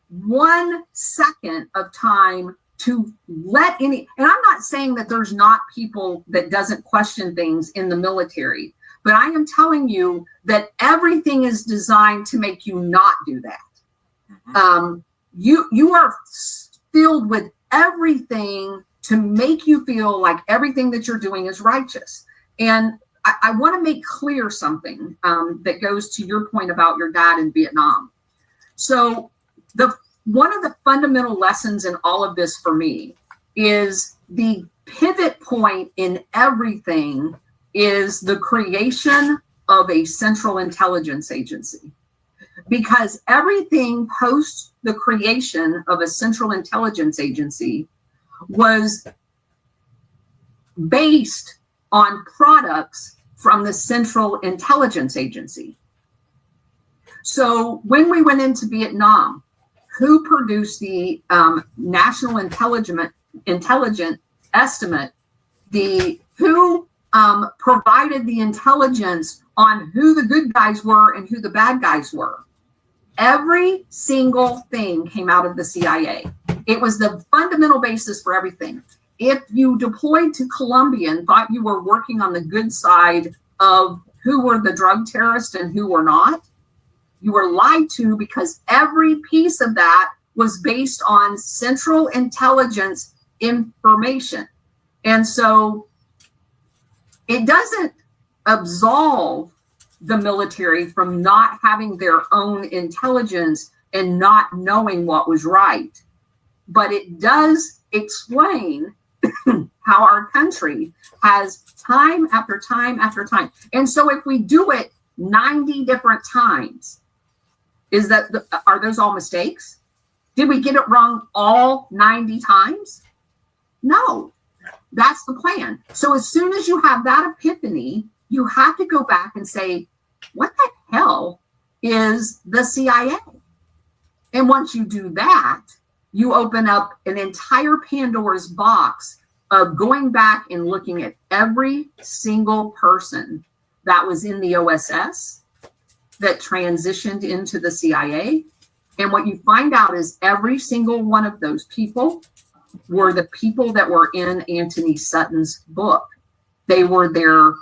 1 second of time to let any, and I'm not saying that there's not people that doesn't question things in the military, but I am telling you that everything is designed to make you not do that. You are filled with everything to make you feel like everything that you're doing is righteous. And I want to make clear something that goes to your point about your dad in Vietnam. So one of the fundamental lessons in all of this for me is the pivot point in everything is the creation of a central intelligence agency. Because everything post the creation of a central intelligence agency was based on products from the Central Intelligence Agency. So when we went into Vietnam, who produced the National Intelligence Estimate, who provided the intelligence on who the good guys were and who the bad guys were? Every single thing came out of the CIA. It was the fundamental basis for everything. If you deployed to Colombia and thought you were working on the good side of who were the drug terrorists and who were not, you were lied to, because every piece of that was based on Central Intelligence information. And so it doesn't absolve the military from not having their own intelligence and not knowing what was right. But it does explain how our country has time after time after time. And so if we do it 90 different times, are those all mistakes? Did we get it wrong all 90 times? No, that's the plan. So as soon as you have that epiphany, you have to go back and say, what the hell is the CIA? And once you do that, you open up an entire Pandora's box of going back and looking at every single person that was in the OSS that transitioned into the CIA. And what you find out is every single one of those people were the people that were in Anthony Sutton's book. They were their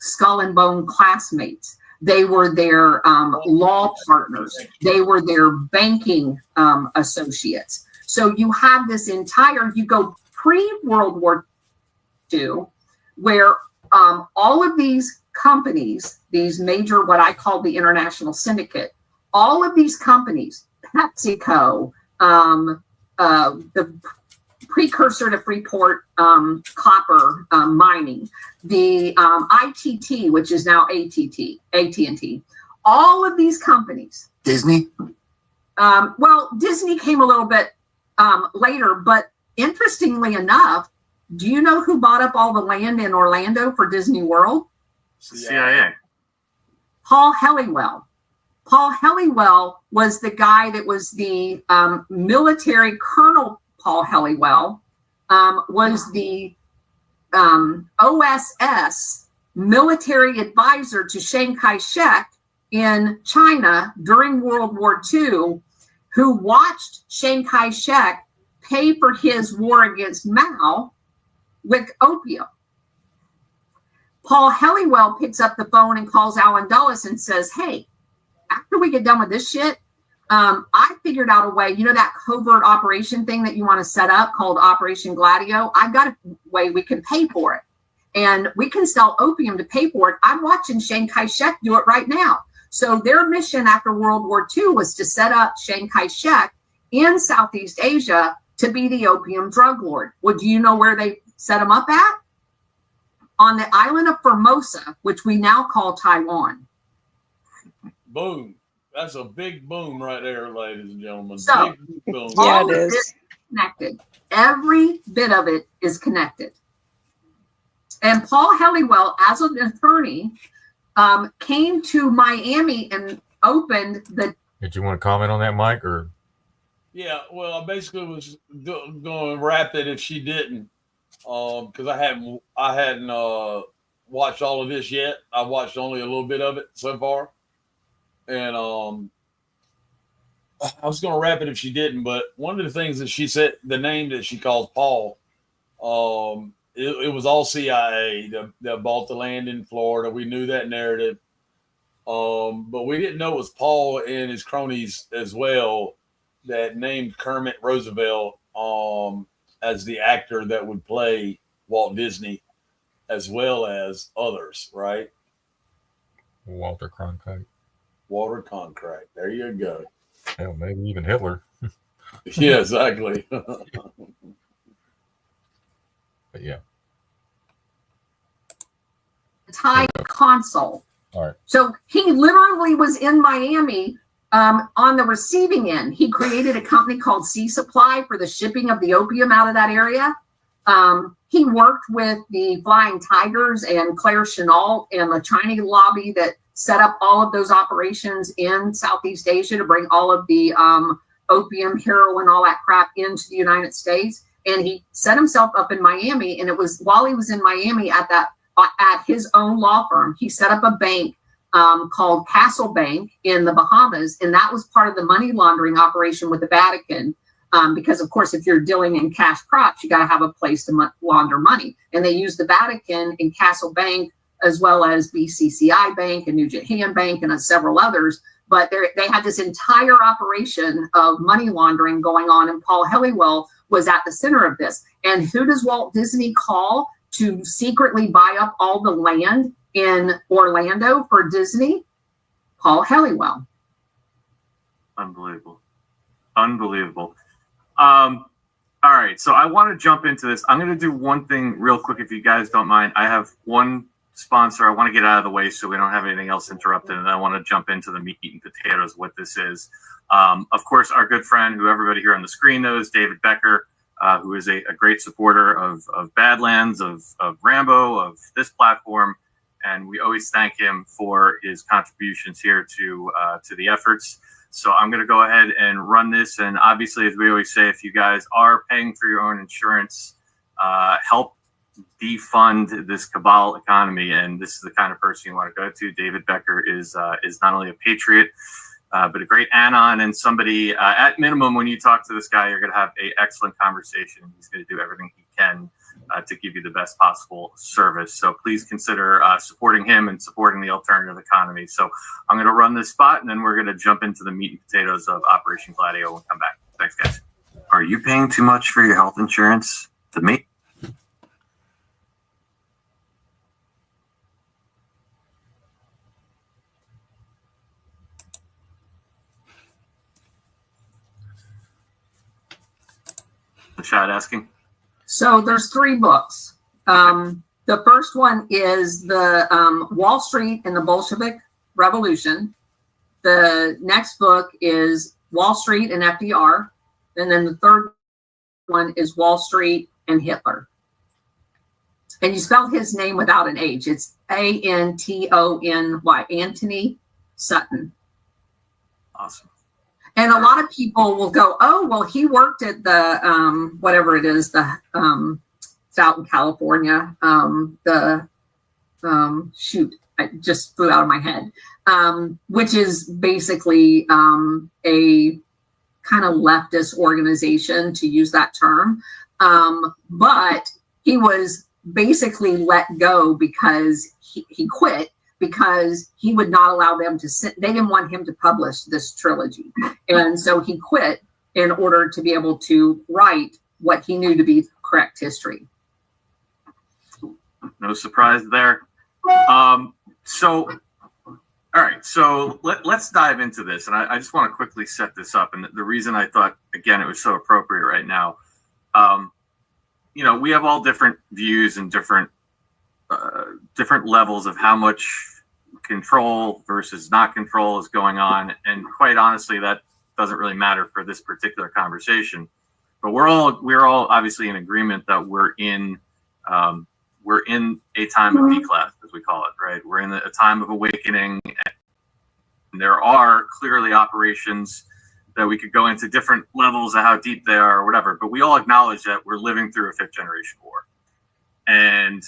skull and bone classmates. They were their law partners. They were their banking associates. So you have this you go pre-World War II, where all of these companies, these major, what I call the international syndicate, all of these companies, PepsiCo, the precursor to Freeport copper mining, the ITT, which is now AT&T, all of these companies. Disney? Well, Disney came a little bit later, but interestingly enough, do you know who bought up all the land in Orlando for Disney World? CIA. Paul Helliwell. Paul Helliwell was the guy that was the military colonel. Paul Helliwell was the OSS military advisor to Chiang Kai-shek in China during World War II, who watched Chiang Kai-shek pay for his war against Mao with opium. Paul Helliwell picks up the phone and calls Allen Dulles and says, hey, after we get done with this shit, I figured out a way, that covert operation thing that you want to set up called Operation Gladio. I've got a way we can pay for it. And we can sell opium to pay for it. I'm watching Chiang Kai-shek do it right now. So their mission after World War II was to set up Chiang Kai-shek in Southeast Asia to be the opium drug lord. Well, do you know where they set him up at? On the island of Formosa, which we now call Taiwan. Boom. That's a big boom right there, ladies and gentlemen. So, big boom. Yeah, it is. Connected. Every bit of it is connected. And Paul Helliwell, as an attorney, came to Miami and opened the. Did you want to comment on that, Mike? Or yeah, well, I basically was going to wrap it if she didn't, because I hadn't watched all of this yet. I watched only a little bit of it so far, and I was going to wrap it if she didn't. But one of the things that she said, the name that she calls Paul, it was all CIA that bought the land in Florida. We knew that narrative, but we didn't know it was Paul and his cronies as well that named Kermit Roosevelt as the actor that would play Walt Disney, as well as others, right? Walter Cronkite. Walter Cronkite. There you go. Hell, maybe even Hitler. Yeah, exactly. But yeah. Thai consul. All right. So he literally was in Miami on the receiving end. He created a company called Sea Supply for the shipping of the opium out of that area. He worked with the Flying Tigers and Claire Chennault and the Chinese lobby that set up all of those operations in Southeast Asia to bring all of the opium, heroin, all that crap into the United States. And he set himself up in Miami. And it was while he was in Miami at his own law firm, he set up a bank called Castle Bank in the Bahamas. And that was part of the money laundering operation with the Vatican. Because, of course, if you're dealing in cash crops, you got to have a place to launder money. And they used the Vatican and Castle Bank, as well as BCCI Bank and New Japan Bank and several others. But they had this entire operation of money laundering going on. And Paul Helliwell was at the center of this. And who does Walt Disney call to secretly buy up all the land in Orlando for Disney? Paul Helliwell. Unbelievable. All right, so I want to jump into this. I'm going to do one thing real quick, if you guys don't mind. I have one sponsor I want to get out of the way so we don't have anything else interrupted, and I want to jump into the meat and potatoes, what this is. Of course, our good friend, who everybody here on the screen knows, David Becker, who is a great supporter of Badlands, of Rambo, of this platform, and we always thank him for his contributions here to the efforts. So I'm going to go ahead and run this. And obviously, as we always say, if you guys are paying for your own insurance, help defund this cabal economy. And this is the kind of person you want to go to. David Becker is not only a patriot, but a great anon and somebody, at minimum, when you talk to this guy, you're going to have an excellent conversation. He's going to do everything he can to give you the best possible service. So please consider supporting him and supporting the alternative economy. So I'm going to run this spot, and then we're going to jump into the meat and potatoes of Operation Gladio. We'll come back. Thanks, guys. Are you paying too much for your health insurance? To me? The chat asking. So there's 3 books. The first one is the Wall Street and the Bolshevik Revolution. The next book is Wall Street and FDR. And then the third one is Wall Street and Hitler. And you spell his name without an H. It's Antony, Anthony Sutton. Awesome. And a lot of people will go, oh, well, he worked at the, whatever it is, the, it's out in California, shoot, I just flew out of my head, which is basically a kind of leftist organization, to use that term. But he was basically let go because he quit because he would not allow them to they didn't want him to publish this trilogy. And so he quit in order to be able to write what he knew to be correct history. No surprise there. All right, so let's dive into this. And I just want to quickly set this up. And the reason I thought, again, it was so appropriate right now, we have all different views and different levels of how much control versus not control is going on. And quite honestly, that doesn't really matter for this particular conversation. But we're all obviously in agreement that we're in a time of declass, as we call it, right? We're in a time of awakening. And there are clearly operations that we could go into different levels of how deep they are or whatever, but we all acknowledge that we're living through a fifth generation war. And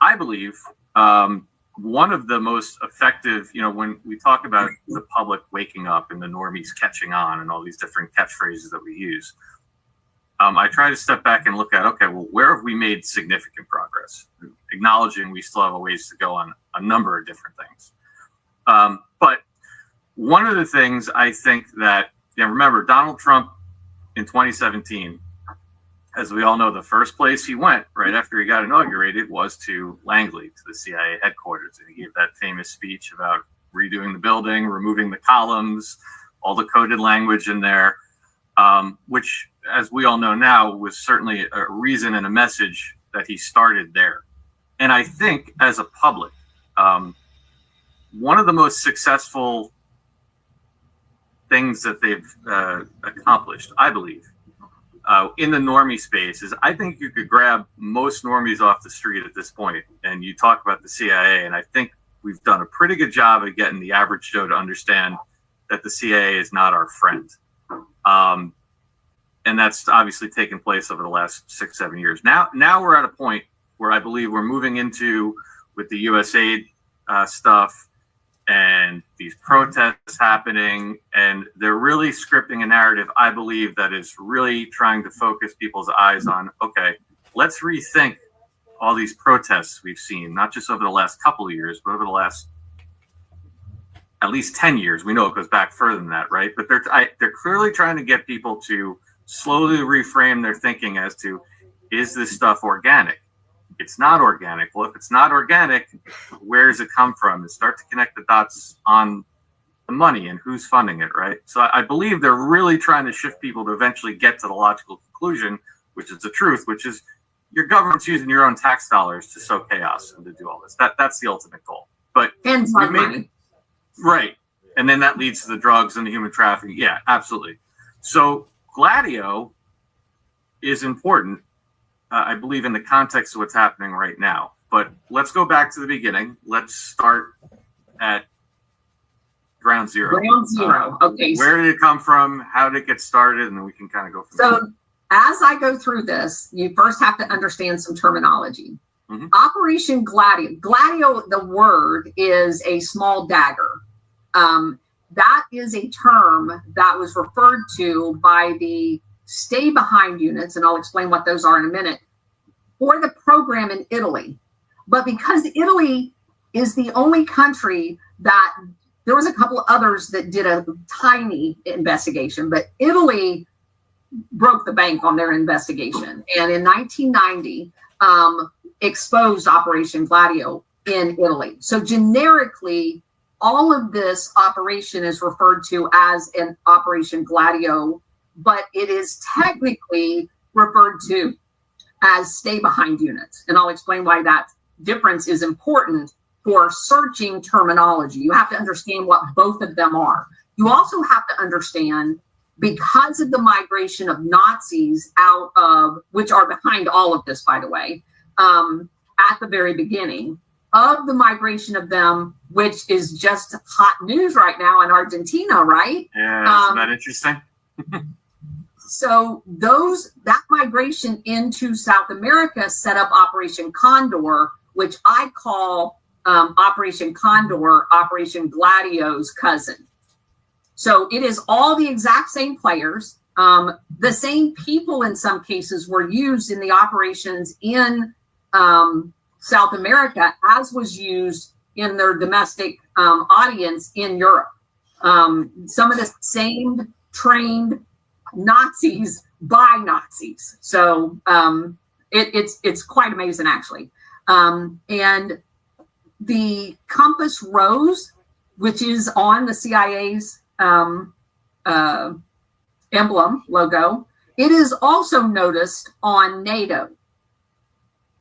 I believe one of the most effective, when we talk about the public waking up and the normies catching on and all these different catchphrases that we use, I try to step back and look at, okay, well, where have we made significant progress? Acknowledging we still have a ways to go on a number of different things. But one of the things I think that, remember, Donald Trump in 2017, as we all know, the first place he went right after he got inaugurated was to Langley, to the CIA headquarters. And he gave that famous speech about redoing the building, removing the columns, all the coded language in there, which, as we all know now, was certainly a reason and a message that he started there. And I think as a public, one of the most successful things that they've accomplished, I believe, in the normie space is I think you could grab most normies off the street at this point, and you talk about the CIA, and I think we've done a pretty good job of getting the average Joe to understand that the CIA is not our friend. And that's obviously taken place over the last 6-7 years. Now we're at a point where I believe we're moving into, with the USAID stuff and these protests happening, and they're really scripting a narrative, I believe, that is really trying to focus people's eyes on, okay, let's rethink all these protests we've seen, not just over the last couple of years, but over the last at least 10 years. We know it goes back further than that, right? But they're clearly trying to get people to slowly reframe their thinking as to, is this stuff organic? It's not organic. Well, if it's not organic, where does it come from? And start to connect the dots on the money and who's funding it, right? So I believe they're really trying to shift people to eventually get to the logical conclusion, which is the truth, which is your government's using your own tax dollars to sow chaos and to do all this. That's the ultimate goal. But money. Right. And then that leads to the drugs and the human trafficking. Yeah, absolutely. So Gladio is important, I believe, in the context of what's happening right now. But let's go back to the beginning. Let's start at ground zero. Ground zero. Okay. Where did it come from? How did it get started? And then we can kind of go from there. So as I go through this, you first have to understand some terminology. Mm-hmm. Operation Gladio. Gladio, the word, is a small dagger. That is a term that was referred to by the stay behind units, and I'll explain what those are in a minute, for the program in Italy. But because Italy is the only country that, there was a couple of others that did a tiny investigation, but Italy broke the bank on their investigation. And in 1990, exposed Operation Gladio in Italy. So generically, all of this operation is referred to as an Operation Gladio, but it is technically referred to as stay behind units. And I'll explain why that difference is important for searching terminology. You have to understand what both of them are. You also have to understand, because of the migration of Nazis out of, which are behind all of this, by the way, at the very beginning, of the migration of them, which is just hot news right now in Argentina, right? Yeah, isn't that interesting? So that migration into South America set up Operation Condor, which I call Operation Condor, Operation Gladio's cousin. So it is all the exact same players. The same people in some cases were used in the operations in South America as was used in their domestic audience in Europe. Some of the same trained Nazis by Nazis. So it's quite amazing, actually. And the compass rose, which is on the CIA's emblem logo, it is also noticed on NATO,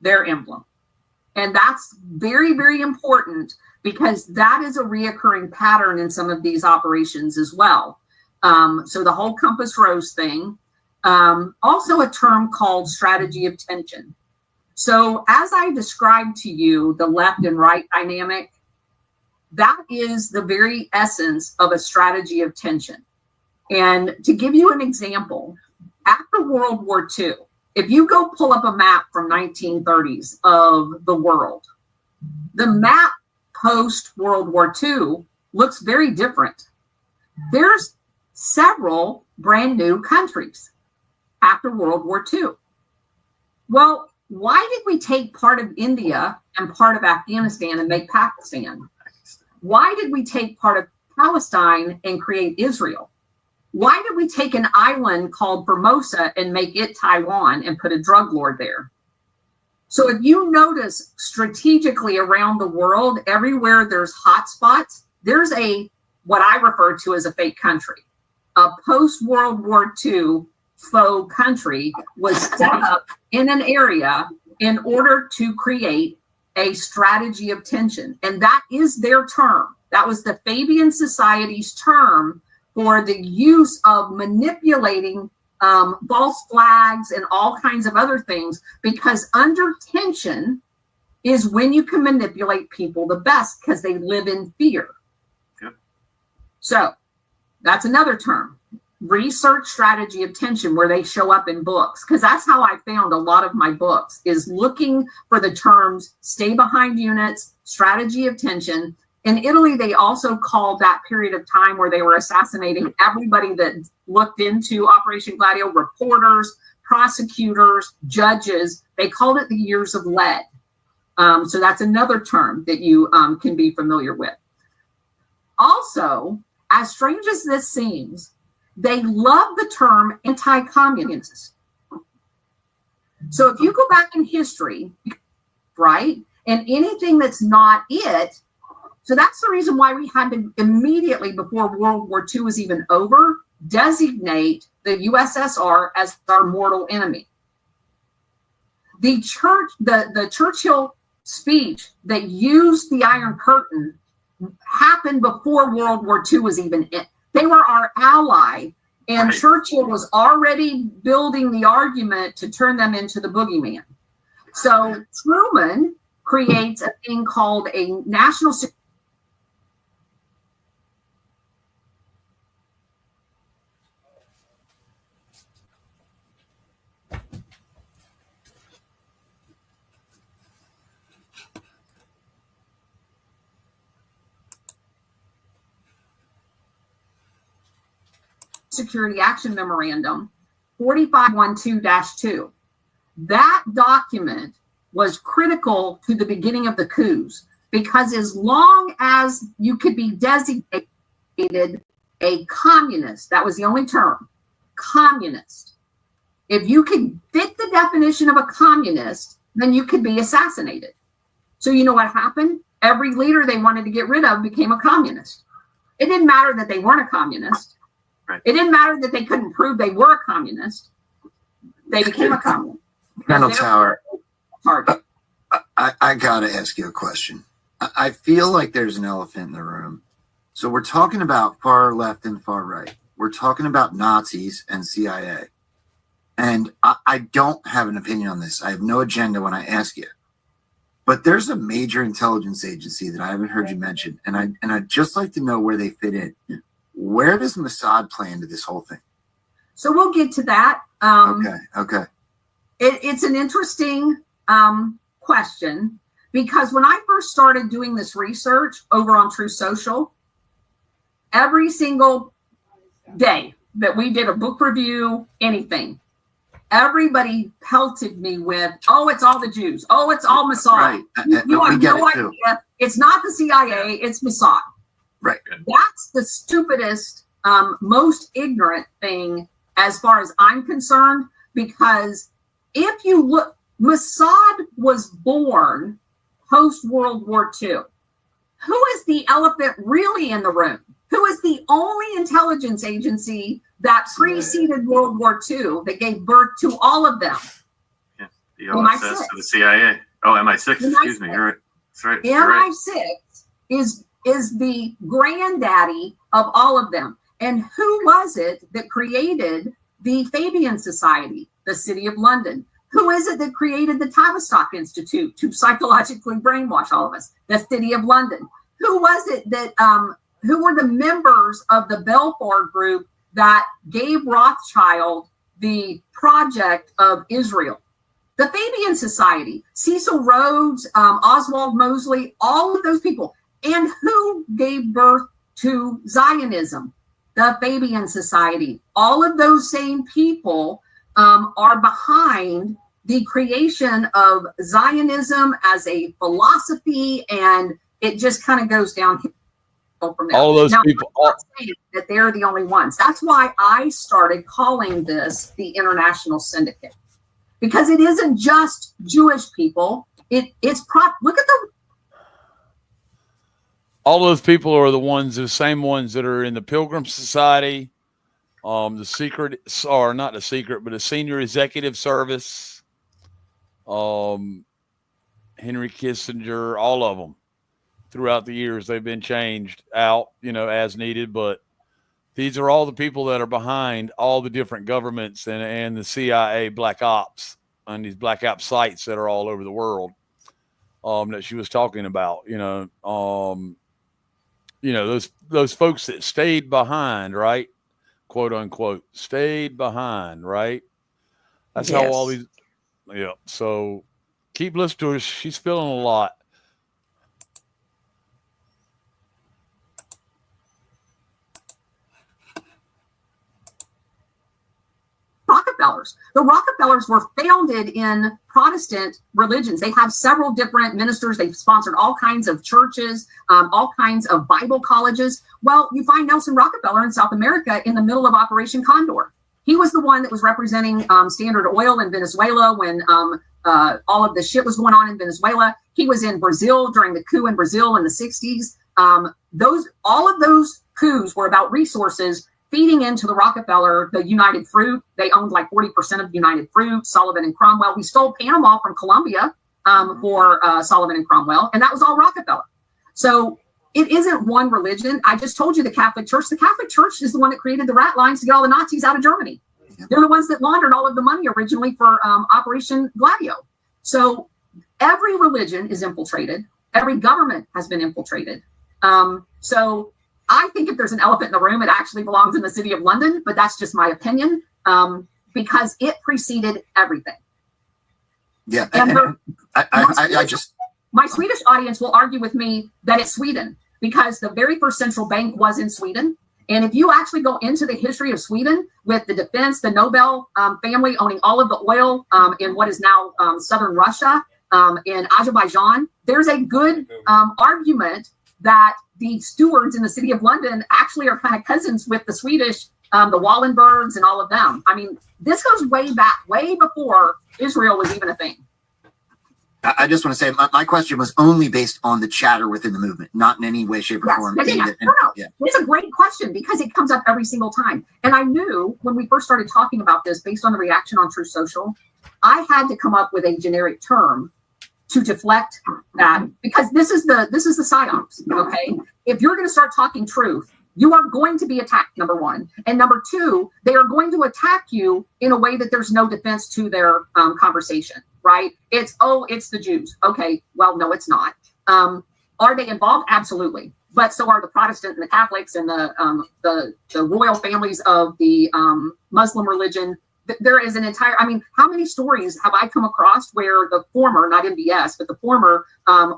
their emblem. And that's very, very important because that is a reoccurring pattern in some of these operations as well. So the whole compass rose thing, also a term called strategy of tension. So as I described to you, the left and right dynamic, that is the very essence of a strategy of tension. And to give you an example, after World War II, if you go pull up a map from 1930s of the world, the map post World War II looks very different. There's several brand new countries after World War II. Well, why did we take part of India and part of Afghanistan and make Pakistan? Why did we take part of Palestine and create Israel? Why did we take an island called Formosa and make it Taiwan and put a drug lord there? So if you notice strategically around the world, everywhere there's hotspots, there's what I refer to as a fake country. A post-World War II faux country was set up in an area in order to create a strategy of tension. And that is their term. That was the Fabian Society's term for the use of manipulating false flags and all kinds of other things, because under tension is when you can manipulate people the best because they live in fear. Yep. So that's another term, research strategy of tension, where they show up in books, because that's how I found a lot of my books, is looking for the terms stay behind units, strategy of tension. In Italy, they also called that period of time where they were assassinating everybody that looked into Operation Gladio, reporters, prosecutors, judges. They called it the years of lead. So that's another term that you can be familiar with. Also, as strange as this seems, they love the term anti-communist. So if you go back in history, right, and anything that's not it, so that's the reason why we had to immediately, before World War II was even over, designate the USSR as our mortal enemy. The Churchill speech that used the Iron Curtain happened before World War II was even in. They were our ally, and right. Churchill was already building the argument to turn them into the boogeyman. So Truman creates a thing called a national Security Action Memorandum 4512-2. That document was critical to the beginning of the coups, because as long as you could be designated a communist, that was the only term, communist. If you could fit the definition of a communist, then you could be assassinated. So you know what happened? Every leader they wanted to get rid of became a communist. It didn't matter that they weren't a communist. Right. It didn't matter that they couldn't prove they were a communist. They became a communist. Colonel Tower, I got to ask you a question. I feel like there's an elephant in the room. So we're talking about far left and far right. We're talking about Nazis and CIA. And I don't have an opinion on this. I have no agenda when I ask you. But there's a major intelligence agency that I haven't heard you mention. And I'd just like to know where they fit in. Where does Mossad play into this whole thing? So we'll get to that. Okay. It's an interesting question, because when I first started doing this research over on True Social, every single day that we did a book review, anything, everybody pelted me with, oh, it's all the Jews. Oh, it's all Mossad. Right. You have no idea. It's not the CIA, it's Mossad. Right. That's the stupidest, most ignorant thing as far as I'm concerned, because if you look, Mossad was born post-World War II. Who is the elephant really in the room? Who is the only intelligence agency that preceded World War II that gave birth to all of them? Yeah, the OSS to the CIA. Oh, MI6. Excuse me. You're right. That's right. MI6 is the granddaddy of all of them. And who was it that created the Fabian Society, the City of London? Who is it that created the Tavistock Institute to psychologically brainwash all of us? The City of London. Who was it that, who were the members of the Balfour Group that gave Rothschild the project of Israel? The Fabian Society, Cecil Rhodes, Oswald Mosley, all of those people. And who gave birth to Zionism? The Fabian Society. All of those same people are behind the creation of Zionism as a philosophy, and it just kind of goes downhill from there. All those people I'm not saying that they're the only ones. That's why I started calling this the International Syndicate, because it isn't just Jewish people. Look at the. All those people are the same ones that are in the Pilgrim Society, the secret, or not the secret, but the Senior Executive Service, Henry Kissinger, all of them. Throughout the years, they've been changed out, as needed. But these are all the people that are behind all the different governments and the CIA black ops and these black ops sites that are all over the world that she was talking about. Those folks that stayed behind, right? Quote unquote, stayed behind, right? That's how all these, yeah. So keep listening to her. She's feeling a lot. Rockefellers. The Rockefellers were founded in Protestant religions. They have several different ministers. They've sponsored all kinds of churches, all kinds of Bible colleges. Well, you find Nelson Rockefeller in South America in the middle of Operation Condor. He was the one that was representing Standard Oil in Venezuela when all of the shit was going on in Venezuela. He was in Brazil during the coup in Brazil in the 60s. All of those coups were about resources feeding into the Rockefeller, the United Fruit. They owned like 40% of United Fruit, Sullivan and Cromwell. We stole Panama from Colombia for Sullivan and Cromwell, and that was all Rockefeller. So it isn't one religion. I just told you the Catholic Church. The Catholic Church is the one that created the rat lines to get all the Nazis out of Germany. They're the ones that laundered all of the money originally for Operation Gladio. So every religion is infiltrated. Every government has been infiltrated. So I think if there's an elephant in the room, it actually belongs in the City of London, but that's just my opinion, because it preceded everything. Yeah, my Swedish audience will argue with me that it's Sweden, because the very first central bank was in Sweden. And if you actually go into the history of Sweden with the defense, the Nobel family owning all of the oil in what is now southern Russia, in Azerbaijan, there's a good argument that the stewards in the City of London actually are kind of cousins with the Swedish, the Wallenbergs and all of them. I mean, this goes way back, way before Israel was even a thing. I just want to say my question was only based on the chatter within the movement, not in any way, shape, or form. It's a great question because it comes up every single time. And I knew when we first started talking about this, based on the reaction on Truth Social, I had to come up with a generic term to deflect that, because this is the psyops. Okay, if you're going to start talking truth, you are going to be attacked, number one, and number two, they are going to attack you in a way that there's no defense to their conversation. Right? It's the Jews. Okay, well, no, it's not. Are they involved? Absolutely, but so are the Protestant and the Catholics and the royal families of the Muslim religion. There is an entire, how many stories have I come across where the former, not MBS, but the former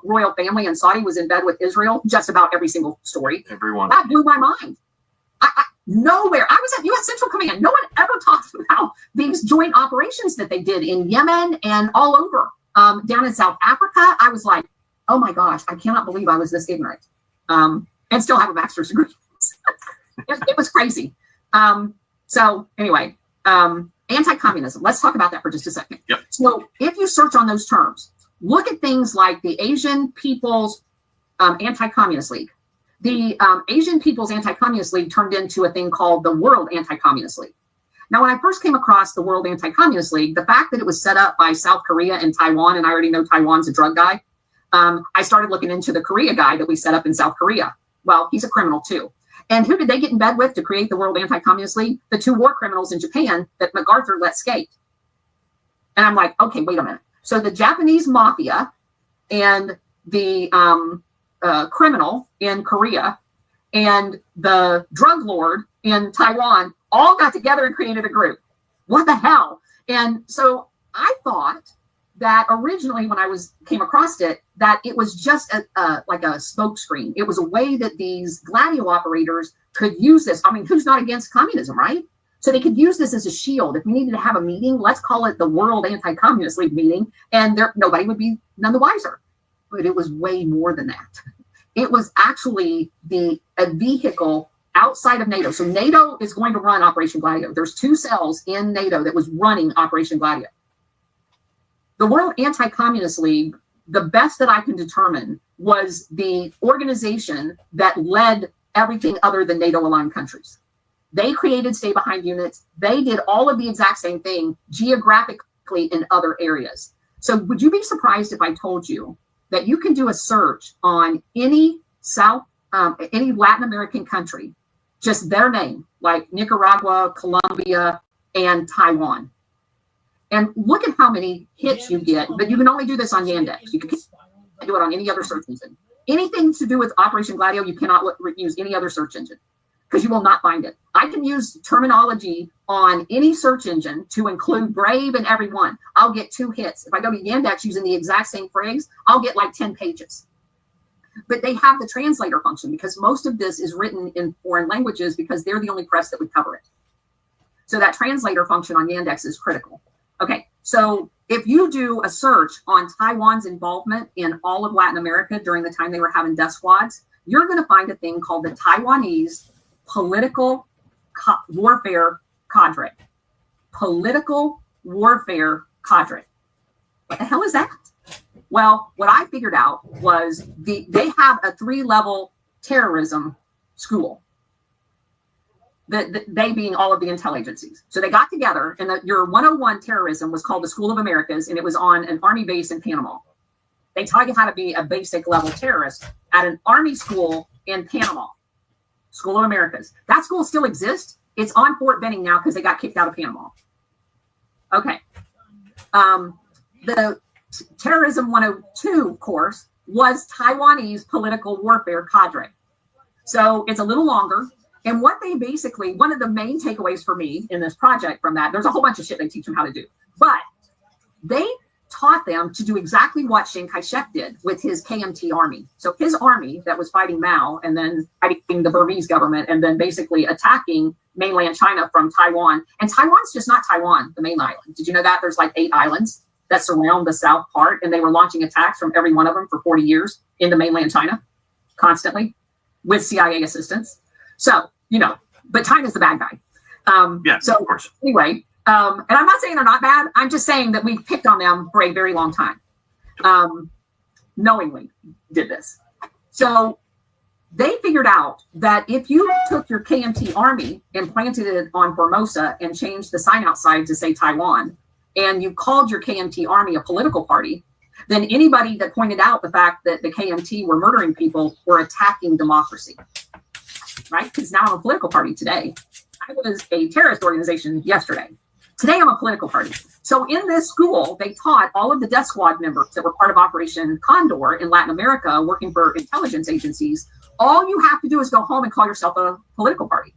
royal family in Saudi was in bed with Israel? Just about every single story. Everyone. That blew my mind. Nowhere. I was at U.S. Central Command. No one ever talks about these joint operations that they did in Yemen and all over. Down in South Africa, I was like, oh my gosh, I cannot believe I was this ignorant, and still have a master's degree. It was crazy. So anyway, anti-communism. Let's talk about that for just a second. Yep. So if you search on those terms, look at things like the Asian People's Anti-Communist League. The Asian People's Anti-Communist League turned into a thing called the World Anti-Communist League. Now, when I first came across the World Anti-Communist League, the fact that it was set up by South Korea and Taiwan, and I already know Taiwan's a drug guy, I started looking into the Korea guy that we set up in South Korea. Well, he's a criminal too. And who did they get in bed with to create the World Anti-Communist League? The 2 war criminals in Japan that MacArthur let skate. And I'm like, okay, wait a minute. So the Japanese mafia and the criminal in Korea and the drug lord in Taiwan all got together and created a group. What the hell? And so I thought that originally when I came across it, that it was just like a smokescreen. It was a way that these gladio operators could use this. I mean, who's not against communism, right? So they could use this as a shield. If we needed to have a meeting, let's call it the World Anti-Communist League meeting, and nobody would be none the wiser. But it was way more than that. It was actually a vehicle outside of NATO. So NATO is going to run Operation Gladio. There's 2 cells in NATO that was running Operation Gladio. The World Anti-Communist League, the best that I can determine, was the organization that led everything other than NATO-aligned countries. They created stay-behind units. They did all of the exact same thing geographically in other areas. So would you be surprised if I told you that you can do a search on any any Latin American country, just their name, like Nicaragua, Colombia, and Taiwan, and look at how many hits you get? But you can only do this on Yandex. You can't do it on any other search engine. Anything to do with Operation Gladio, you cannot use any other search engine because you will not find it. I can use terminology on any search engine to include Brave and everyone. I'll get 2 hits. If I go to Yandex using the exact same phrase, I'll get like 10 pages. But they have the translator function because most of this is written in foreign languages because they're the only press that would cover it. So that translator function on Yandex is critical. Okay, so if you do a search on Taiwan's involvement in all of Latin America during the time they were having death squads, you're going to find a thing called the Taiwanese Political Warfare Cadre. Political Warfare Cadre. What the hell is that? Well, what I figured out was they have a 3-level terrorism school. They being all of the intel agencies. So they got together, and your 101 terrorism was called the School of Americas, and it was on an army base in Panama. They taught you how to be a basic level terrorist at an army school in Panama. School of Americas. That school still exists. It's on Fort Benning now because they got kicked out of Panama. Okay. The Terrorism 102 course was Taiwanese Political Warfare Cadre. So it's a little longer. And what they basically, one of the main takeaways for me in this project from that, there's a whole bunch of shit they teach them how to do. But they taught them to do exactly what Chiang Kai-shek did with his KMT army. So his army that was fighting Mao and then fighting the Burmese government and then basically attacking mainland China from Taiwan. And Taiwan's just not Taiwan, the main island. Did you know that? There's like 8 islands that surround the south part, and they were launching attacks from every one of them for 40 years into mainland China constantly with CIA assistance. So, but China's the bad guy. So of course. Anyway, and I'm not saying they're not bad. I'm just saying that we picked on them for a very long time. Knowingly did this. So they figured out that if you took your KMT army and planted it on Formosa and changed the sign outside to say Taiwan, and you called your KMT army a political party, then anybody that pointed out the fact that the KMT were murdering people were attacking democracy, right? Because now I'm a political party today. I was a terrorist organization yesterday. Today I'm a political party. So in this school, they taught all of the death squad members that were part of Operation Condor in Latin America, working for intelligence agencies. All you have to do is go home and call yourself a political party.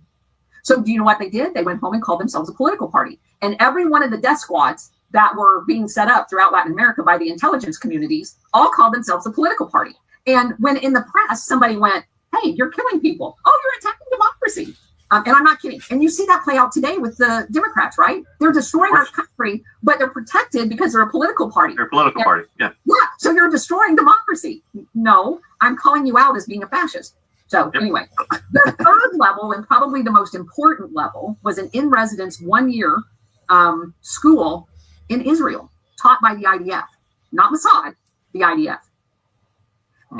So do you know what they did? They went home and called themselves a political party. And every one of the death squads that were being set up throughout Latin America by the intelligence communities all called themselves a political party. And when in the press, somebody went, hey, you're killing people. Oh, you're attacking democracy. And I'm not kidding. And you see that play out today with the Democrats, right? They're destroying our country, but they're protected because they're a political party. They're a political party, yeah. Yeah, so you're destroying democracy. No, I'm calling you out as being a fascist. So anyway, the third level, and probably the most important level, was an in-residence 1-year school in Israel, taught by the IDF, not Mossad, the IDF.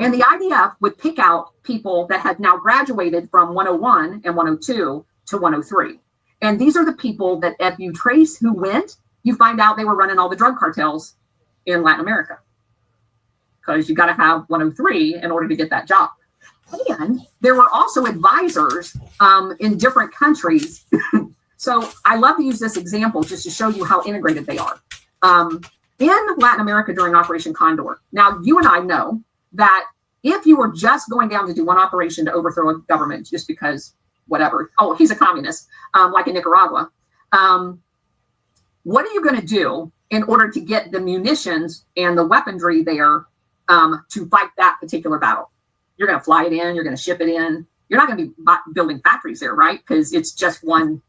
And the IDF would pick out people that had now graduated from 101 and 102 to 103. And these are the people that if you trace who went, you find out they were running all the drug cartels in Latin America. Because you got to have 103 in order to get that job. And there were also advisors in different countries. So I love to use this example just to show you how integrated they are. In Latin America during Operation Condor. Now, you and I know that if you were just going down to do one operation to overthrow a government just because whatever, oh, he's a communist, like in Nicaragua, what are you going to do in order to get the munitions and the weaponry there to fight that particular battle? You're going to fly it in, you're going to ship it in. You're not going to be building factories there, right? Because it's just one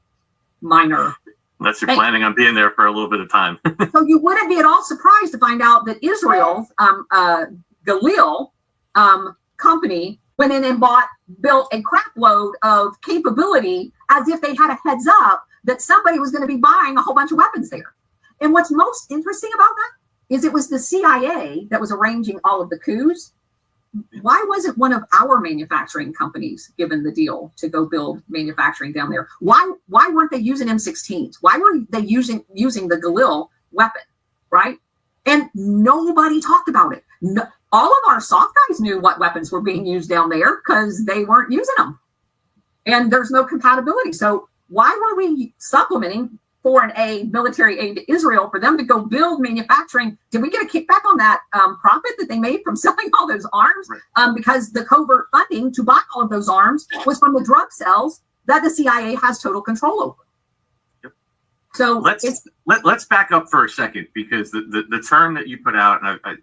minor. Unless you're planning on being there for a little bit of time. So you wouldn't be at all surprised to find out that Israel, Galil company went in and built a crap load of capability as if they had a heads up that somebody was going to be buying a whole bunch of weapons there. And what's most interesting about that is it was the CIA that was arranging all of the coups. Why wasn't one of our manufacturing companies given the deal to go build manufacturing down there? Why weren't they using M16s? Why were they using the Galil weapon, right? And nobody talked about it. No, all of our soft guys knew what weapons were being used down there because they weren't using them. And there's no compatibility. So why were we supplementing foreign aid, military aid to Israel for them to go build manufacturing? Did we get a kickback on that profit that they made from selling all those arms? Because the covert funding to buy all of those arms was from the drug cells that the CIA has total control over. Yep. So let's back up for a second, because the term that you put out, and I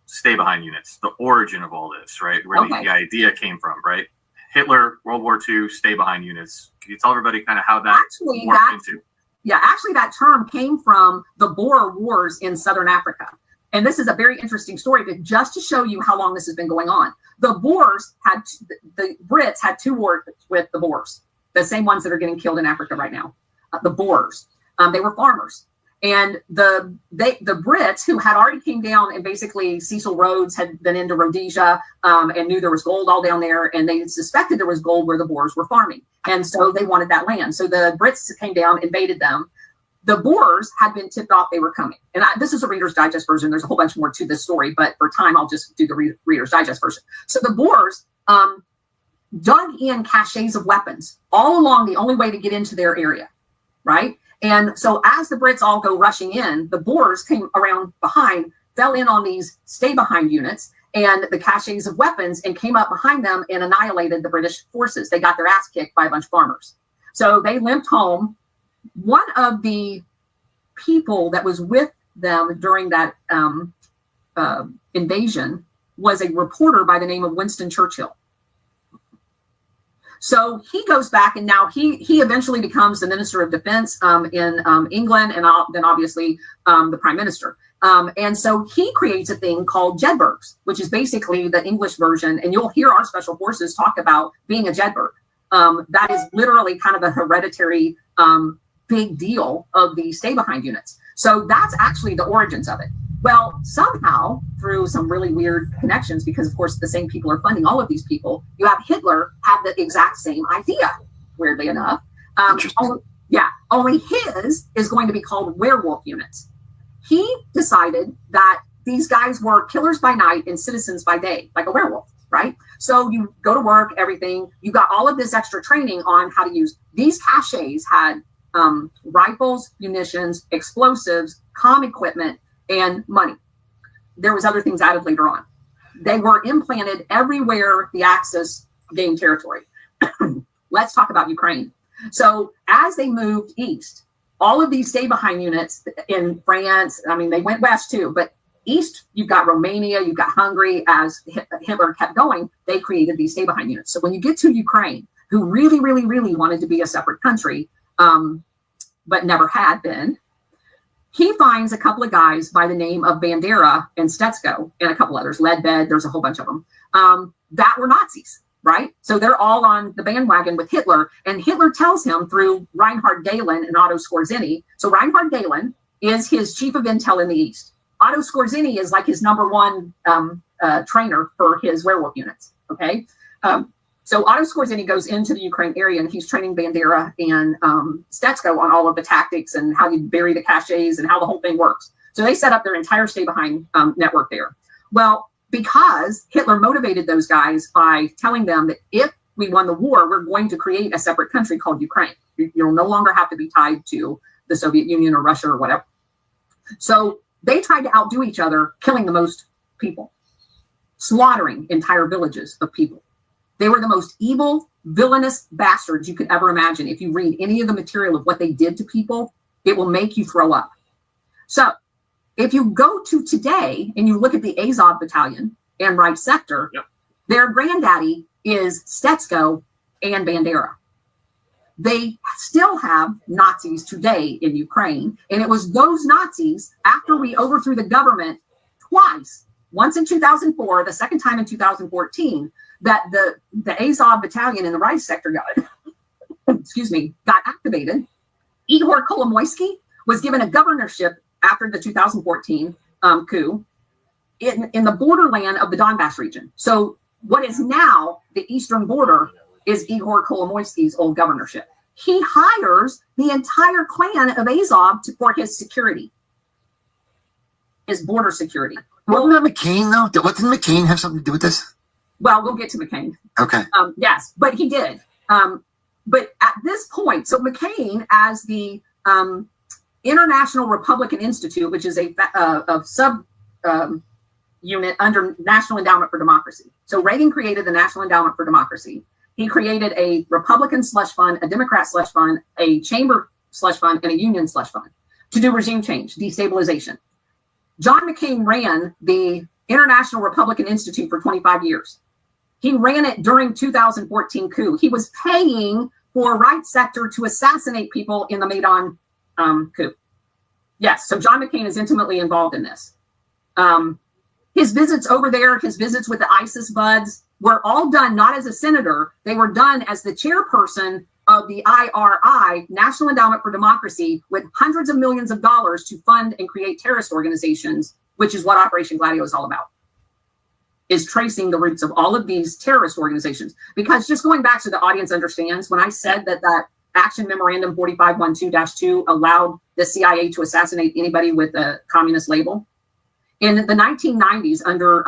stay behind units, the origin of all this, right? Where the idea came from, right? Hitler, World War II, stay behind units. Can you tell everybody kind of how that worked into? Yeah, actually, that term came from the Boer Wars in Southern Africa. And this is a very interesting story, but just to show you how long this has been going on. The Brits had 2 wars with the Boers, the same ones that are getting killed in Africa right now. The Boers, they were farmers. And the Brits, who had already came down, and basically Cecil Rhodes had been into Rhodesia and knew there was gold all down there, and they suspected there was gold where the Boers were farming. And so they wanted that land. So the Brits came down, invaded them. The Boers had been tipped off they were coming. And this is a Reader's Digest version. There's a whole bunch more to this story, but for time, I'll just do the Reader's Digest version. So the Boers dug in caches of weapons all along the only way to get into their area, right? And so as the Brits all go rushing in, the Boers came around behind, fell in on these stay-behind units and the caches of weapons, and came up behind them and annihilated the British forces. They got their ass kicked by a bunch of farmers. So they limped home. One of the people that was with them during that invasion was a reporter by the name of Winston Churchill. So he goes back, and now he eventually becomes the Minister of Defense in England, and then obviously the Prime Minister. And so he creates a thing called Jedburghs, which is basically the English version. And you'll hear our special forces talk about being a Jedburgh. That is literally kind of a hereditary big deal of the stay-behind units. So that's actually the origins of it. Well, somehow, through some really weird connections, because of course the same people are funding all of these people, you have Hitler have the exact same idea, weirdly enough. Only his is going to be called werewolf units. He decided that these guys were killers by night and citizens by day, like a werewolf, right? So you go to work, everything, you got all of this extra training on how to use. These caches had rifles, munitions, explosives, comm equipment, and money. There was other things added later on. They were implanted everywhere the Axis gained territory. Let's talk about Ukraine. So as they moved east, all of these stay-behind units in France, I mean, they went west too, but east, you've got Romania, you've got Hungary. As Hitler kept going, they created these stay-behind units. So when you get to Ukraine, who really, really, really wanted to be a separate country, but never had been, he finds a couple of guys by the name of Bandera and Stetsko and a couple others, Ledbed, there's a whole bunch of them, that were Nazis, right? So they're all on the bandwagon with Hitler, and Hitler tells him through Reinhard Gehlen and Otto Skorzeny. So Reinhard Gehlen is his chief of intel in the East. Otto Skorzeny is like his number one trainer for his werewolf units, okay? So Otto Skorzeny goes into the Ukraine area, and he's training Bandera and Stetsko on all of the tactics and how you bury the caches and how the whole thing works. So they set up their entire stay-behind network there. Well, because Hitler motivated those guys by telling them that if we won the war, we're going to create a separate country called Ukraine. You'll no longer have to be tied to the Soviet Union or Russia or whatever. So they tried to outdo each other, killing the most people, slaughtering entire villages of people. They were the most evil, villainous bastards you could ever imagine. If you read any of the material of what they did to people, it will make you throw up. So if you go to today and you look at the Azov Battalion and Right Sector, their granddaddy is Stetsko and Bandera. They still have Nazis today in Ukraine. And it was those Nazis, after we overthrew the government twice, once in 2004, the second time in 2014, that the Azov Battalion in the Right Sector got activated. Igor Kolomoisky was given a governorship after the 2014 coup in the borderland of the Donbass region. So what is now the eastern border is Igor Kolomoisky's old governorship. He hires the entire clan of Azov for his security, his border security. Wasn't that McCain, though? What, didn't McCain have something to do with this? Well, we'll get to McCain. Okay. Yes, but he did. But at this point, so McCain, as the International Republican Institute, which is a sub unit under National Endowment for Democracy. So Reagan created the National Endowment for Democracy. He created a Republican slush fund, a Democrat slush fund, a chamber slush fund, and a union slush fund to do regime change, destabilization. John McCain ran the International Republican Institute for 25 years. He ran it during 2014 coup. He was paying for Right Sector to assassinate people in the Maidan coup. Yes, so John McCain is intimately involved in this. His visits over there, his visits with the ISIS buds were all done not as a senator. They were done as the chairperson of the IRI, National Endowment for Democracy, with hundreds of millions of dollars to fund and create terrorist organizations, which is what Operation Gladio is all about, is tracing the roots of all of these terrorist organizations. Because just going back so the audience understands, when I said that Action Memorandum 4512-2 allowed the CIA to assassinate anybody with a communist label, in the 1990s under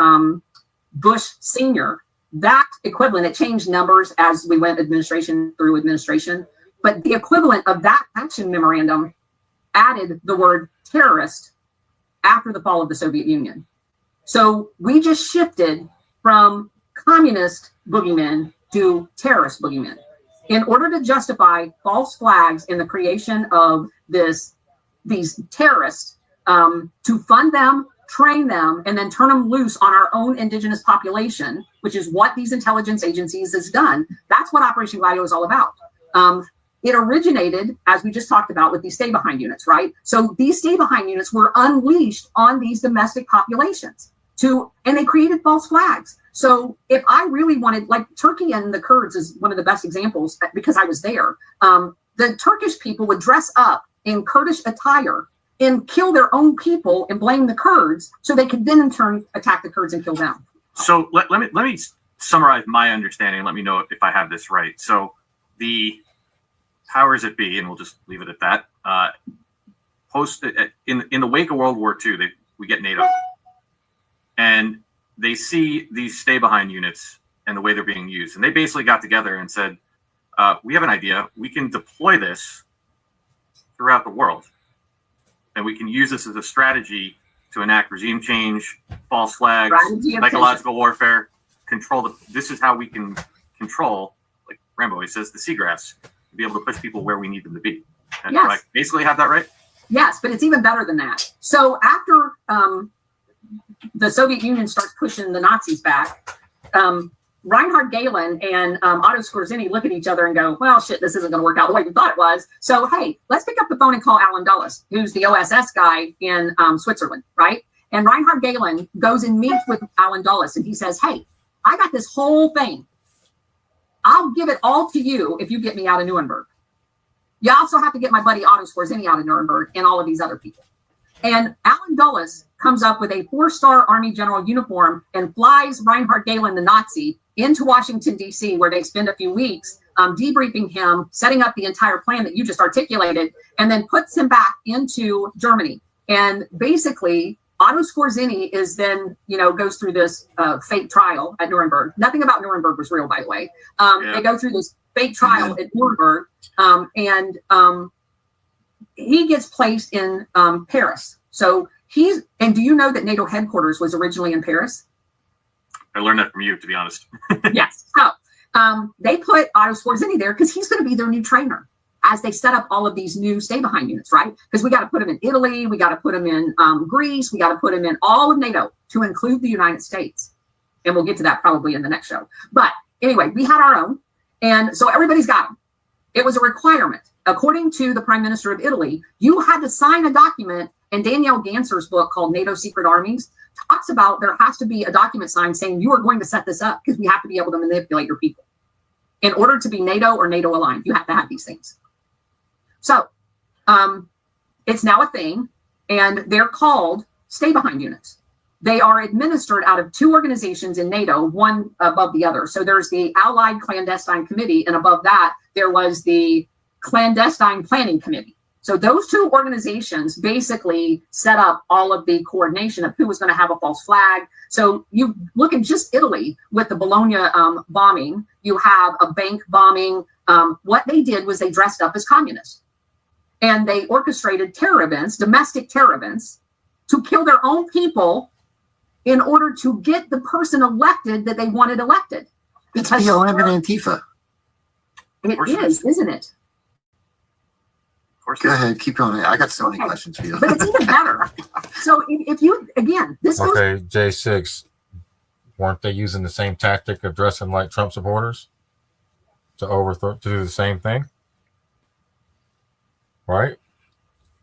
Bush Sr., that equivalent, it changed numbers as we went administration through administration, but the equivalent of that action memorandum added the word terrorist after the fall of the Soviet Union. So we just shifted from communist boogeymen to terrorist boogeymen. In order to justify false flags in the creation of these terrorists, to fund them, train them, and then turn them loose on our own indigenous population, which is what these intelligence agencies has done. That's what Operation Gladio is all about. It originated, as we just talked about, with these stay-behind units, right? So these stay-behind units were unleashed on these domestic populations and they created false flags. So if I really wanted, like Turkey and the Kurds is one of the best examples because I was there. The Turkish people would dress up in Kurdish attire and kill their own people and blame the Kurds so they could then in turn attack the Kurds and kill them. So let me summarize my understanding. Let me know if I have this right. So the powers that be, and we'll just leave it at that, in the wake of World War II, we get NATO. And they see these stay-behind units and the way they're being used. And they basically got together and said, we have an idea. We can deploy this throughout the world. And we can use this as a strategy to enact regime change, false flags, psychological warfare, this is how we can control, like Rambo always says, the seagrass, to be able to push people where we need them to be. And yes. I basically have that right? Yes, but it's even better than that. So after the Soviet Union starts pushing the Nazis back, Reinhard Gehlen and Otto Skorzeny look at each other and go, well, shit, this isn't going to work out the way we thought it was. So, hey, let's pick up the phone and call Alan Dulles, who's the OSS guy in Switzerland, right? And Reinhard Gehlen goes and meets with Alan Dulles, and he says, hey, I got this whole thing. I'll give it all to you if you get me out of Nuremberg. You also have to get my buddy Otto Skorzeny out of Nuremberg and all of these other people. And Alan Dulles comes up with a 4-star Army general uniform and flies Reinhard Gehlen, the Nazi, into Washington, D.C., where they spend a few weeks debriefing him, setting up the entire plan that you just articulated, and then puts him back into Germany. And basically, Otto Skorzeny is then, goes through this fake trial at Nuremberg. Nothing about Nuremberg was real, by the way. They go through this fake trial at Nuremberg, and he gets placed in Paris. So and do you know that NATO headquarters was originally in Paris? I learned that from you, to be honest. Yes. So they put Otto Skorzeny there because he's going to be their new trainer as they set up all of these new stay-behind units, right? Because we got to put him in Italy, we got to put him in Greece, we got to put him in all of NATO to include the United States. And we'll get to that probably in the next show. But anyway, we had our own. And so everybody's got them. It was a requirement. According to the Prime Minister of Italy, you had to sign a document, and Danielle Ganser's book called NATO Secret Armies talks about there has to be a document signed saying you are going to set this up because we have to be able to manipulate your people. In order to be NATO or NATO aligned, you have to have these things. So it's now a thing, and they're called stay-behind units. They are administered out of 2 organizations in NATO, one above the other. So there's the Allied Clandestine Committee, and above that, there was the Clandestine Planning Committee. So those 2 organizations basically set up all of the coordination of who was going to have a false flag. So you look at just Italy with the Bologna bombing, you have a bank bombing. What they did was they dressed up as communists. And they orchestrated terror events, domestic terror events, to kill their own people in order to get the person elected that they wanted elected. It's BLM and Antifa. It is, isn't it? Go ahead, keep going. I got so many questions for you. But it's even better. So if you, again, this goes... Okay, J6, weren't they using the same tactic of dressing like Trump supporters to do the same thing? Right?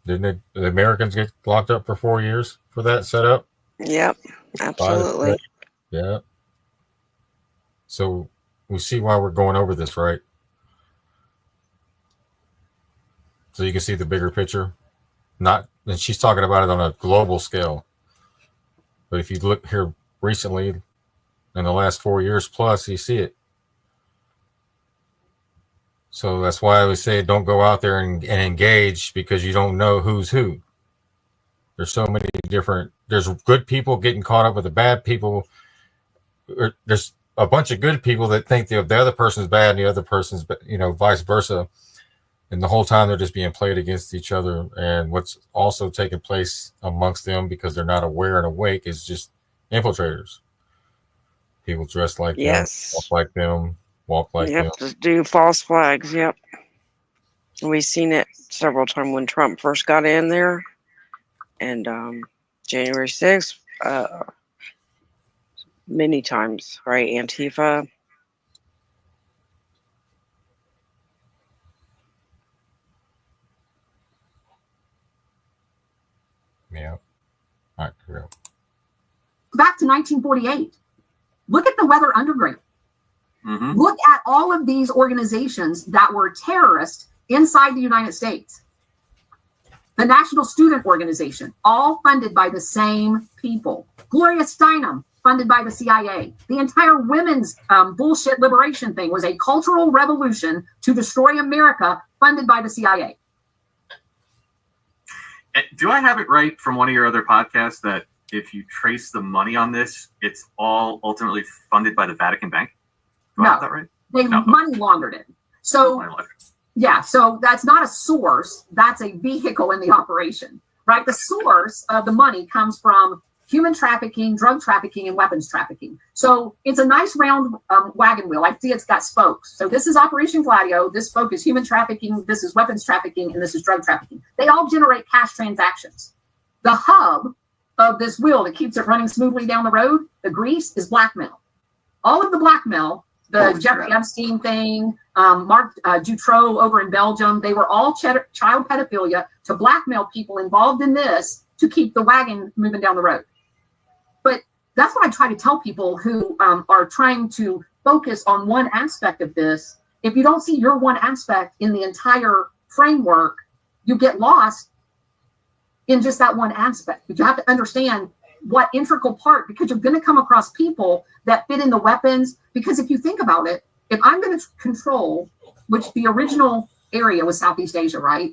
Didn't the Americans get locked up for 4 years for that setup? Yep, absolutely. Yeah. So we see why we're going over this, right? So you can see the bigger picture. And she's talking about it on a global scale. But if you look here recently, in the last 4 years plus, you see it. So that's why I would say don't go out there and engage, because you don't know who's who. There's so many there's good people getting caught up with the bad people. There's a bunch of good people that think the other person's bad and the other person's, vice versa. And the whole time they're just being played against each other. And what's also taking place amongst them, because they're not aware and awake, is just infiltrators. People dressed like them, walk like them. To do false flags. Yep. We've seen it several times when Trump first got in there, and January 6th, many times, right? Antifa. Yeah. All right. Back to 1948. Look at the Weather Underground. Mm-hmm. Look at all of these organizations that were terrorists inside the United States. The National Student Organization, all funded by the same people. Gloria Steinem, funded by the CIA. The entire women's bullshit liberation thing was a cultural revolution to destroy America, funded by the CIA. Do I have it right from one of your other podcasts that if you trace the money on this, it's all ultimately funded by the Vatican Bank? Do I have that right? They money laundered it. So, yeah, so that's not a source. That's a vehicle in the operation, right? The source of the money comes from human trafficking, drug trafficking, and weapons trafficking. So it's a nice round wagon wheel. I see it's got spokes. So this is Operation Gladio. This spoke is human trafficking. This is weapons trafficking, and this is drug trafficking. They all generate cash transactions. The hub of this wheel that keeps it running smoothly down the road, the grease, is blackmail. All of the blackmail, the Jeffrey Epstein thing, Mark Dutroux over in Belgium, they were all child pedophilia to blackmail people involved in this to keep the wagon moving down the road. But that's what I try to tell people who are trying to focus on one aspect of this. If you don't see your one aspect in the entire framework, you get lost in just that one aspect. But you have to understand what integral part, because you're going to come across people that fit in the weapons. Because if you think about it, if I'm going to control, which the original area was Southeast Asia, right?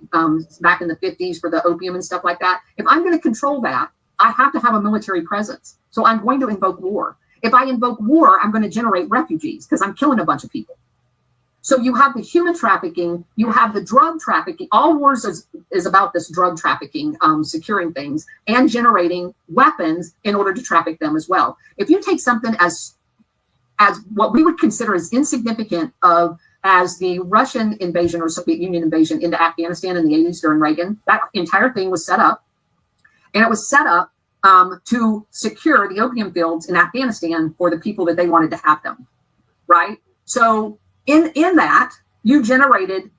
Back in the 50s for the opium and stuff like that. If I'm going to control that, I have to have a military presence. So I'm going to invoke war. If I invoke war, I'm going to generate refugees because I'm killing a bunch of people. So you have the human trafficking, you have the drug trafficking. All wars is about this drug trafficking, securing things and generating weapons in order to traffic them as well. If you take something as what we would consider as insignificant as the Russian invasion or Soviet Union invasion into Afghanistan in the 80s during Reagan, that entire thing was set up. And it was set up to secure the opium fields in Afghanistan for the people that they wanted to have them, right? So in that, you generated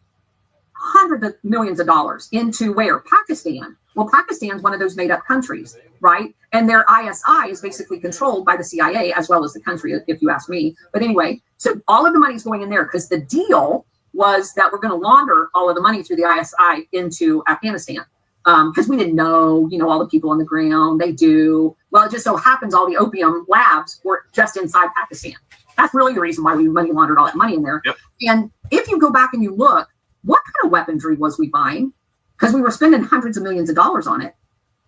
hundreds of millions of dollars into where? Pakistan. Well, Pakistan's one of those made-up countries, right? And their ISI is basically controlled by the CIA as well as the country, if you ask me. But anyway, so all of the money's going in there because the deal was that we're going to launder all of the money through the ISI into Afghanistan. Because we didn't know, all the people on the ground, they do. Well, it just so happens all the opium labs were just inside Pakistan. That's really the reason why we money laundered all that money in there. Yep. And if you go back and you look, what kind of weaponry was we buying? Because we were spending hundreds of millions of dollars on it.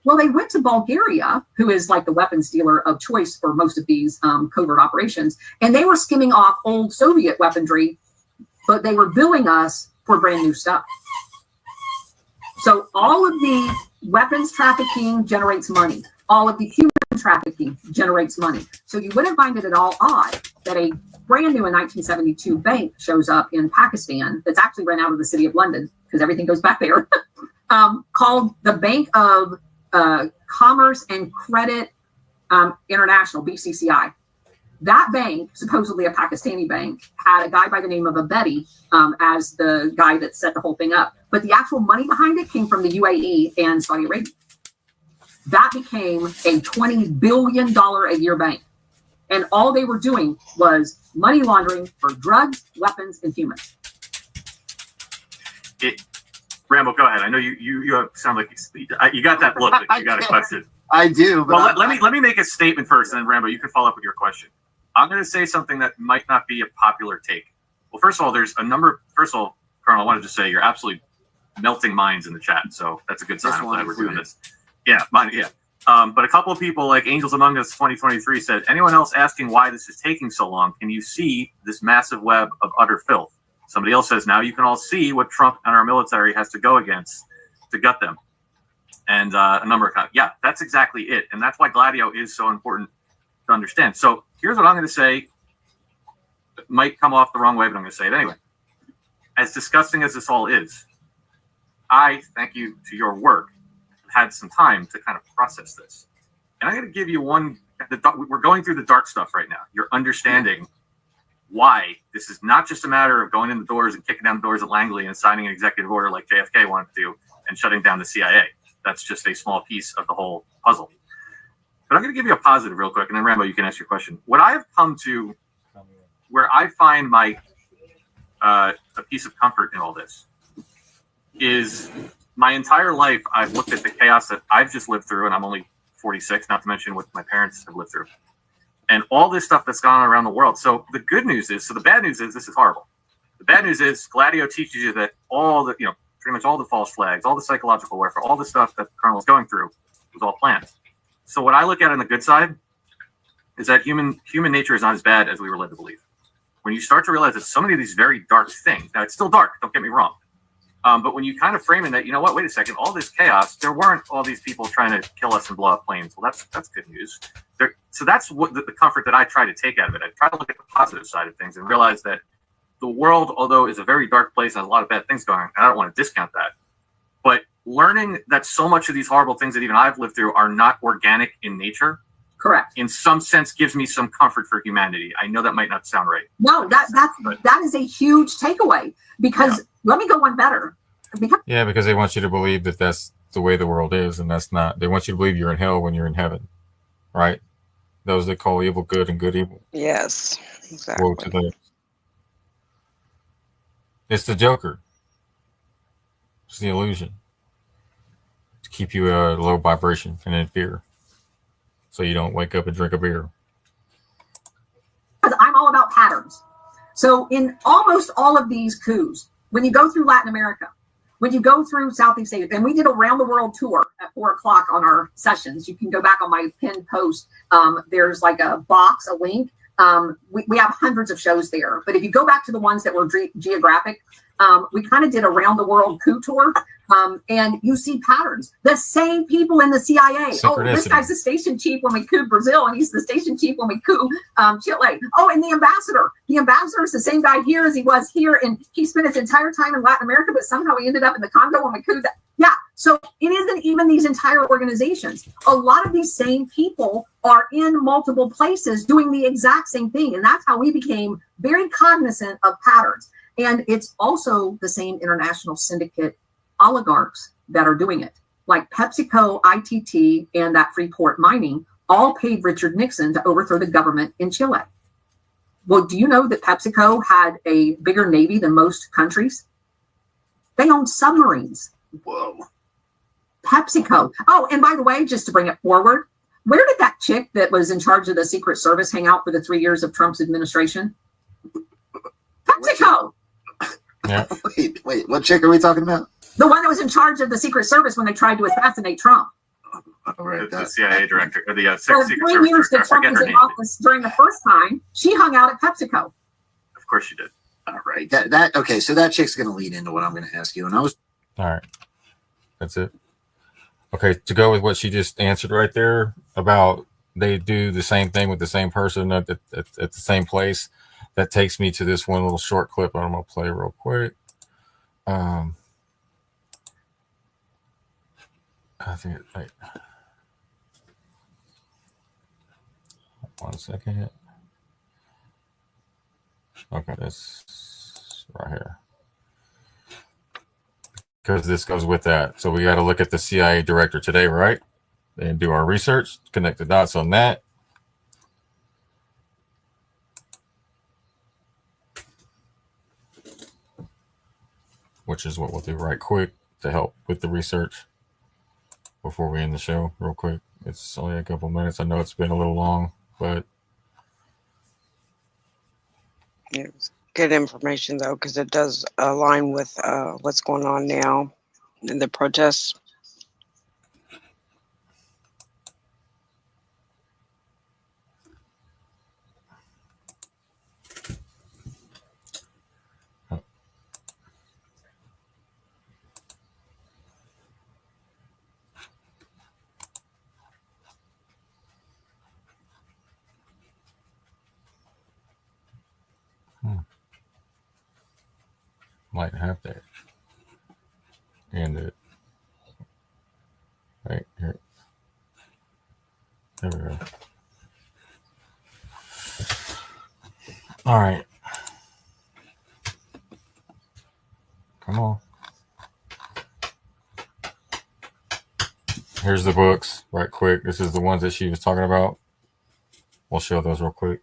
Well, they went to Bulgaria, who is like the weapons dealer of choice for most of these covert operations, and they were skimming off old Soviet weaponry, but they were billing us for brand new stuff. So all of the weapons trafficking generates money. All of the human trafficking generates money. So you wouldn't find it at all odd that a brand new in 1972 bank shows up in Pakistan that's actually run out of the city of London because everything goes back there, called the Bank of Commerce and Credit International, BCCI. That bank, supposedly a Pakistani bank, had a guy by the name of Abedi as the guy that set the whole thing up. But the actual money behind it came from the UAE and Saudi Arabia. That became a $20 billion a year bank. And all they were doing was money laundering for drugs, weapons, and humans. Rambo, go ahead. I know you sound like you got that look. Like you got a question. I do. But well, let me make a statement first, and then Rambo, you can follow up with your question. I'm going to say something that might not be a popular take. Well, first of all, there's a number. First of all, Colonel, I wanted to say you're absolutely melting minds in the chat, so that's a good sign. I'm glad we're doing this. Yeah, mine. Yeah. But a couple of people like Angels Among Us 2023 said, anyone else asking why this is taking so long? Can you see this massive web of utter filth? Somebody else says, now you can all see what Trump and our military has to go against to gut them. And a number of, yeah, that's exactly it. And that's why Gladio is so important to understand. So here's what I'm going to say. It might come off the wrong way, but I'm going to say it anyway. As disgusting as this all is, I, thank you to your work, had some time to kind of process this. And I'm going to give you one, we're going through the dark stuff right now. You're understanding why this is not just a matter of going in the doors and kicking down the doors at Langley and signing an executive order like JFK wanted to do and shutting down the CIA. That's just a small piece of the whole puzzle. But I'm going to give you a positive real quick, and then Rambo, you can ask your question. What I have come to, where I find my a piece of comfort in all this, is my entire life I've looked at the chaos that I've just lived through, and I'm only 46, not to mention what my parents have lived through, and all this stuff that's gone on around the world. So the good news is, so the bad news is this is horrible. The bad news is Gladio teaches you that all the, pretty much all the false flags, all the psychological warfare, all the stuff that the Colonel is going through was all planned. So what I look at on the good side is that human nature is not as bad as we were led to believe. When you start to realize that so many of these very dark things, now it's still dark, don't get me wrong, but when you kind of frame it that, wait a second, all this chaos, there weren't all these people trying to kill us and blow up planes. Well, that's good news. So that's what the comfort that I try to take out of it. I try to look at the positive side of things and realize that the world, although is a very dark place and has a lot of bad things going on, and I don't want to discount that, but learning that so much of these horrible things that even I've lived through are not organic in nature, Correct. in some sense gives me some comfort for humanity. I know that might not sound right. No, that is a huge takeaway, because let me go one better. Because they want you to believe that that's the way the world is, and that's not. They want you to believe you're in hell when you're in heaven, right? Those that call evil good and good evil. Yes, exactly. Woe to them. It's the Joker. It's the illusion to keep you a low vibration and in fear, so you don't wake up and drink a beer. Because I'm all about patterns. So in almost all of these coups, when you go through Latin America, when you go through Southeast Asia, and we did a round the world tour at 4:00 on our sessions. You can go back on my pinned post. There's like a box, a link. We have hundreds of shows there. But if you go back to the ones that were geographic, we kind of did a round the world coup tour. And you see patterns. The same people in the CIA. Oh, this guy's the station chief when we coup Brazil, and he's the station chief when we coup Chile. Oh, and the ambassador. The ambassador is the same guy here as he was here, and he spent his entire time in Latin America, but somehow he ended up in the Congo when we coup that. Yeah, so it isn't even these entire organizations. A lot of these same people are in multiple places doing the exact same thing, and that's how we became very cognizant of patterns. And it's also the same international syndicate oligarchs that are doing it, like PepsiCo, ITT, and that Freeport Mining all paid Richard Nixon to overthrow the government in Chile. Well, do you know that PepsiCo had a bigger navy than most countries? They own submarines. Whoa. PepsiCo. Oh, and by the way, just to bring it forward, where did that chick that was in charge of the Secret Service hang out for the 3 years of Trump's administration? PepsiCo. Yeah. Wait, what chick are we talking about? The one that was in charge of the Secret Service when they tried to assassinate Trump. The CIA director, or the For Secret 3 Service years director. I that Trump forget was her in name. office during the first time, she hung out at PepsiCo. Of course she did. All right. That okay, so that chick's gonna lead into what I'm gonna ask you. And I was All right. That's it. Okay, to go with what she just answered right there about they do the same thing with the same person at the same place, that takes me to this one little short clip I'm going to play real quick. I think wait. 1 second. Okay, that's right here. Because this goes with that. So we got to look at the CIA director today, right? And do our research, connect the dots on that. Which is what we'll do right quick to help with the research before we end the show real quick. It's only a couple minutes. I know it's been a little long, but It's good information though, because it does align with what's going on now in the protests. might have that. And it right here. There we go. All right. Come on. Here's the books, right quick. This is the ones that she was talking about. We'll show those real quick.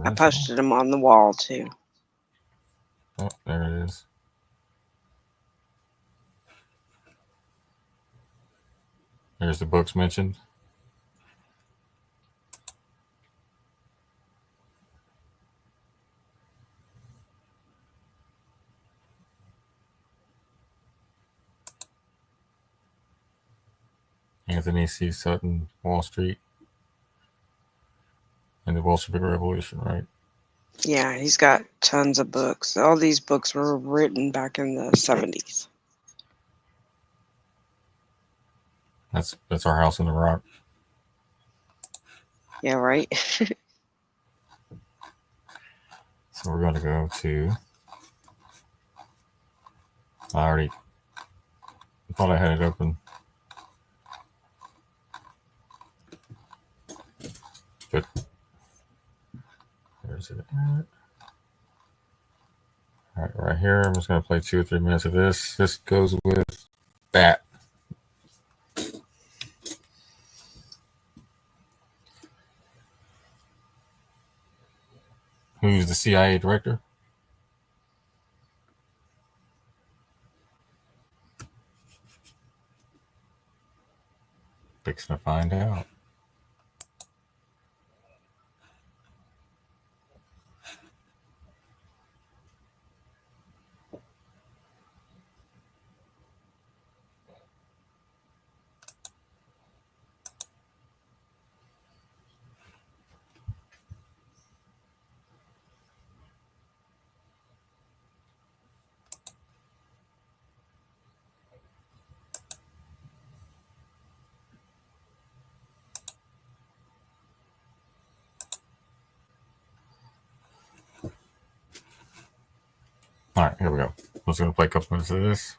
I posted them on the wall too. Oh, there it is. There's the books mentioned. Anthony C. Sutton, Wall Street, and the Bolshevik Revolution, right? Yeah, he's got tons of books. All these books were written back in the 70s. That's our house in the rock. Yeah, right. So we're going to go to, I already thought I had it open. But where's it at? All right, right here. I'm just going to play 2 or 3 minutes of this. This goes with that. Who's the CIA director? Fixing to find out. All right, here we go. I'm just going to play a couple minutes of this.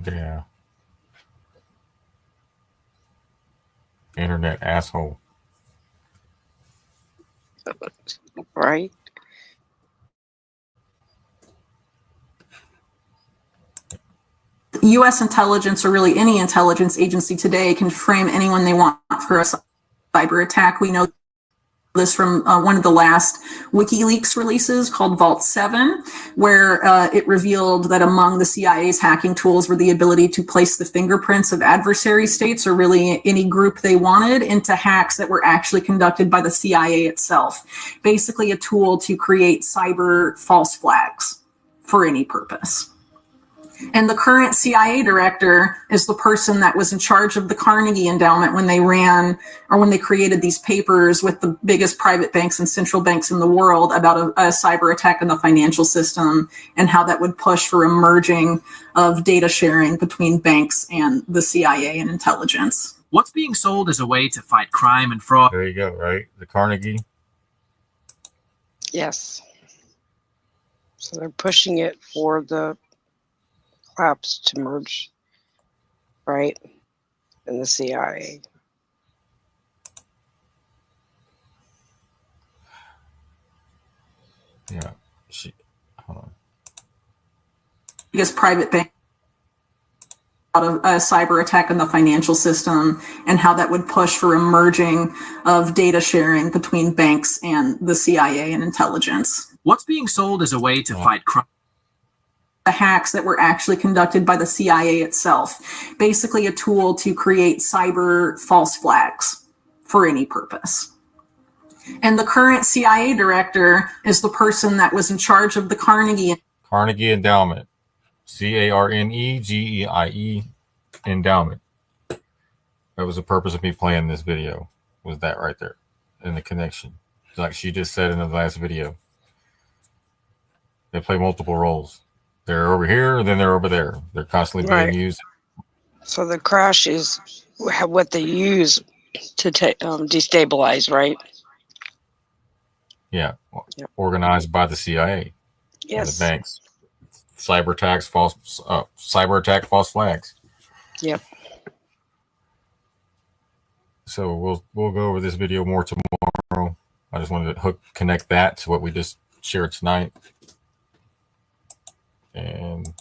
Yeah. Internet asshole. Right. U.S. intelligence, or really any intelligence agency today, can frame anyone they want for a cyber attack. We know this from one of the last WikiLeaks releases called Vault 7, where it revealed that among the CIA's hacking tools were the ability to place the fingerprints of adversary states, or really any group they wanted, into hacks that were actually conducted by the CIA itself. Basically a tool to create cyber false flags for any purpose. And the current CIA director is the person that was in charge of the Carnegie Endowment when they ran, or when they created these papers with the biggest private banks and central banks in the world about a cyber attack in the financial system, and how that would push for a merging of data sharing between banks and the CIA and intelligence. What's being sold as a way to fight crime and fraud? There you go, right? The Carnegie. Yes. So they're pushing it for the collapse to merge, right? In the CIA. Yeah. Hold on. Biggest private bank out of a cyber attack in the financial system, and how that would push for a merging of data sharing between banks and the CIA and intelligence. What's being sold as a way to fight crime? The hacks that were actually conducted by the CIA itself. Basically a tool to create cyber false flags for any purpose. And the current CIA director is the person that was in charge of the Carnegie Endowment. CARNEGEIE Endowment. That was the purpose of me playing this video, was that right there, in the connection. Like she just said in the last video. They play multiple roles. They're over here, and then they're over there. They're constantly being used. So the crash is what they use to destabilize, right? Yeah. Organized by the CIA. Yes. The banks. Cyber attack, false flags. Yep. So we'll go over this video more tomorrow. I just wanted to connect that to what we just shared tonight. And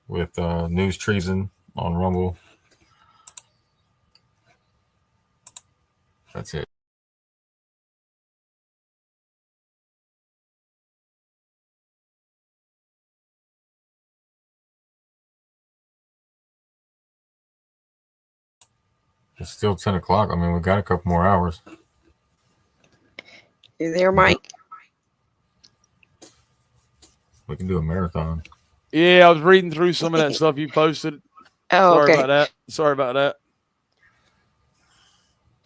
with news treason on Rumble. That's it. It's still 10 o'clock. I mean, we got a couple more hours. You there, Mike? We can do a marathon. Yeah, I was reading through some of that stuff you posted. Oh, Sorry okay. about that. Sorry about that.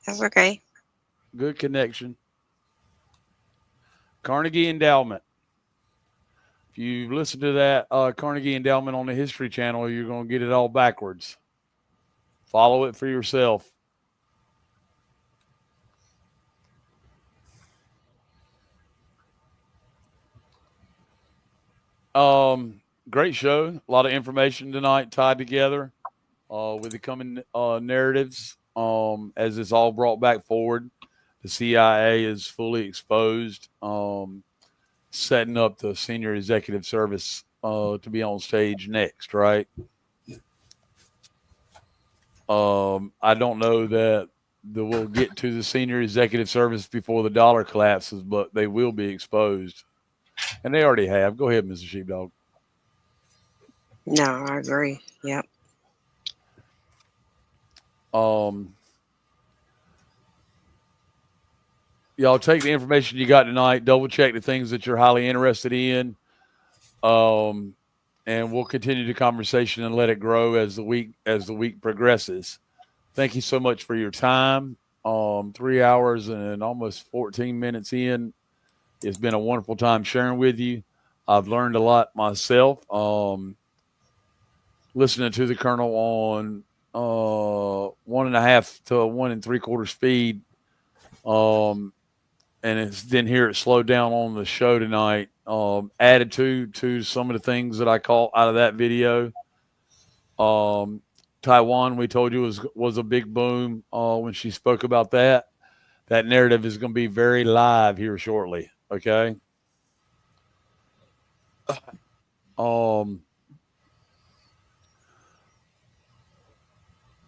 That's okay. Good connection. Carnegie Endowment. If you listen to that Carnegie Endowment on the History Channel, you're going to get it all backwards. Follow it for yourself. Great show. A lot of information tonight tied together with the coming narratives. As it's all brought back forward, the CIA is fully exposed. Setting up the senior executive service to be on stage next, right? I don't know that we'll get to the senior executive service before the dollar collapses, but they will be exposed. And they already have. Go ahead, Mr. Sheepdog. No, I agree. Yep. Y'all take the information you got tonight, double check the things that you're highly interested in. And we'll continue the conversation and let it grow as the week progresses. Thank you so much for your time. 3 hours and almost 14 minutes in. It's been a wonderful time sharing with you. I've learned a lot myself. Listening to the Colonel on 1.5 to 1 3/4 speed. And it's didn't hear it slow down on the show tonight. Attitude to some of the things that I caught out of that video. Taiwan, we told you was a big boom when she spoke about that. That narrative is going to be very live here shortly. Okay.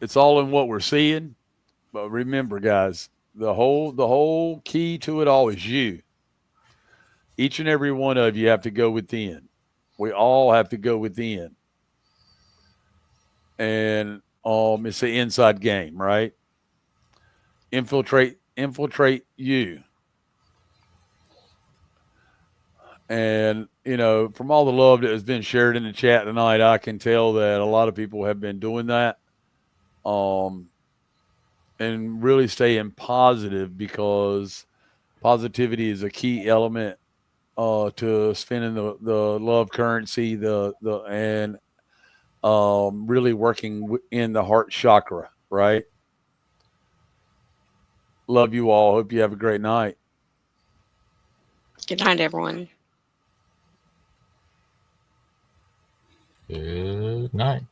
It's all in what we're seeing, but remember, guys, the whole key to it all is you. Each and every one of you have to go within. We all have to go within. And it's the inside game, right? Infiltrate you. And, from all the love that has been shared in the chat tonight, I can tell that a lot of people have been doing that. And really staying positive, because positivity is a key element to spending the love currency, and really working in the heart chakra, right? Love you all. Hope you have a great night. Good night, everyone. Good night.